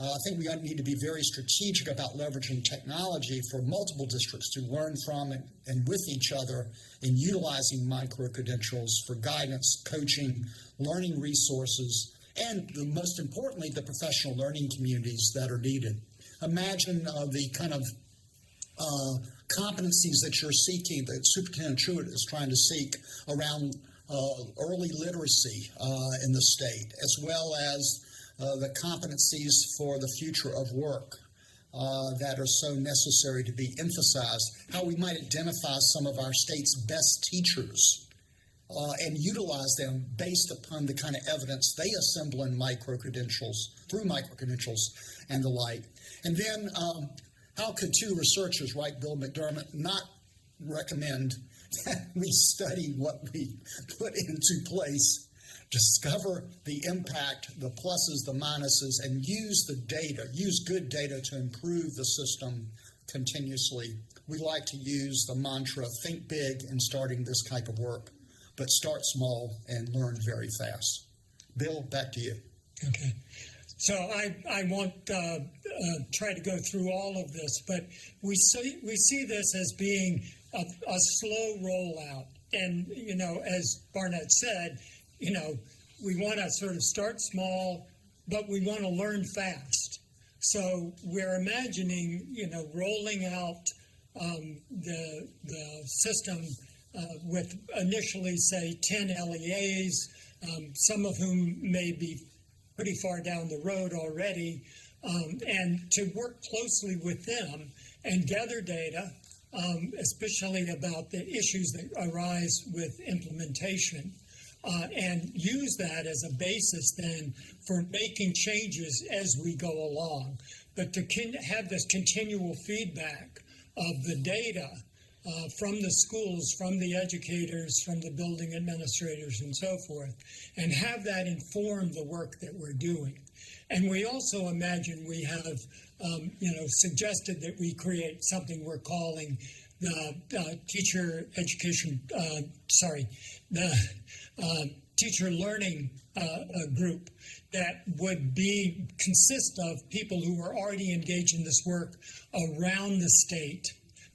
I think we need to be very strategic about leveraging technology for multiple districts to learn from and with each other in utilizing micro-credentials for guidance, coaching, learning resources, and most importantly, the professional learning communities that are needed. Imagine the kind of competencies that you're seeking, that Superintendent Truitt is trying to seek around early literacy in the state, as well as the competencies for the future of work that are so necessary to be emphasized, how we might identify some of our state's best teachers and utilize them based upon the kind of evidence they assemble in micro-credentials, through micro-credentials and the like. And then how could two researchers, right, Bill McDermott, not recommend that we study what we put into place, discover the impact, the pluses, the minuses, and use the data, use good data to improve the system continuously. We like to use the mantra, think big in starting this type of work, but start small and learn very fast. Bill, back to you. Okay. So I won't try to go through all of this, but we see this as being a slow rollout. And, you know, as Barnett said, you know, we want to sort of start small, but we want to learn fast. So we're imagining, you know, rolling out the system with initially, say, 10 LEAs, some of whom may be pretty far down the road already, and to work closely with them and gather data, especially about the issues that arise with implementation, and use that as a basis then for making changes as we go along. But to have this continual feedback of the data from the schools, from the educators, from the building administrators, and so forth, and have that inform the work that we're doing. And we also imagine we have, suggested that we create something we're calling the teacher education, teacher learning group that would consist of people who are already engaged in this work around the state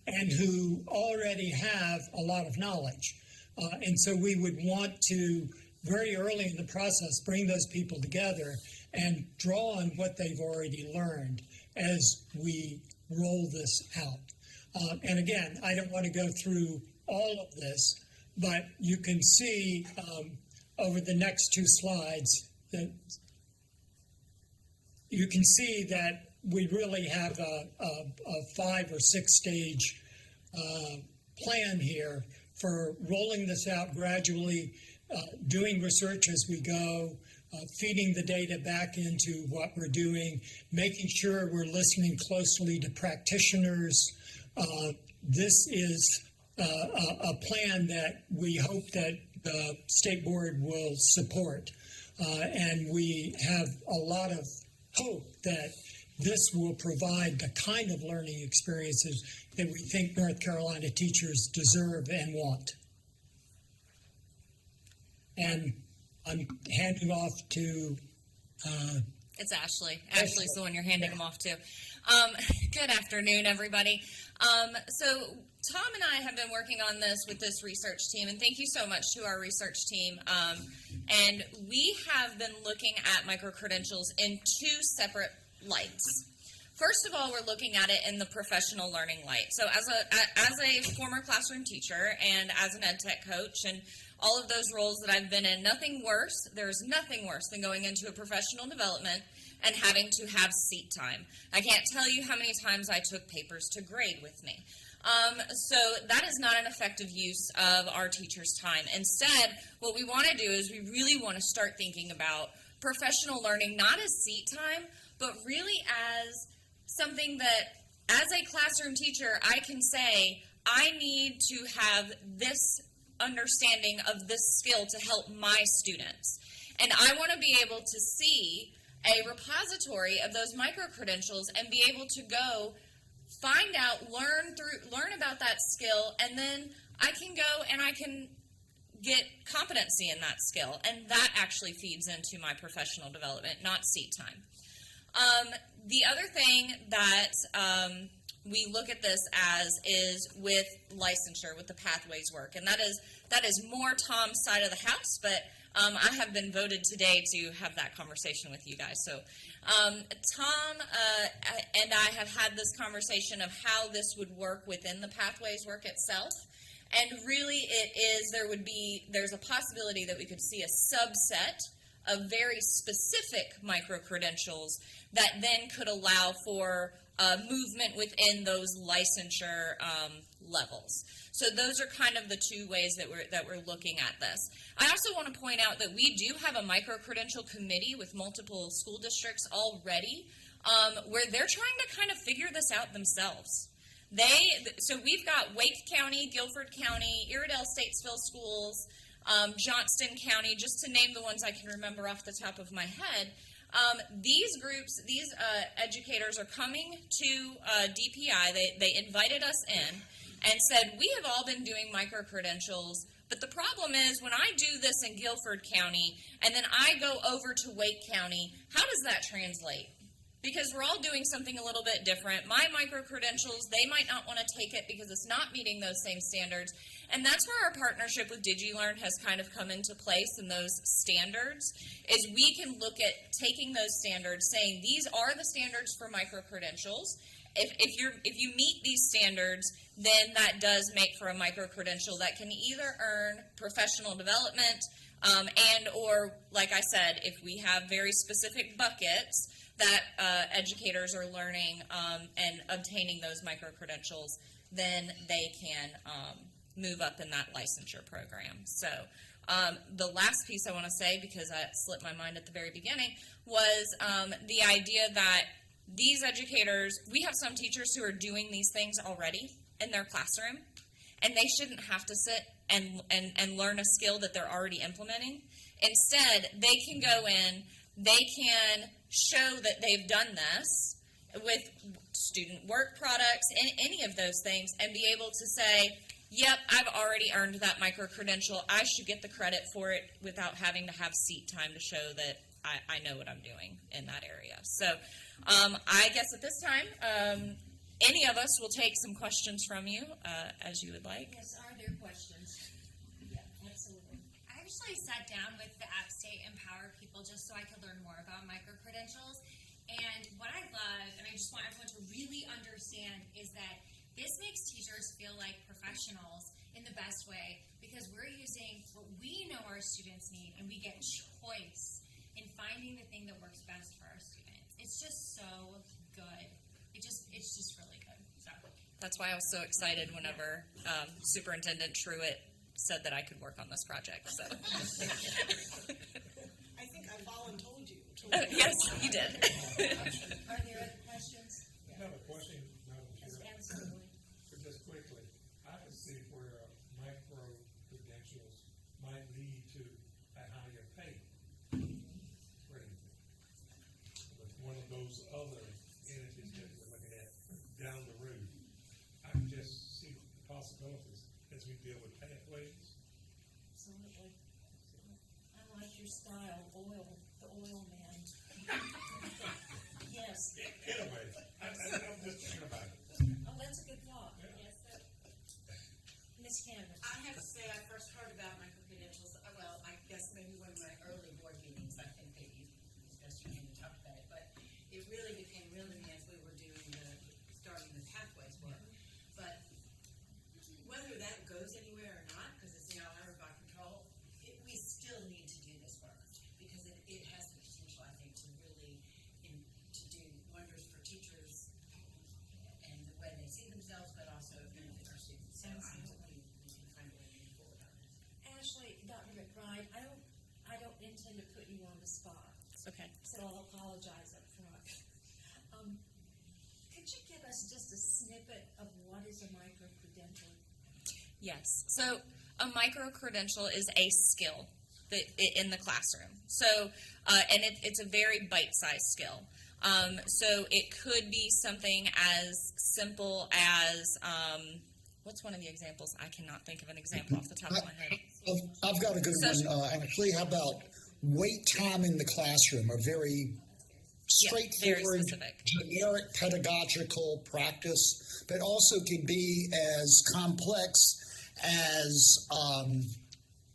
and who already have a lot of knowledge. And so we would want to, very early in the process, bring those people together and draw on what they've already learned as we roll this out. And again, I don't want to go through all of this, but you can see over the next two slides that you can see that we really have a 5 or 6 stage plan here for rolling this out gradually, doing research as we go, feeding the data back into what we're doing, making sure we're listening closely to practitioners. This is a plan that we hope that the state board will support. And we have a lot of hope that this will provide the kind of learning experiences that we think North Carolina teachers deserve and want. And I'm handing off to... It's Ashley. Ashley's the one you're handing them off to. Good afternoon, everybody. So Tom and I have been working on this with this research team, and thank you so much to our research team. And we have been looking at micro-credentials in 2 separate lights. First of all, we're looking at it in the professional learning light. So as a former classroom teacher and as an ed tech coach and all of those roles that I've been in, there's nothing worse than going into a professional development and having to have seat time. I can't tell you how many times I took papers to grade with me. So that is not an effective use of our teachers' time. Instead, what we want to do is we really want to start thinking about professional learning not as seat time, but really as something that, as a classroom teacher, I can say, I need to have this understanding of this skill to help my students. And I want to be able to see a repository of those micro-credentials and be able to go find out, learn about that skill, and then I can go and I can get competency in that skill. And that actually feeds into my professional development, not seat time. The other thing that we look at this as is with licensure, with the pathways work, and that is more Tom's side of the house, but I have been voted today to have that conversation with you guys. So Tom and I have had this conversation of how this would work within the pathways work itself. And really there's a possibility that we could see a subset of very specific micro-credentials that then could allow for movement within those licensure levels. So those are kind of the two ways that we're looking at this. I also want to point out that we do have a micro-credential committee with multiple school districts already, where they're trying to kind of figure this out themselves. So we've got Wake County, Guilford County, Iredell Statesville Schools, Johnston County, just to name the ones I can remember off the top of my head. These groups, these educators are coming to DPI. They invited us in and said, we have all been doing micro-credentials, but the problem is when I do this in Guilford County and then I go over to Wake County, how does that translate? Because we're all doing something a little bit different. My micro-credentials, they might not want to take it because it's not meeting those same standards. And that's where our partnership with DigiLearn has kind of come into place, in those standards, is we can look at taking those standards, saying these are the standards for micro-credentials. If you meet these standards, then that does make for a micro-credential that can either earn professional development and or, like I said, if we have very specific buckets that educators are learning and obtaining those micro-credentials, then they can move up in that licensure program. So the last piece I want to say, because it slipped my mind at the very beginning, was the idea that these educators, we have some teachers who are doing these things already in their classroom, and they shouldn't have to sit and learn a skill that they're already implementing. Instead, they can go in, they can show that they've done this with student work products and any of those things, and be able to say, yep, I've already earned that micro-credential. I should get the credit for it without having to have seat time to show that I know what I'm doing in that area. So I guess at this time, any of us will take some questions from you, as you would like. Yes, are there questions? Yeah, absolutely. I actually sat down with the App State Empower people just so I could learn more about micro-credentials. And what I love, and I just want everyone to really understand, is that this makes teachers feel like professionals in the best way, because we're using what we know our students need, and we get choice in finding the thing that works best for our students. It's just so good. It's just really good. So that's why I was so excited whenever Superintendent Truitt said that I could work on this project. So I think I voluntold you. Yes, you did. Are there other questions? I have a question, Madam Yes, Chair. absolutely. But just quickly, I can see where micro-credentials might lead to a higher pay rate. But one of those other entities that we're looking at down the road, I can just see the possibilities as we deal with pathways. Absolutely. I like your style, the oil man. Yes. Anyway, I'm just thinking about it. Oh, that's a good thought. Yes, sir. Ms. Cannon. I have to say, I first heard about micro-credentials, well, I guess maybe one of my early board meetings. I think that you came to talk about it, but it really became real to me as we were starting the pathways work. But whether that goes anywhere or not, because it's now out of our control, we still need to do this work, because it has the potential, I think, to really to do wonders for teachers and the way they see themselves, but also benefit our students. So I hope we can find a way to move forward on this. Ashley, Dr. McBride, I don't intend to put you on the spot. Okay. So I'll apologize up front. Could you give us just a snippet of what is a micro-credential? Yes. So a micro-credential is a skill in the classroom. So, and it's a very bite-sized skill. So it could be something as simple as, what's one of the examples? I cannot think of an example off the top of my head. I've got a good one. Actually, how about wait time in the classroom? A very straightforward, specific. generic pedagogical practice, but also can be as complex as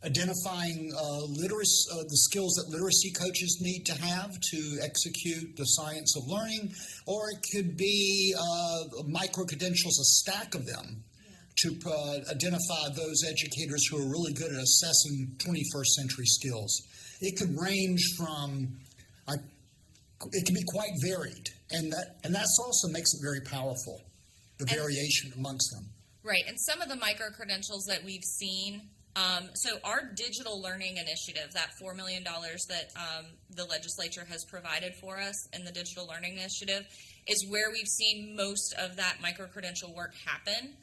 identifying the skills that literacy coaches need to have to execute the science of learning, or it could be micro-credentials, a stack of them, to identify those educators who are really good at assessing 21st century skills. It could range from, it can be quite varied, and that's also makes it very powerful, the variation amongst them. Right, and some of the micro-credentials that we've seen, so our digital learning initiative, that $4 million that the legislature has provided for us in the digital learning initiative, is where we've seen most of that micro-credential work happen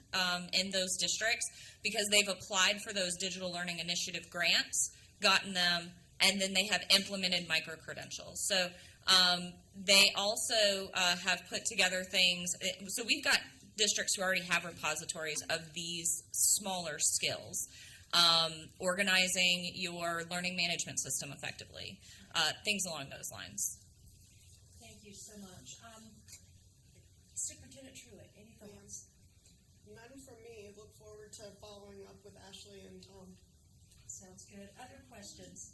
in those districts, because they've applied for those digital learning initiative grants, gotten them, and then they have implemented micro-credentials. So they also have put together things. So we've got districts who already have repositories of these smaller skills. Organizing your learning management system effectively, things along those lines. Thank you so much. Superintendent Truitt, any thoughts? None from me. Look forward to following up with Ashley and Tom. Sounds good. Other questions?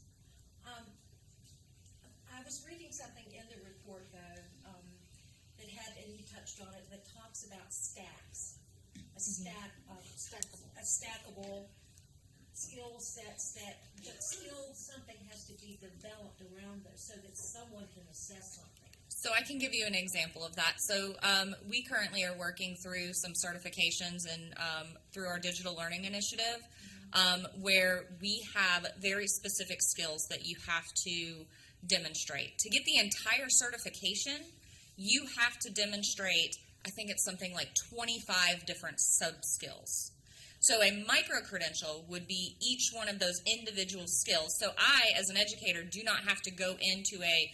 I was reading something in the report, though, that had, and you touched on it, that talks about stacks. A stackable skill sets that something has to be developed around those so that someone can assess something. So I can give you an example of that. So we currently are working through some certifications and through our digital learning initiative, where we have very specific skills that you have to demonstrate. To get the entire certification, you have to demonstrate, I think it's something like 25 different sub-skills. So a micro-credential would be each one of those individual skills. So I, as an educator, do not have to go into a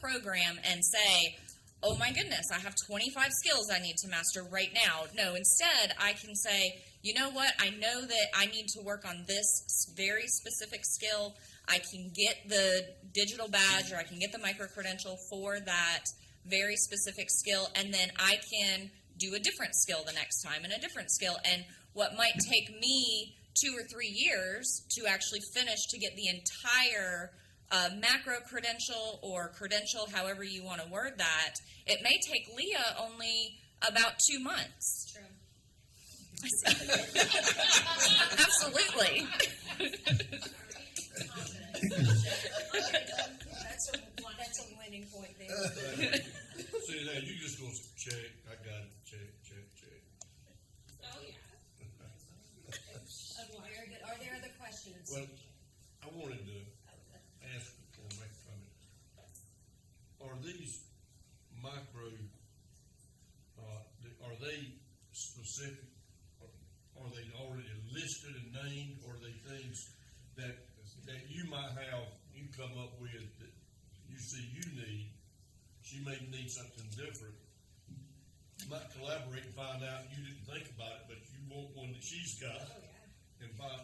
program and say, oh my goodness, I have 25 skills I need to master right now. No, instead, I can say, you know what, I know that I need to work on this very specific skill. I can get the digital badge, or I can get the micro-credential for that very specific skill, and then I can do a different skill the next time and a different skill. And what might take me 2 or 3 years to actually finish to get the entire macro credential or credential, however you want to word that, it may take Leah only about 2 months. True. Absolutely. That's a winning point there. See, now you just go check, I got it, check. Oh, yeah. Very good. Are there other questions? Well, I wanted to ask or make a comment. Are these micro, are they specific, are they already listed and named, or are they things that you might have, you come up with that you see you need? She may need something different. You might collaborate and find out you didn't think about it, but you want one that she's got. Oh, yeah. And find,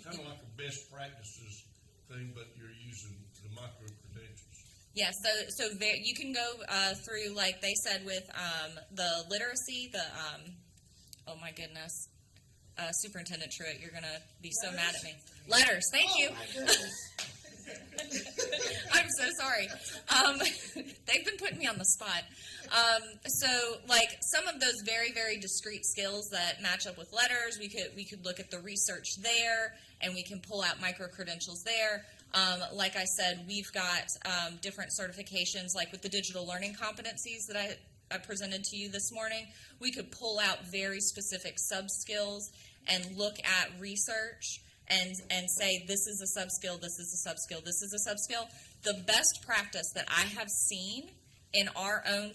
kind of like a best practices thing, but you're using the micro credentials. Yeah, so there, you can go through, like they said, with the literacy, oh my goodness, Superintendent Truitt, you're going to be so mad at me. Letters, thank you. My goodness. I'm so sorry. They've been putting me on the spot. So, like, some of those very, very discrete skills that match up with letters, we could look at the research there, and we can pull out micro-credentials there. Like I said, we've got different certifications, like with the digital learning competencies that I presented to you this morning. We could pull out very specific sub-skills and look at research and say, this is a sub-skill, this is a sub-skill, this is a sub-skill. The best practice that I have seen in our own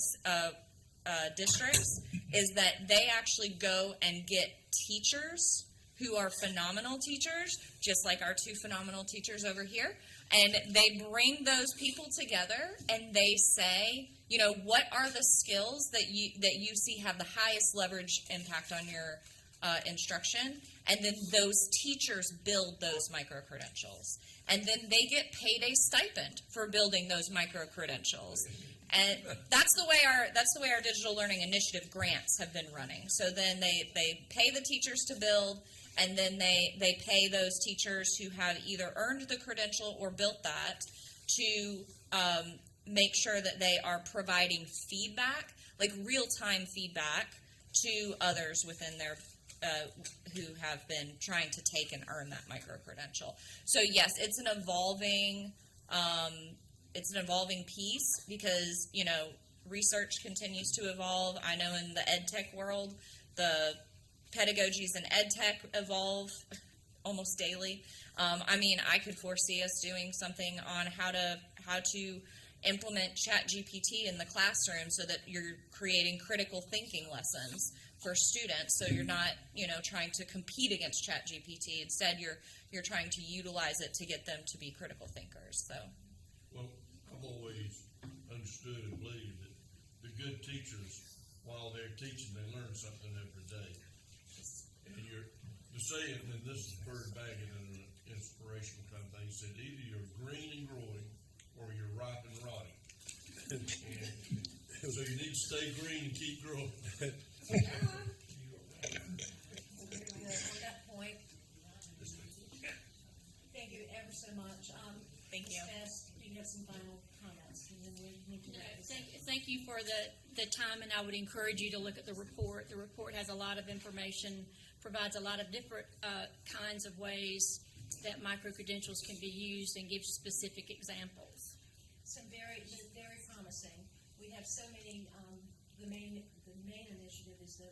districts is that they actually go and get teachers who are phenomenal teachers, just like our 2 phenomenal teachers over here, and they bring those people together and they say, what are the skills that you see have the highest leverage impact on your instruction, and then those teachers build those micro-credentials. And then they get paid a stipend for building those micro-credentials. And that's the way our digital learning initiative grants have been running. So then they pay the teachers to build, and then they pay those teachers who have either earned the credential or built that to make sure that they are providing feedback, like real-time feedback, to others within their who have been trying to take and earn that micro-credential. So yes, it's an evolving piece because, you know, research continues to evolve. I know in the ed tech world, the pedagogies in ed tech evolve almost daily. I mean, I could foresee us doing something on how to implement ChatGPT in the classroom so that you're creating critical thinking lessons for students. So you're not, you know, trying to compete against ChatGPT. Instead, you're trying to utilize it to get them to be critical thinkers. So. Well, I've always understood and believed that the good teachers, while they're teaching, they learn something every day. And the saying, and this is Bird Baggett in an inspirational kind of thing, he said, either you're green and growing or you're ripe and rotting. And so you need to stay green and keep growing. On that point, thank you ever so much. Thank you. You have some final comments, and then we need to wrap this up. Thank you for the time, and I would encourage you to look at the report. The report has a lot of information, provides a lot of different kinds of ways that micro-credentials can be used, and gives specific examples. Some very promising. We have so many. The main initiative is the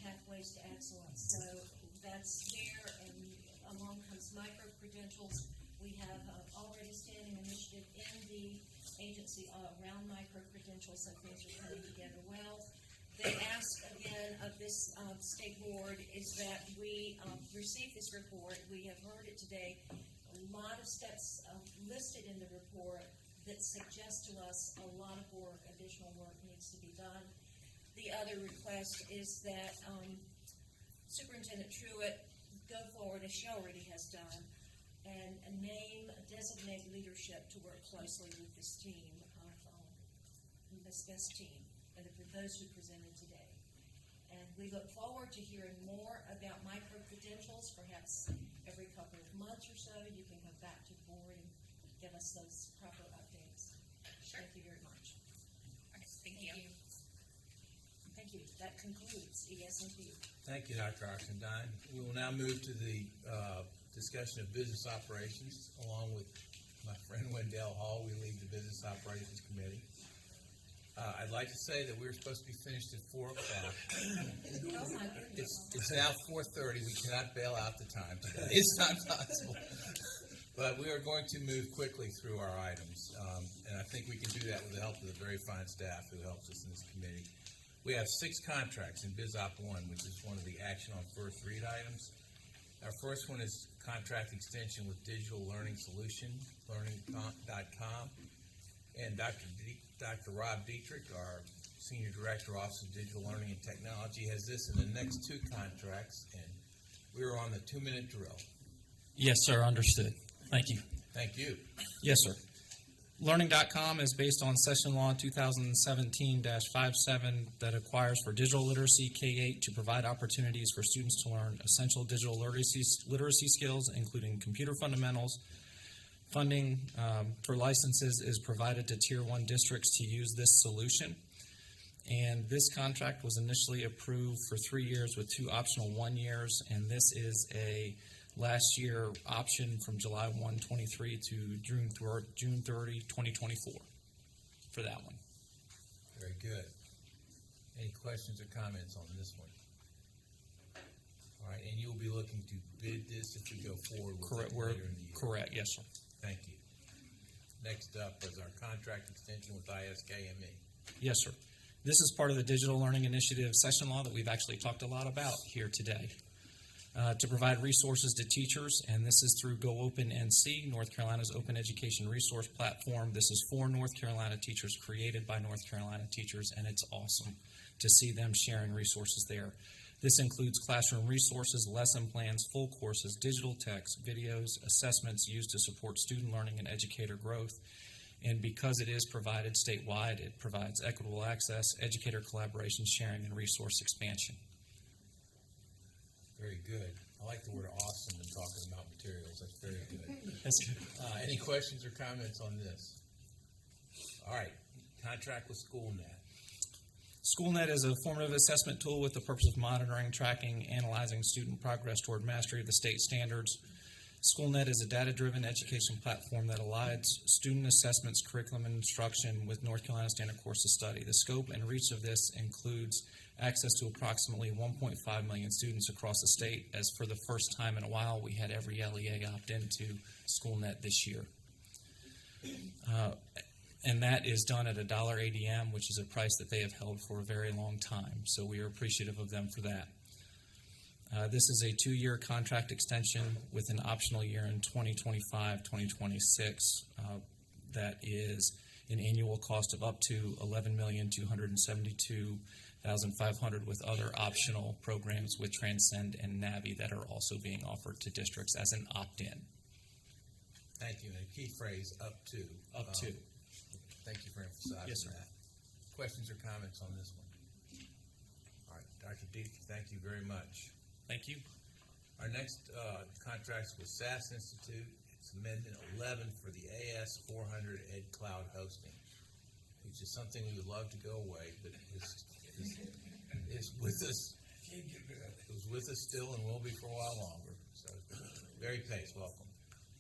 pathways to excellence. So that's there, and along comes micro-credentials. We have already standing initiative in the agency around micro-credentials, so things are coming together well. The ask again of this state board is that we receive this report. We have heard it today. A lot of steps listed in the report that suggest to us a lot of work, additional work needs to be done. The other request is that Superintendent Truitt go forward, as she already has done, and designate leadership to work closely with this team, this best team, and those who presented today. And we look forward to hearing more about micro-credentials. Perhaps every couple of months or so, you can go back to the board and give us those proper updates. Sure. Thank you very much. All right, thank you. Thank you. That concludes ES&P. Thank you, Dr. Oxendine. We will now move to the discussion of business operations. Along with my friend Wendell Hall, we lead the Business Operations Committee. I'd like to say that we were supposed to be finished at 4 o'clock. It's now 4:30. We cannot bail out the time today. It's not possible. But we are going to move quickly through our items, and I think we can do that with the help of the very fine staff who helps us in this committee. We have 6 contracts in BizOp 1, which is one of the action on first read items. Our first one is contract extension with Digital Learning Solution, learning.com, and Dr. Rob Dietrich, our Senior Director, Office of Digital Learning and Technology, has this in the next 2 contracts, and we are on the 2-minute drill. Yes, sir. Understood. Thank you. Thank you. Yes, sir. Learning.com is based on Session Law 2017-57 that requires for digital literacy K-8 to provide opportunities for students to learn essential digital literacy skills, including computer fundamentals. Funding for licenses is provided to Tier 1 districts to use this solution. And this contract was initially approved for 3 years with 2 optional 1 years, and this is a last year option from July 1, 23 to June 30, 2024 for that one. Very good. Any questions or comments on this one? All right, and you'll be looking to bid this if we go forward with it later in the year? Correct, yes, sir. Thank you. Next up is our contract extension with ISKME. Yes, sir. This is part of the Digital Learning Initiative Session Law that we've actually talked a lot about here today. To provide resources to teachers, and this is through Go Open NC, North Carolina's open education resource platform. This is for North Carolina teachers, created by North Carolina teachers, and it's awesome to see them sharing resources there. This includes classroom resources, lesson plans, full courses, digital text, videos, assessments used to support student learning and educator growth. And because it is provided statewide, it provides equitable access, educator collaboration, sharing, and resource expansion. Very good. I like the word awesome in talking about materials. That's very good. That's good. Any questions or comments on this? All right. Contract with SchoolNet. SchoolNet is a formative assessment tool with the purpose of monitoring, tracking, analyzing student progress toward mastery of the state standards. SchoolNet is a data-driven education platform that aligns student assessments, curriculum, and instruction with North Carolina Standard Course of Study. The scope and reach of this includes access to approximately 1.5 million students across the state, as for the first time in a while, we had every LEA opt into SchoolNet this year. And that is done at $1 ADM, which is a price that they have held for a very long time. So we are appreciative of them for that. This is a 2-year contract extension with an optional year in 2025-2026 that is an annual cost of up to $11,272,500 with other optional programs with Transcend and Navi that are also being offered to districts as an opt-in. Thank you. And a key phrase, up to. Up to. Thank you for emphasizing Yes, sir. that. Questions or comments on this one? All right, Dr. Deek, thank you very much. Thank you. Our next contract's with SAS Institute. It's Amendment 11 for the AS400 Ed Cloud hosting, which is something we would love to go away, but it's with us. It was with us still and will be for a while longer. So, Barry Pace, welcome.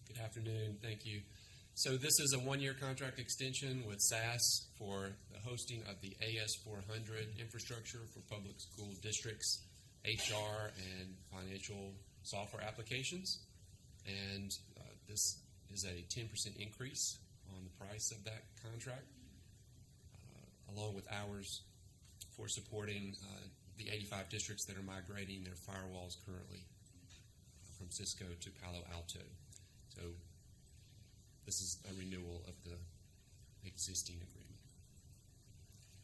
Good afternoon. Thank you. So this is a 1-year contract extension with SAS for the hosting of the AS400 infrastructure for public school districts, HR, and financial software applications. And this is a 10% increase on the price of that contract, along with hours for supporting the 85 districts that are migrating their firewalls currently from Cisco to Palo Alto. So this is a renewal of the existing agreement.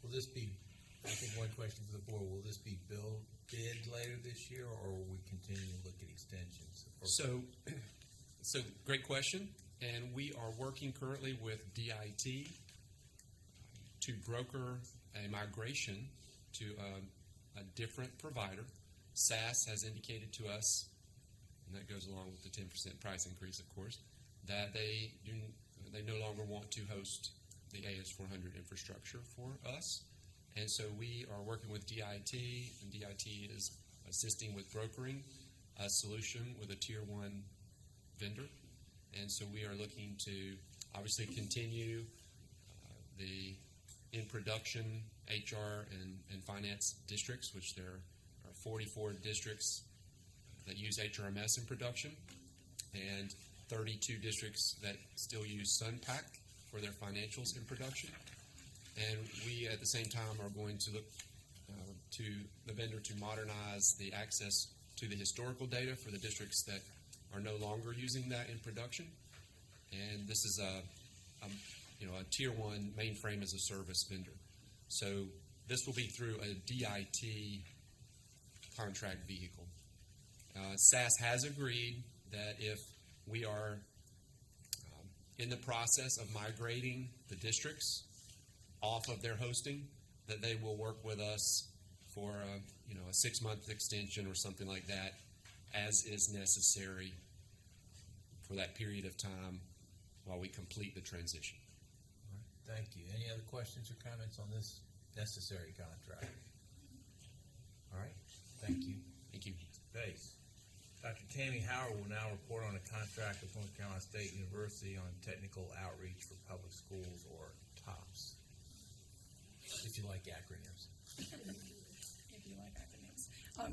Will this be, I think one question for the board, will this be bid later this year, or will we continue to look at extensions? So great question. And we are working currently with DIT to broker a migration to a different provider. SAS has indicated to us, and that goes along with the 10% price increase, of course, that they no longer want to host the AS400 infrastructure for us. And so we are working with DIT, and DIT is assisting with brokering a solution with a Tier 1 vendor. And so we are looking to obviously continue the in-production HR and finance districts, which there are 44 districts that use HRMS in production, and 32 districts that still use SunPac for their financials in production. And we, at the same time, are going to look to the vendor to modernize the access to the historical data for the districts that are no longer using that in production. And this is a Tier 1 mainframe as a service vendor. So this will be through a DIT contract vehicle. SAS has agreed that if we are in the process of migrating the districts off of their hosting, that they will work with us for a 6-month extension or something like that, as is necessary for that period of time while we complete the transition. All right, thank you. Any other questions or comments on this necessary contract? All right, thank you. Thank you. Thanks. Dr. Tammy Howard will now report on a contract with North Carolina State University on technical outreach for public schools, or TOPS, if you like acronyms. If you like acronyms.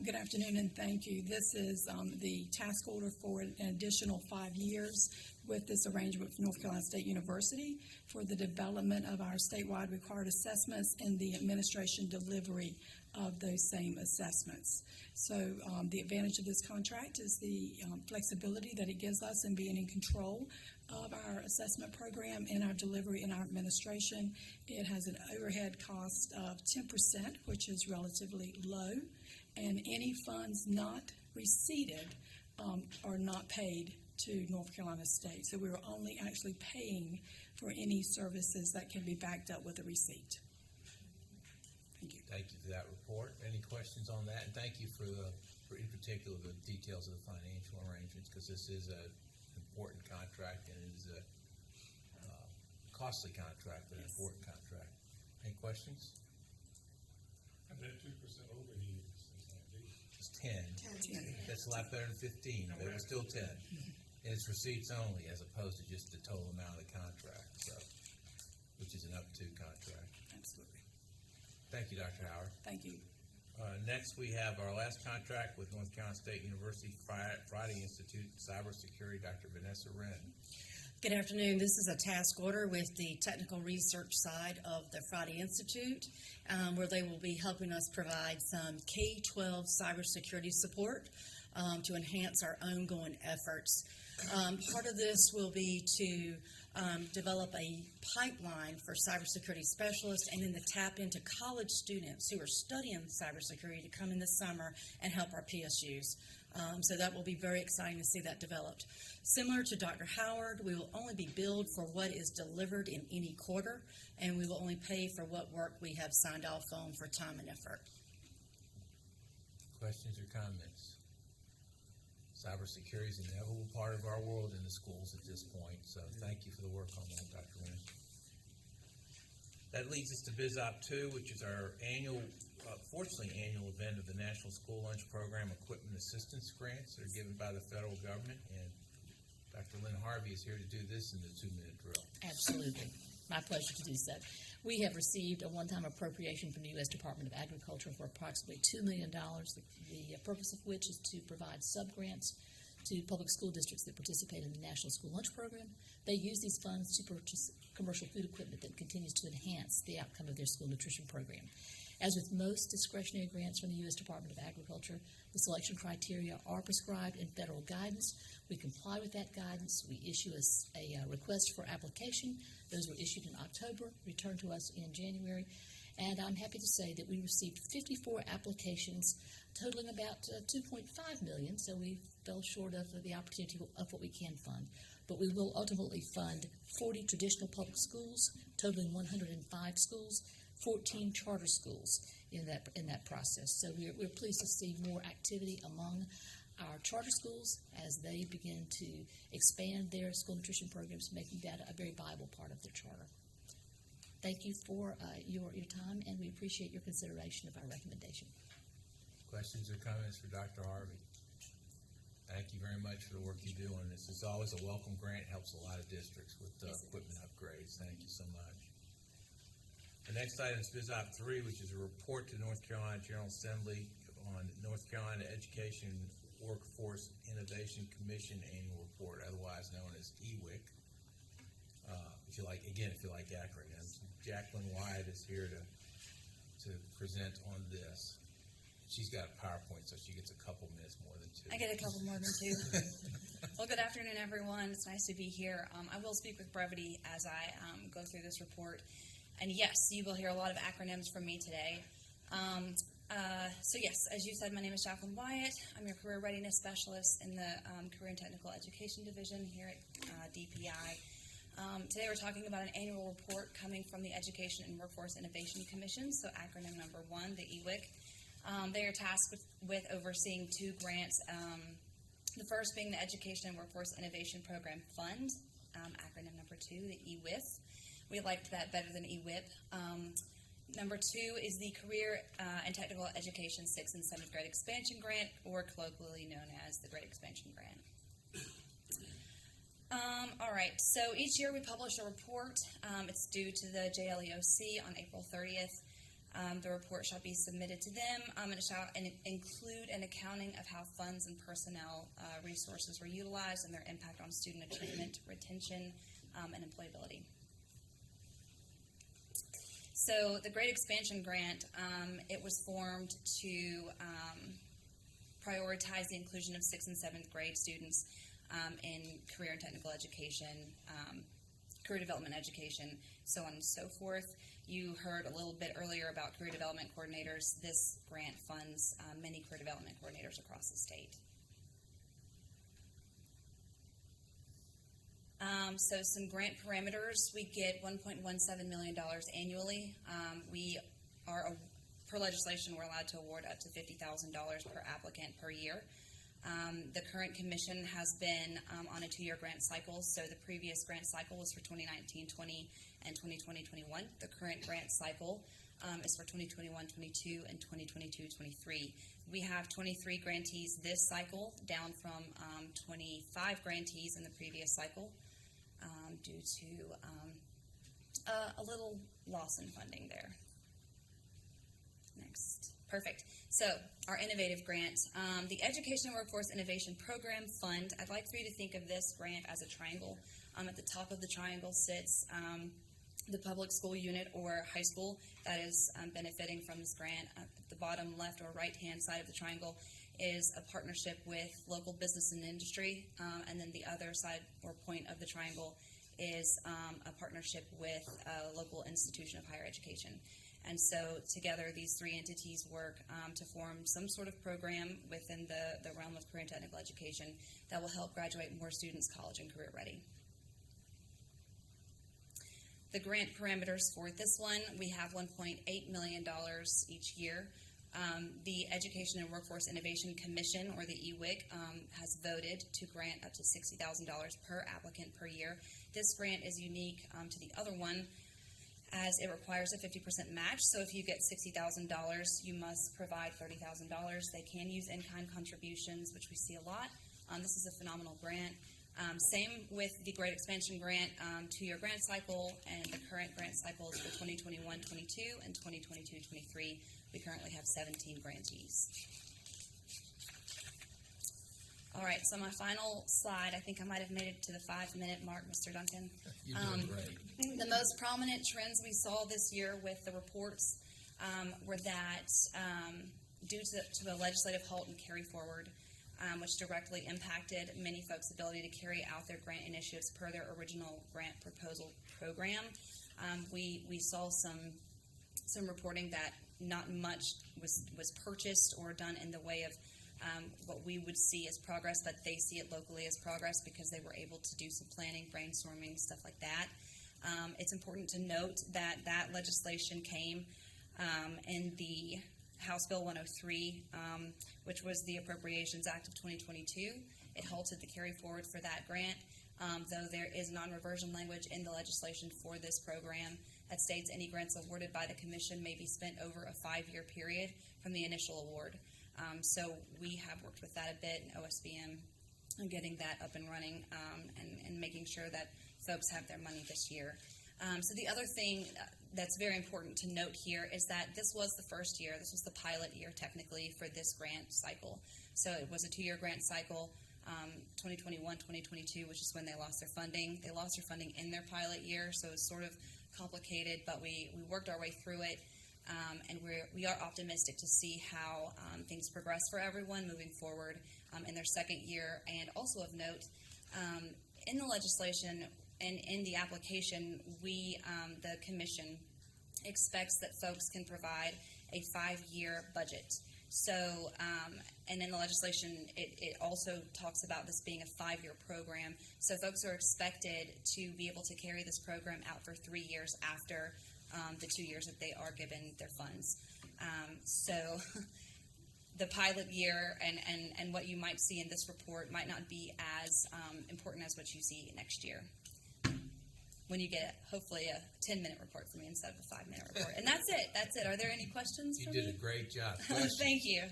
Good afternoon and thank you. This is the task order for an additional 5 years with this arrangement with North Carolina State University for the development of our statewide required assessments and the administration delivery of those same assessments. So the advantage of this contract is the flexibility that it gives us in being in control of our assessment program and our delivery and our administration. It has an overhead cost of 10%, which is relatively low, and any funds not receipted are not paid to North Carolina State. So we're only actually paying for any services that can be backed up with a receipt. Thank you. Thank you for that report. Any questions on that? And thank you for in particular, the details of the financial arrangements, because this is an important contract and it is a costly contract, but an important contract. Any questions? And that 2% overhead is not big. It's 10. That's a lot better than 15, but it was still 10. And it's receipts only as opposed to just the total amount of the contract, so, which is an up to contract. Absolutely. Thank you, Dr. Howard. Thank you. Next, we have our last contract with North Carolina State University Friday Institute Cybersecurity, Dr. Vanessa Wren. Good afternoon. This is a task order with the technical research side of the Friday Institute, where they will be helping us provide some K-12 cybersecurity support to enhance our ongoing efforts. Part of this will be to develop a pipeline for cybersecurity specialists and then to tap into college students who are studying cybersecurity to come in this summer and help our PSUs. So that will be very exciting to see that developed. Similar to Dr. Howard, we will only be billed for what is delivered in any quarter, and we will only pay for what work we have signed off on for time and effort. Questions or comments? Cybersecurity is an inevitable part of our world in the schools at this point, so thank you for the work on that, Dr. Wren. That leads us to BizOp 2, which is our annual event of the National School Lunch Program Equipment Assistance Grants that are given by the federal government, and Dr. Lynn Harvey is here to do this in the 2-minute drill. Absolutely. My pleasure to do so. We have received a one-time appropriation from the U.S. Department of Agriculture for approximately $2 million, the purpose of which is to provide sub-grants to public school districts that participate in the National School Lunch Program. They use these funds to purchase commercial food equipment that continues to enhance the outcome of their school nutrition program. As with most discretionary grants from the U.S. Department of Agriculture, the selection criteria are prescribed in federal guidance. We comply with that guidance. We issue a request for application. Those were issued in October, returned to us in January, and I'm happy to say that we received 54 applications totaling about $2.5 million, so we fell short of the opportunity of what we can fund. But we will ultimately fund 40 traditional public schools, totaling 105 schools, 14 charter schools in that process. So we're pleased to see more activity among our charter schools as they begin to expand their school nutrition programs, making that a very viable part of their charter. Thank you for your time, and we appreciate your consideration of our recommendation. Questions or comments for Dr. Harvey? Thank you very much for the work you do on this. It's always a welcome grant. It helps a lot of districts with equipment upgrades. Thank you so much. The next item is BizOp 3, which is a report to North Carolina General Assembly on North Carolina Education Workforce Innovation Commission Annual Report, otherwise known as EWIC. If you like acronyms, Jacqueline Wyatt is here to present on this. She's got a PowerPoint, so she gets a couple minutes more than 2. I get a couple more than 2. Well, good afternoon, everyone. It's nice to be here. I will speak with brevity as I go through this report. And yes, you will hear a lot of acronyms from me today. So yes, as you said, my name is Jacqueline Wyatt. I'm your Career Readiness Specialist in the Career and Technical Education Division here at DPI. Today we're talking about an annual report coming from the Education and Workforce Innovation Commission, so acronym number 1, the EWIC. They are tasked with overseeing 2 grants, the first being the Education and Workforce Innovation Program Fund, acronym number 2, the EWIF. We liked that better than EWIP. Number 2 is the Career and Technical Education 6th and 7th grade expansion grant, or colloquially known as the Great Expansion Grant. All right, so each year we publish a report. It's due to the JLEOC on April 30th. The report shall be submitted to them, and it shall include an accounting of how funds and personnel resources were utilized and their impact on student achievement, retention, and employability. So the Great Expansion Grant, it was formed to prioritize the inclusion of 6th and 7th grade students in career and technical education career development education, so on and so forth. You heard a little bit earlier about career development coordinators. This grant funds many career development coordinators across the state. So some grant parameters, we get $1.17 million annually. We are, per legislation, we're allowed to award up to $50,000 per applicant per year. The current commission has been on a 2-year grant cycle, so the previous grant cycle was for 2019-20 and 2020-21. The current grant cycle is for 2021-22 and 2022-23. We have 23 grantees this cycle, down from 25 grantees in the previous cycle, due to a little loss in funding there. Next. Perfect. So, our innovative grant, the Education and Workforce Innovation Program Fund. I'd like for you to think of this grant as a triangle. At the top of the triangle sits the public school unit or high school that is benefiting from this grant. At the bottom left or right-hand side of the triangle is a partnership with local business and industry, and then the other side or point of the triangle is a partnership with a local institution of higher education. And so together these three entities work to form some sort of program within the realm of career and technical education that will help graduate more students college and career ready. The grant parameters for this one, we have $1.8 million each year. The Education and Workforce Innovation Commission, or the EWIC, has voted to grant up to $60,000 per applicant per year. This grant is unique to the other one, as it requires a 50% match. So if you get $60,000, you must provide $30,000. They can use in-kind contributions, which we see a lot. This is a phenomenal grant. Same with the Great Expansion Grant, 2-year grant cycle, and the current grant cycle is for 2021-22 and 2022-23. We currently have 17 grantees. All right, so my final slide, I think I might have made it to the 5-minute mark, Mr. Duncan. You're doing great. The most prominent trends we saw this year with the reports were that due to a legislative halt and carry forward, which directly impacted many folks' ability to carry out their grant initiatives per their original grant proposal program, we saw some reporting that not much was purchased or done in the way of what we would see as progress, but they see it locally as progress because they were able to do some planning, brainstorming, stuff like that. It's important to note that that legislation came in the House Bill 103, which was the Appropriations Act of 2022. It halted the carry forward for that grant, though there is non-reversion language in the legislation for this program that states any grants awarded by the Commission may be spent over a 5-year period from the initial award. So we have worked with that a bit in OSBM and getting that up and running and making sure that folks have their money this year. So the other thing that's very important to note here is that this was the first year, this was the pilot year technically for this grant cycle. So it was a 2-year grant cycle, 2021-2022, which is when they lost their funding. They lost their funding in their pilot year, so it's sort of complicated, but we worked our way through it. And we are optimistic to see how things progress for everyone moving forward in their second year. And also of note, in the legislation and in the application, the Commission expects that folks can provide a 5-year budget. So, and in the legislation, it also talks about this being a 5-year program. So folks are expected to be able to carry this program out for 3 years after the 2 years that they are given their funds. So the pilot year and what you might see in this report might not be as important as what you see next year when you get hopefully a 10-minute report from me instead of a 5-minute report. And that's it. Are there any questions for me? You did a great job. Thank you.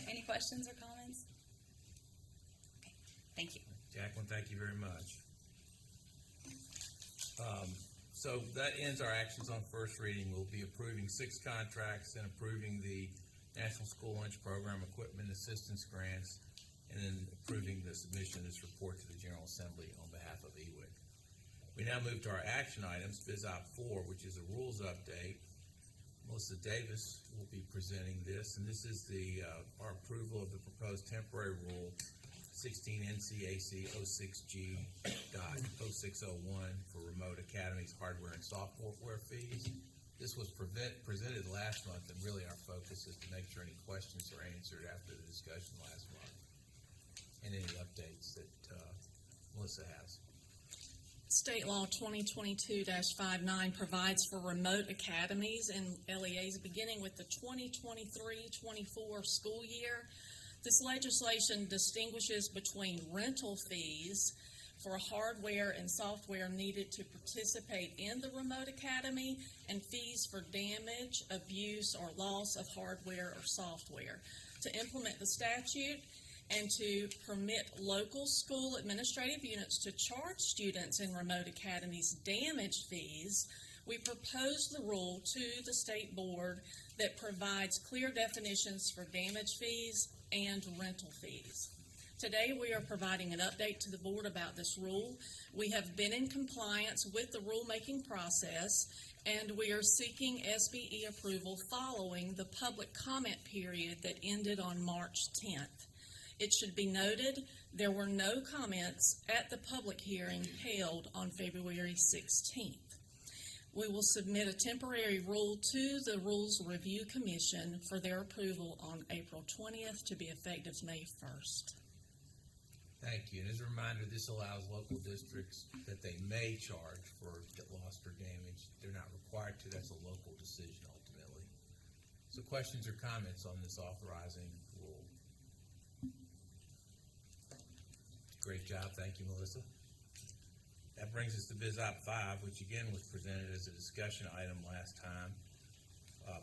Any questions or comments? Okay, thank you. Jacqueline, thank you very much. So that ends our actions on first reading. We'll be approving 6 contracts and approving the National School Lunch Program Equipment Assistance Grants, and then approving the submission of this report to the General Assembly on behalf of EWIC. We now move to our action items, Biz Op 4, which is a rules update. Melissa Davis will be presenting this, and this is our approval of the proposed temporary rule 16 NCAC 06G.0601 for remote academies hardware and software fees. This was presented last month, and really our focus is to make sure any questions are answered after the discussion last month, and any updates that Melissa has. State Law 2022-59 provides for remote academies and LEAs beginning with the 2023-24 school year. This legislation distinguishes between rental fees for hardware and software needed to participate in the remote academy and fees for damage, abuse, or loss of hardware or software. To implement the statute and to permit local school administrative units to charge students in remote academies damage fees, we propose the rule to the state board that provides clear definitions for damage fees and rental fees. Today we are providing an update to the board about this rule. We have been in compliance with the rulemaking process, and we are seeking SBE approval following the public comment period that ended on March 10th. It should be noted there were no comments at the public hearing held on February 16th. We will submit a temporary rule to the Rules Review Commission for their approval on April 20th to be effective May 1st. Thank you. And as a reminder, this allows local districts that they may charge for loss or damage. They're not required to. That's a local decision ultimately. So questions or comments on this authorizing rule? Great job. Thank you, Melissa. That brings us to Biz Op 5, which again was presented as a discussion item last time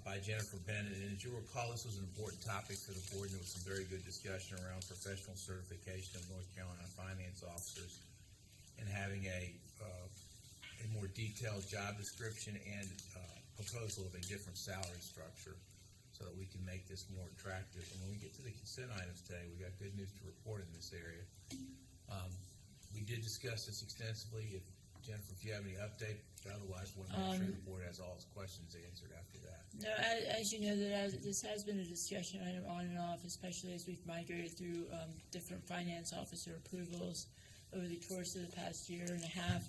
by Jennifer Bennett. And as you'll recall, this was an important topic for the board, and there was some very good discussion around professional certification of North Carolina finance officers and having a more detailed job description and proposal of a different salary structure so that we can make this more attractive. And when we get to the consent items today, we got good news to report in this area. We did discuss this extensively. Jennifer, if you have any update, otherwise we'll make sure the board has all its questions answered after that. No, as you know, this has been a discussion item on and off, especially as we've migrated through different finance officer approvals over the course of the past year and a half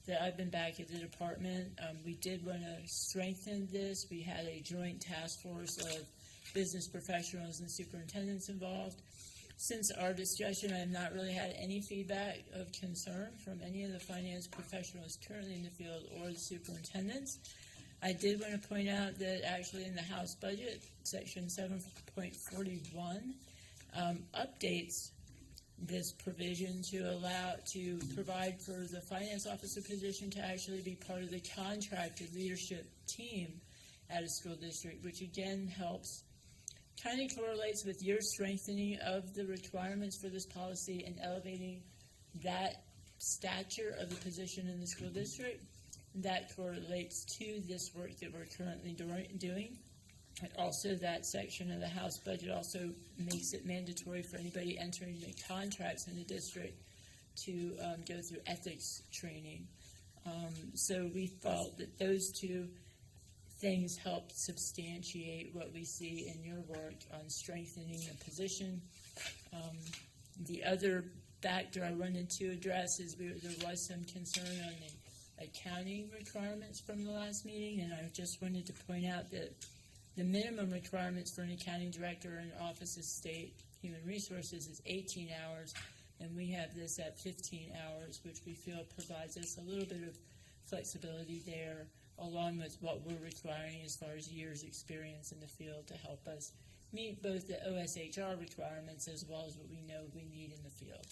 that I've been back at the department. We did want to strengthen this. We had a joint task force of business professionals and superintendents involved. Since our discussion, I have not really had any feedback of concern from any of the finance professionals currently in the field or the superintendents. I did want to point out that actually in the House budget, section 7.41 updates this provision to provide for the finance officer position to actually be part of the contracted leadership team at a school district, which again kind of correlates with your strengthening of the requirements for this policy and elevating that stature of the position in the school district. That correlates to this work that we're currently doing. And also that section of the House budget also makes it mandatory for anybody entering the contracts in the district to go through ethics training. So we felt that those two things help substantiate what we see in your work on strengthening the position. The other factor I wanted to address is there was some concern on the accounting requirements from the last meeting, and I just wanted to point out that the minimum requirements for an accounting director in Office of State Human Resources is 18 hours, and we have this at 15 hours, which we feel provides us a little bit of flexibility there, along with what we're requiring as far as years experience in the field to help us meet both the OSHR requirements as well as what we know we need in the field.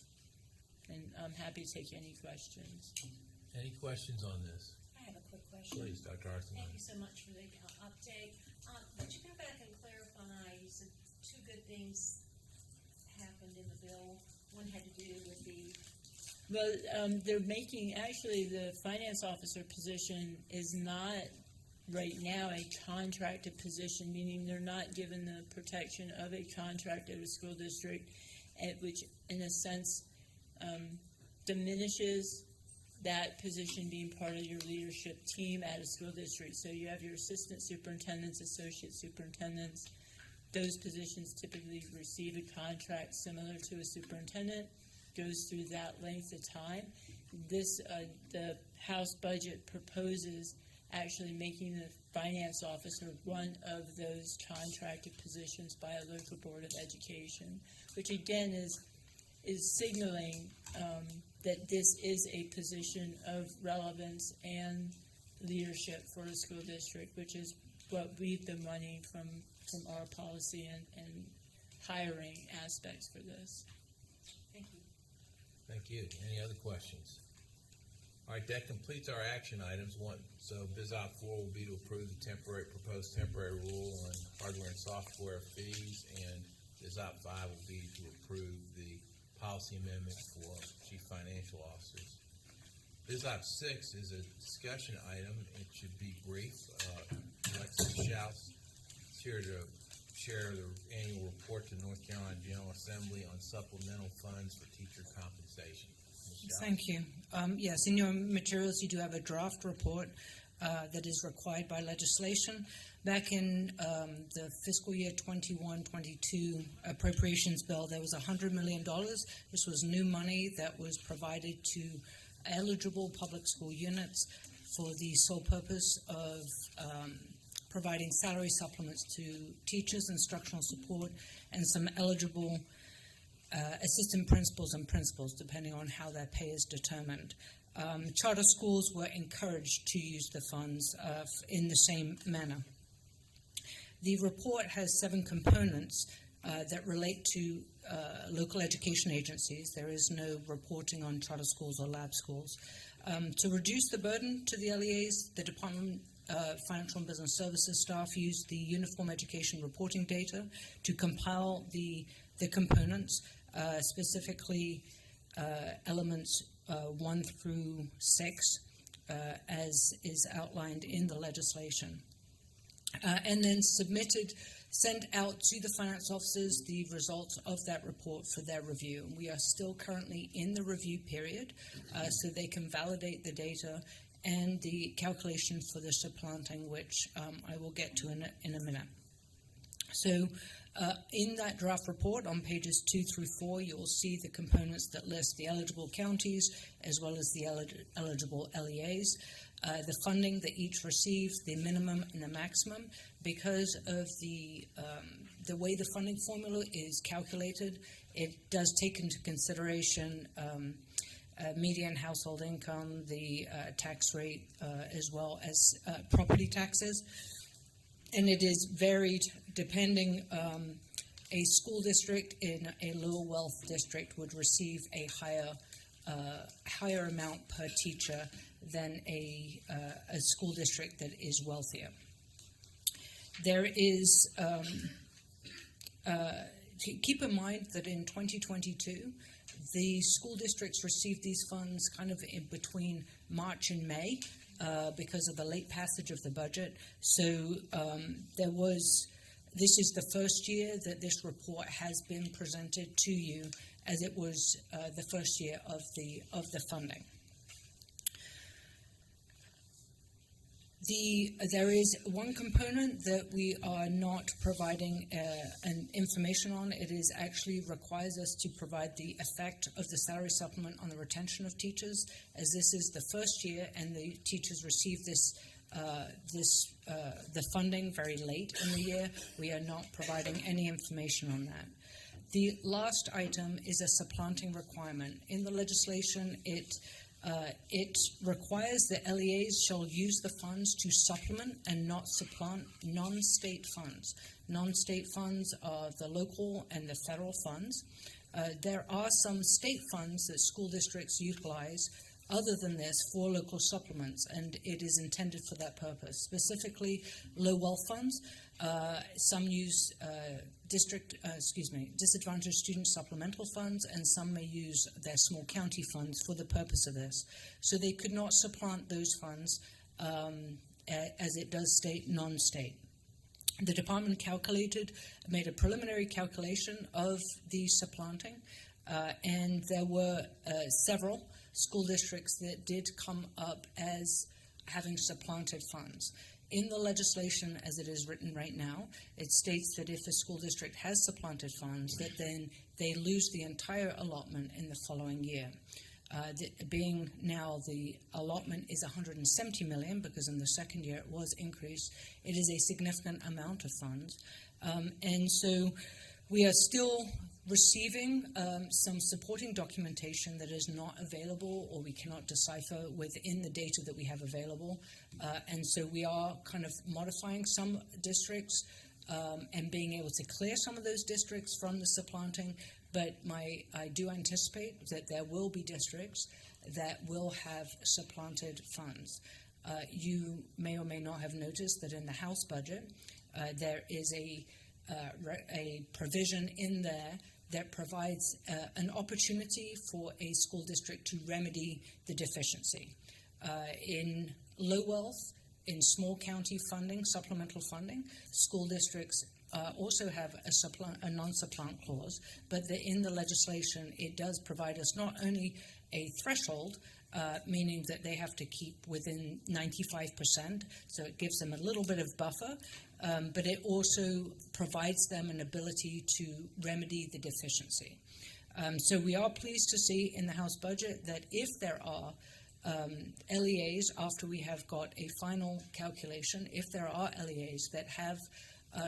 And I'm happy to take any questions. Any questions on this? I have a quick question. Please, Dr. Arthur. Thank you so much for the update. Would you go back and clarify, you said two good things happened in the bill. One had to do with the... Well, they're making, actually, the finance officer position is not right now a contracted position, meaning they're not given the protection of a contract at a school district, which in a sense diminishes that position being part of your leadership team at a school district. So you have your assistant superintendents, associate superintendents, those positions typically receive a contract similar to a superintendent, goes through that length of time. This, the House budget proposes actually making the finance officer one of those contracted positions by a local board of education, which again is signaling that this is a position of relevance and leadership for a school district, which is what we've been wanting from our policy and hiring aspects for this. Thank you. Thank you. Any other questions? All right, that completes our action items. So BizOp 4 will be to approve the proposed temporary rule on hardware and software fees, and BizOp 5 will be to approve the policy amendment for chief financial officers. BizOp 6 is a discussion item. It should be brief. Alexis Schaus is here to share the annual report to North Carolina General Assembly on supplemental funds for teacher compensation. Thank you. Yes, in your materials you do have a draft report that is required by legislation. Back in the fiscal year 21-22 appropriations bill, there was $100 million. This was new money that was provided to eligible public school units for the sole purpose of providing salary supplements to teachers, instructional support, and some eligible assistant principals and principals, depending on how their pay is determined. Charter schools were encouraged to use the funds in the same manner. The report has 7 components that relate to local education agencies. There is no reporting on charter schools or lab schools. To reduce the burden to the LEAs, the Department of Financial and Business Services staff used the Uniform Education Reporting data to compile the components, specifically elements 1 through 6, as is outlined in the legislation. And then sent out to the finance officers the results of that report for their review. And we are still currently in the review period, so they can validate the data and the calculation for the supplanting, which I will get to in a minute. So in that draft report on pages 2 through 4, you'll see the components that list the eligible counties as well as the eligible LEAs, the funding that each receives, the minimum and the maximum. Because of the way the funding formula is calculated, it does take into consideration median household income, the tax rate, as well as property taxes. And it is varied depending. A school district in a low wealth district would receive a higher amount per teacher than a school district that is wealthier. There is, keep in mind that in 2022, the school districts received these funds kind of in between March and May because of the late passage of the budget. So this is the first year that this report has been presented to you, as it was the first year of the funding. There is one component that we are not providing an information on. It is actually requires us to provide the effect of the salary supplement on the retention of teachers, as this is the first year and the teachers receive the funding very late in the year. We are not providing any information on that. The last item is a supplanting requirement. In the legislation, it requires that LEAs shall use the funds to supplement and not supplant non-state funds. Non-state funds are the local and the federal funds. There are some state funds that school districts utilize other than this for local supplements, and it is intended for that purpose. Specifically, low wealth funds. Some use disadvantaged student supplemental funds, and some may use their small county funds for the purpose of this. So they could not supplant those funds as it does state non-state. The department made a preliminary calculation of the supplanting, and there were several school districts that did come up as having supplanted funds. In the legislation as it is written right now, it states that if a school district has supplanted funds, that then they lose the entire allotment in the following year. Being now the allotment is $170 million, because in the second year it was increased, it is a significant amount of funds. And so we are still receiving some supporting documentation that is not available or we cannot decipher within the data that we have available. And so we are kind of modifying some districts and being able to clear some of those districts from the supplanting. But I do anticipate that there will be districts that will have supplanted funds. You may or may not have noticed that in the House budget, there is a provision in there that provides an opportunity for a school district to remedy the deficiency. In low wealth, in small county funding, supplemental funding, school districts also have a non-supplant clause, but in the legislation it does provide us not only a threshold, meaning that they have to keep within 95%, so it gives them a little bit of buffer, but it also provides them an ability to remedy the deficiency. So we are pleased to see in the House budget that if there are LEAs, after we have got a final calculation, if there are LEAs that have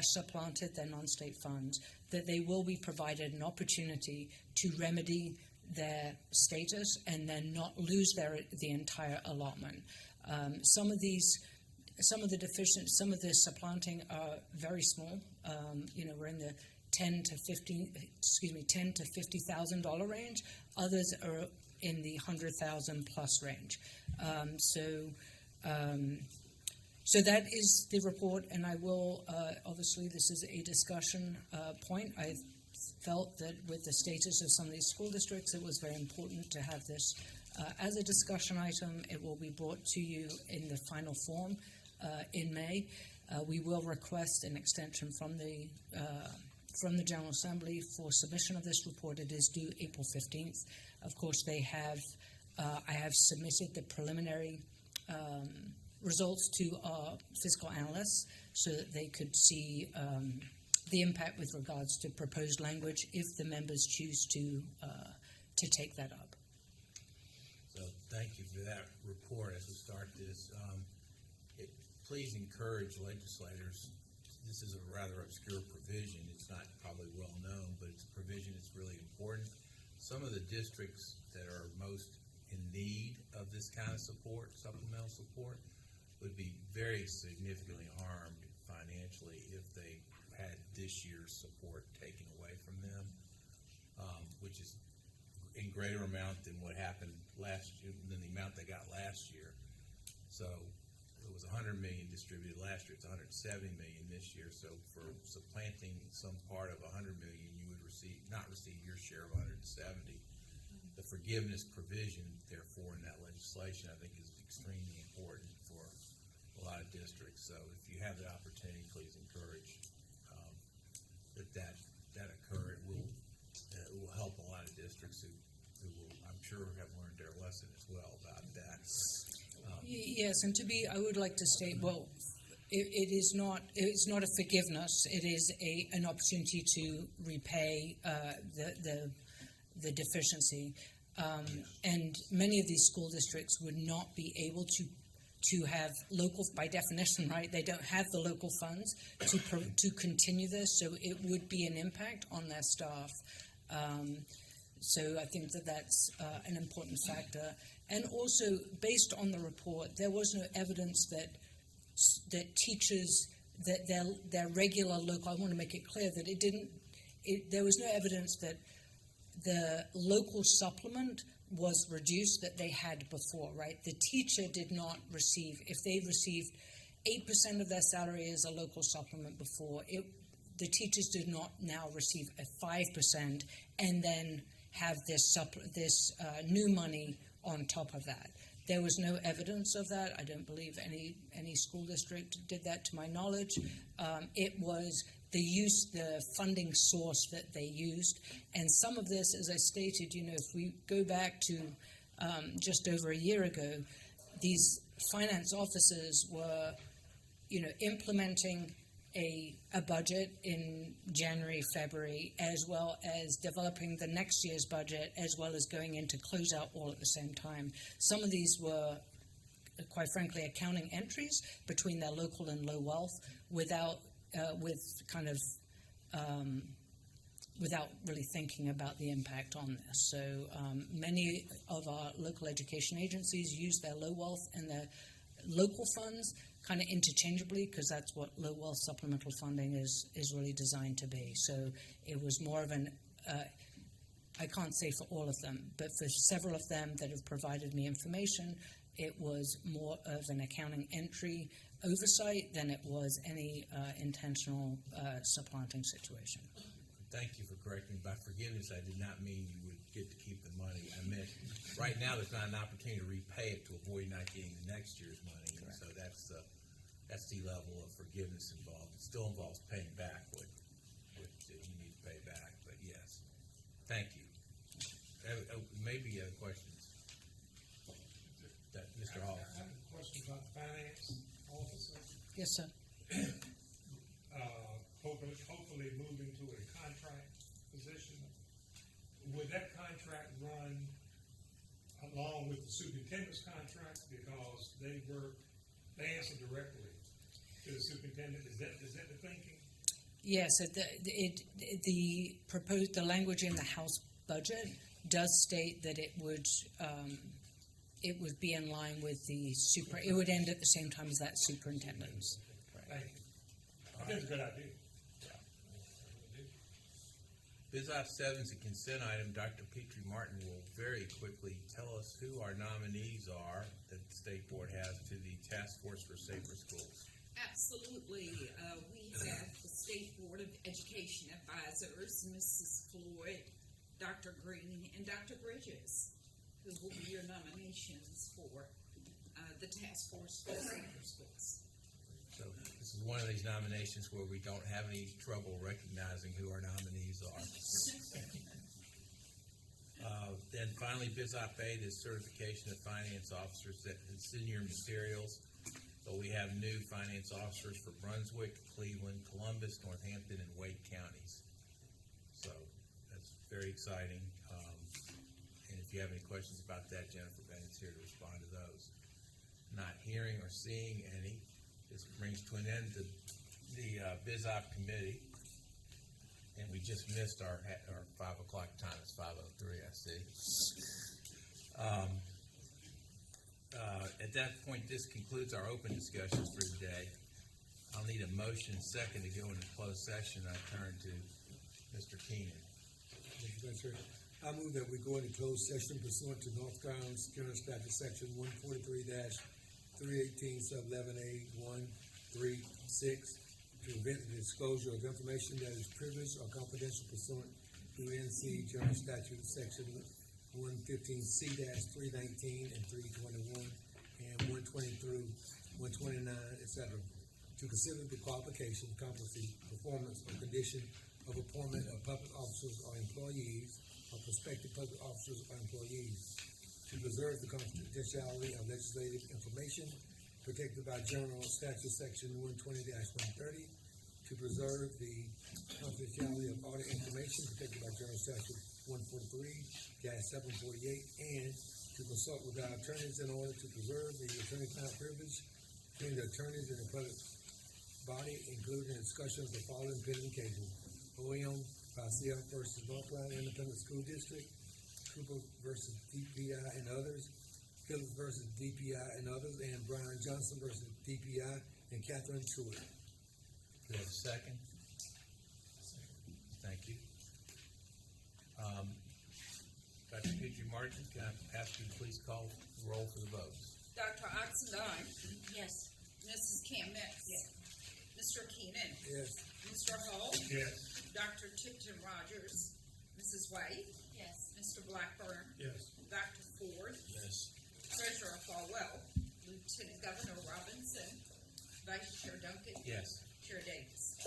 supplanted their non-state funds, that they will be provided an opportunity to remedy their status and then not lose the entire allotment. Some of the supplanting are very small. We're in the $10,000 to $50,000 range. Others are in the $100,000 plus range. So that is the report, and I will obviously this is a discussion point. I felt that with the status of some of these school districts, it was very important to have this as a discussion item. It will be brought to you in the final form in May. We will request an extension from the General Assembly for submission of this report. It is due April 15th. Of course, I have submitted the preliminary results to our fiscal analysts so that they could see the impact with regards to proposed language if the members choose to take that up. So thank you for that report. As we start this, please encourage legislators. This is a rather obscure provision. It's not probably well known, but it's a provision that's really important. Some of the districts that are most in need of this kind of support, supplemental support, would be very significantly harmed financially if they had this year's support taken away from them, which is in greater amount than what happened last year, than the amount they got last year. So it was $100 million distributed last year. It's $170 million this year. So for supplanting some part of $100 million, you would not receive your share of $170. The forgiveness provision, therefore, in that legislation, I think, is extremely important for a lot of districts. So if you have the opportunity, please encourage that occur. It will help a lot of districts who will, I'm sure, have learned their lesson as well about that. Yes, and I would like to state, well, it's not a forgiveness. It is an opportunity to repay the deficiency. And many of these school districts would not be able to have local, by definition, right? They don't have the local funds to continue this, so it would be an impact on their staff. So I think that's an important factor. And also, based on the report, there was no evidence that teachers, that their regular local, I want to make it clear that there was no evidence that the local supplement was reduced that they had before, right? The teacher did not receive, if they received 8% of their salary as a local supplement before, the teachers did not now receive a 5% and then have this new money on top of that. There was no evidence of that. I don't believe any school district did that to my knowledge. It was the funding source that they used. And some of this, as I stated, if we go back to just over a year ago, these finance officers were implementing a budget in January, February, as well as developing the next year's budget, as well as going into closeout all at the same time. Some of these were, quite frankly, accounting entries between their local and low wealth without really thinking about the impact on this. So many of our local education agencies use their low wealth and their local funds kind of interchangeably, because that's what low wealth supplemental funding is really designed to be. So it was more of an, I can't say for all of them, but for several of them that have provided me information, it was more of an accounting entry oversight than it was any intentional supplanting situation. Thank you for correcting me. By forgiveness, I did not mean you would get to keep the money. I meant right now there's not an opportunity to repay it to avoid not getting the next year's money. And so that's the level of forgiveness involved. It still involves paying back what you need to pay back. But yes, thank you. Maybe other questions. Mr. Hall. I have a question about the finance officer. Yes, sir. Hopefully moving to a contract position. Would that contract run along with the superintendent's contract, because they answer directly to the superintendent? Is that the thinking? Yes, the language in the House budget does state that it would be in line with it would end at the same time as that superintendent's. Thank you. I think it's a good idea. BizOp 7 is a consent item. Dr. Petrie Martin will very quickly tell us who our nominees are that the State Board has to the Task Force for Safer Schools. Absolutely. We have the State Board of Education Advisors, Mrs. Floyd, Dr. Green, and Dr. Bridges, who will be your nominations for the Task Force for Safer Schools. So this is one of these nominations where we don't have any trouble recognizing who our nominees are. Then finally, BizOp 8 is certification of finance officers. It's in your materials. So we have new finance officers for Brunswick, Cleveland, Columbus, Northampton, and Wake counties. So that's very exciting. And if you have any questions about that, Jennifer Bennett's here to respond to those. Not hearing or seeing any. This brings to an end the BizOp committee, and we just missed our 5 o'clock time. It's 5:03, I see. At that point, this concludes our open discussions for today. I'll need a motion second to go into closed session. I turn to Mr. Keenan. Mr. Spencer, I move that we go into closed session pursuant to North Carolina General Statute Section 143-318 sub 11A 136 to prevent the disclosure of information that is privileged or confidential pursuant to NC General Statute Section 115C-319 and 321 and 120 through 129, etc. To consider the qualification, competency, performance, or condition of appointment of public officers or employees or prospective public officers or employees. To preserve the confidentiality of legislative information protected by General Statute Section 120-130. To preserve the confidentiality of audit information protected by General Statute 143-748, and to consult with our attorneys in order to preserve the attorney-client privilege between the attorneys and the public body, including a discussion of the following pending cases: OEM Garcia versus North Carolina Independent School District, Cooper versus DPI and others, Phillips versus DPI and others, and Brian Johnson versus DPI and Catherine Truitt. Do we have a second? Thank you. Dr. Petrie Martin, can I ask you to please call the roll for the votes? Dr. Oxendine? Yes. Mrs. Camex? Yes. Mr. Keenan? Yes. Mr. Hall? Yes. Dr. Tipton Rogers? Mrs. White? Yes. Mr. Blackburn? Yes. Dr. Ford? Yes. Treasurer Falwell? Lieutenant Governor Robinson? Vice Chair Duncan? Yes. Chair Davis?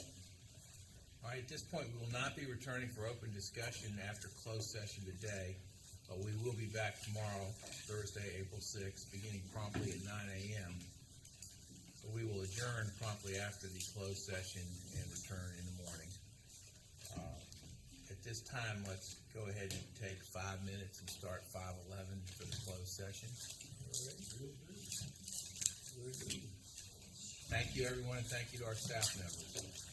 All right, at this point, we will not be returning for open discussion after closed session today, but we will be back tomorrow, Thursday, April 6th, beginning promptly at 9 a.m. So we will adjourn promptly after the closed session and return in the morning. At this time, let's go ahead and take 5 minutes and start 5:11 for the closed session. Thank you, everyone, and thank you to our staff members.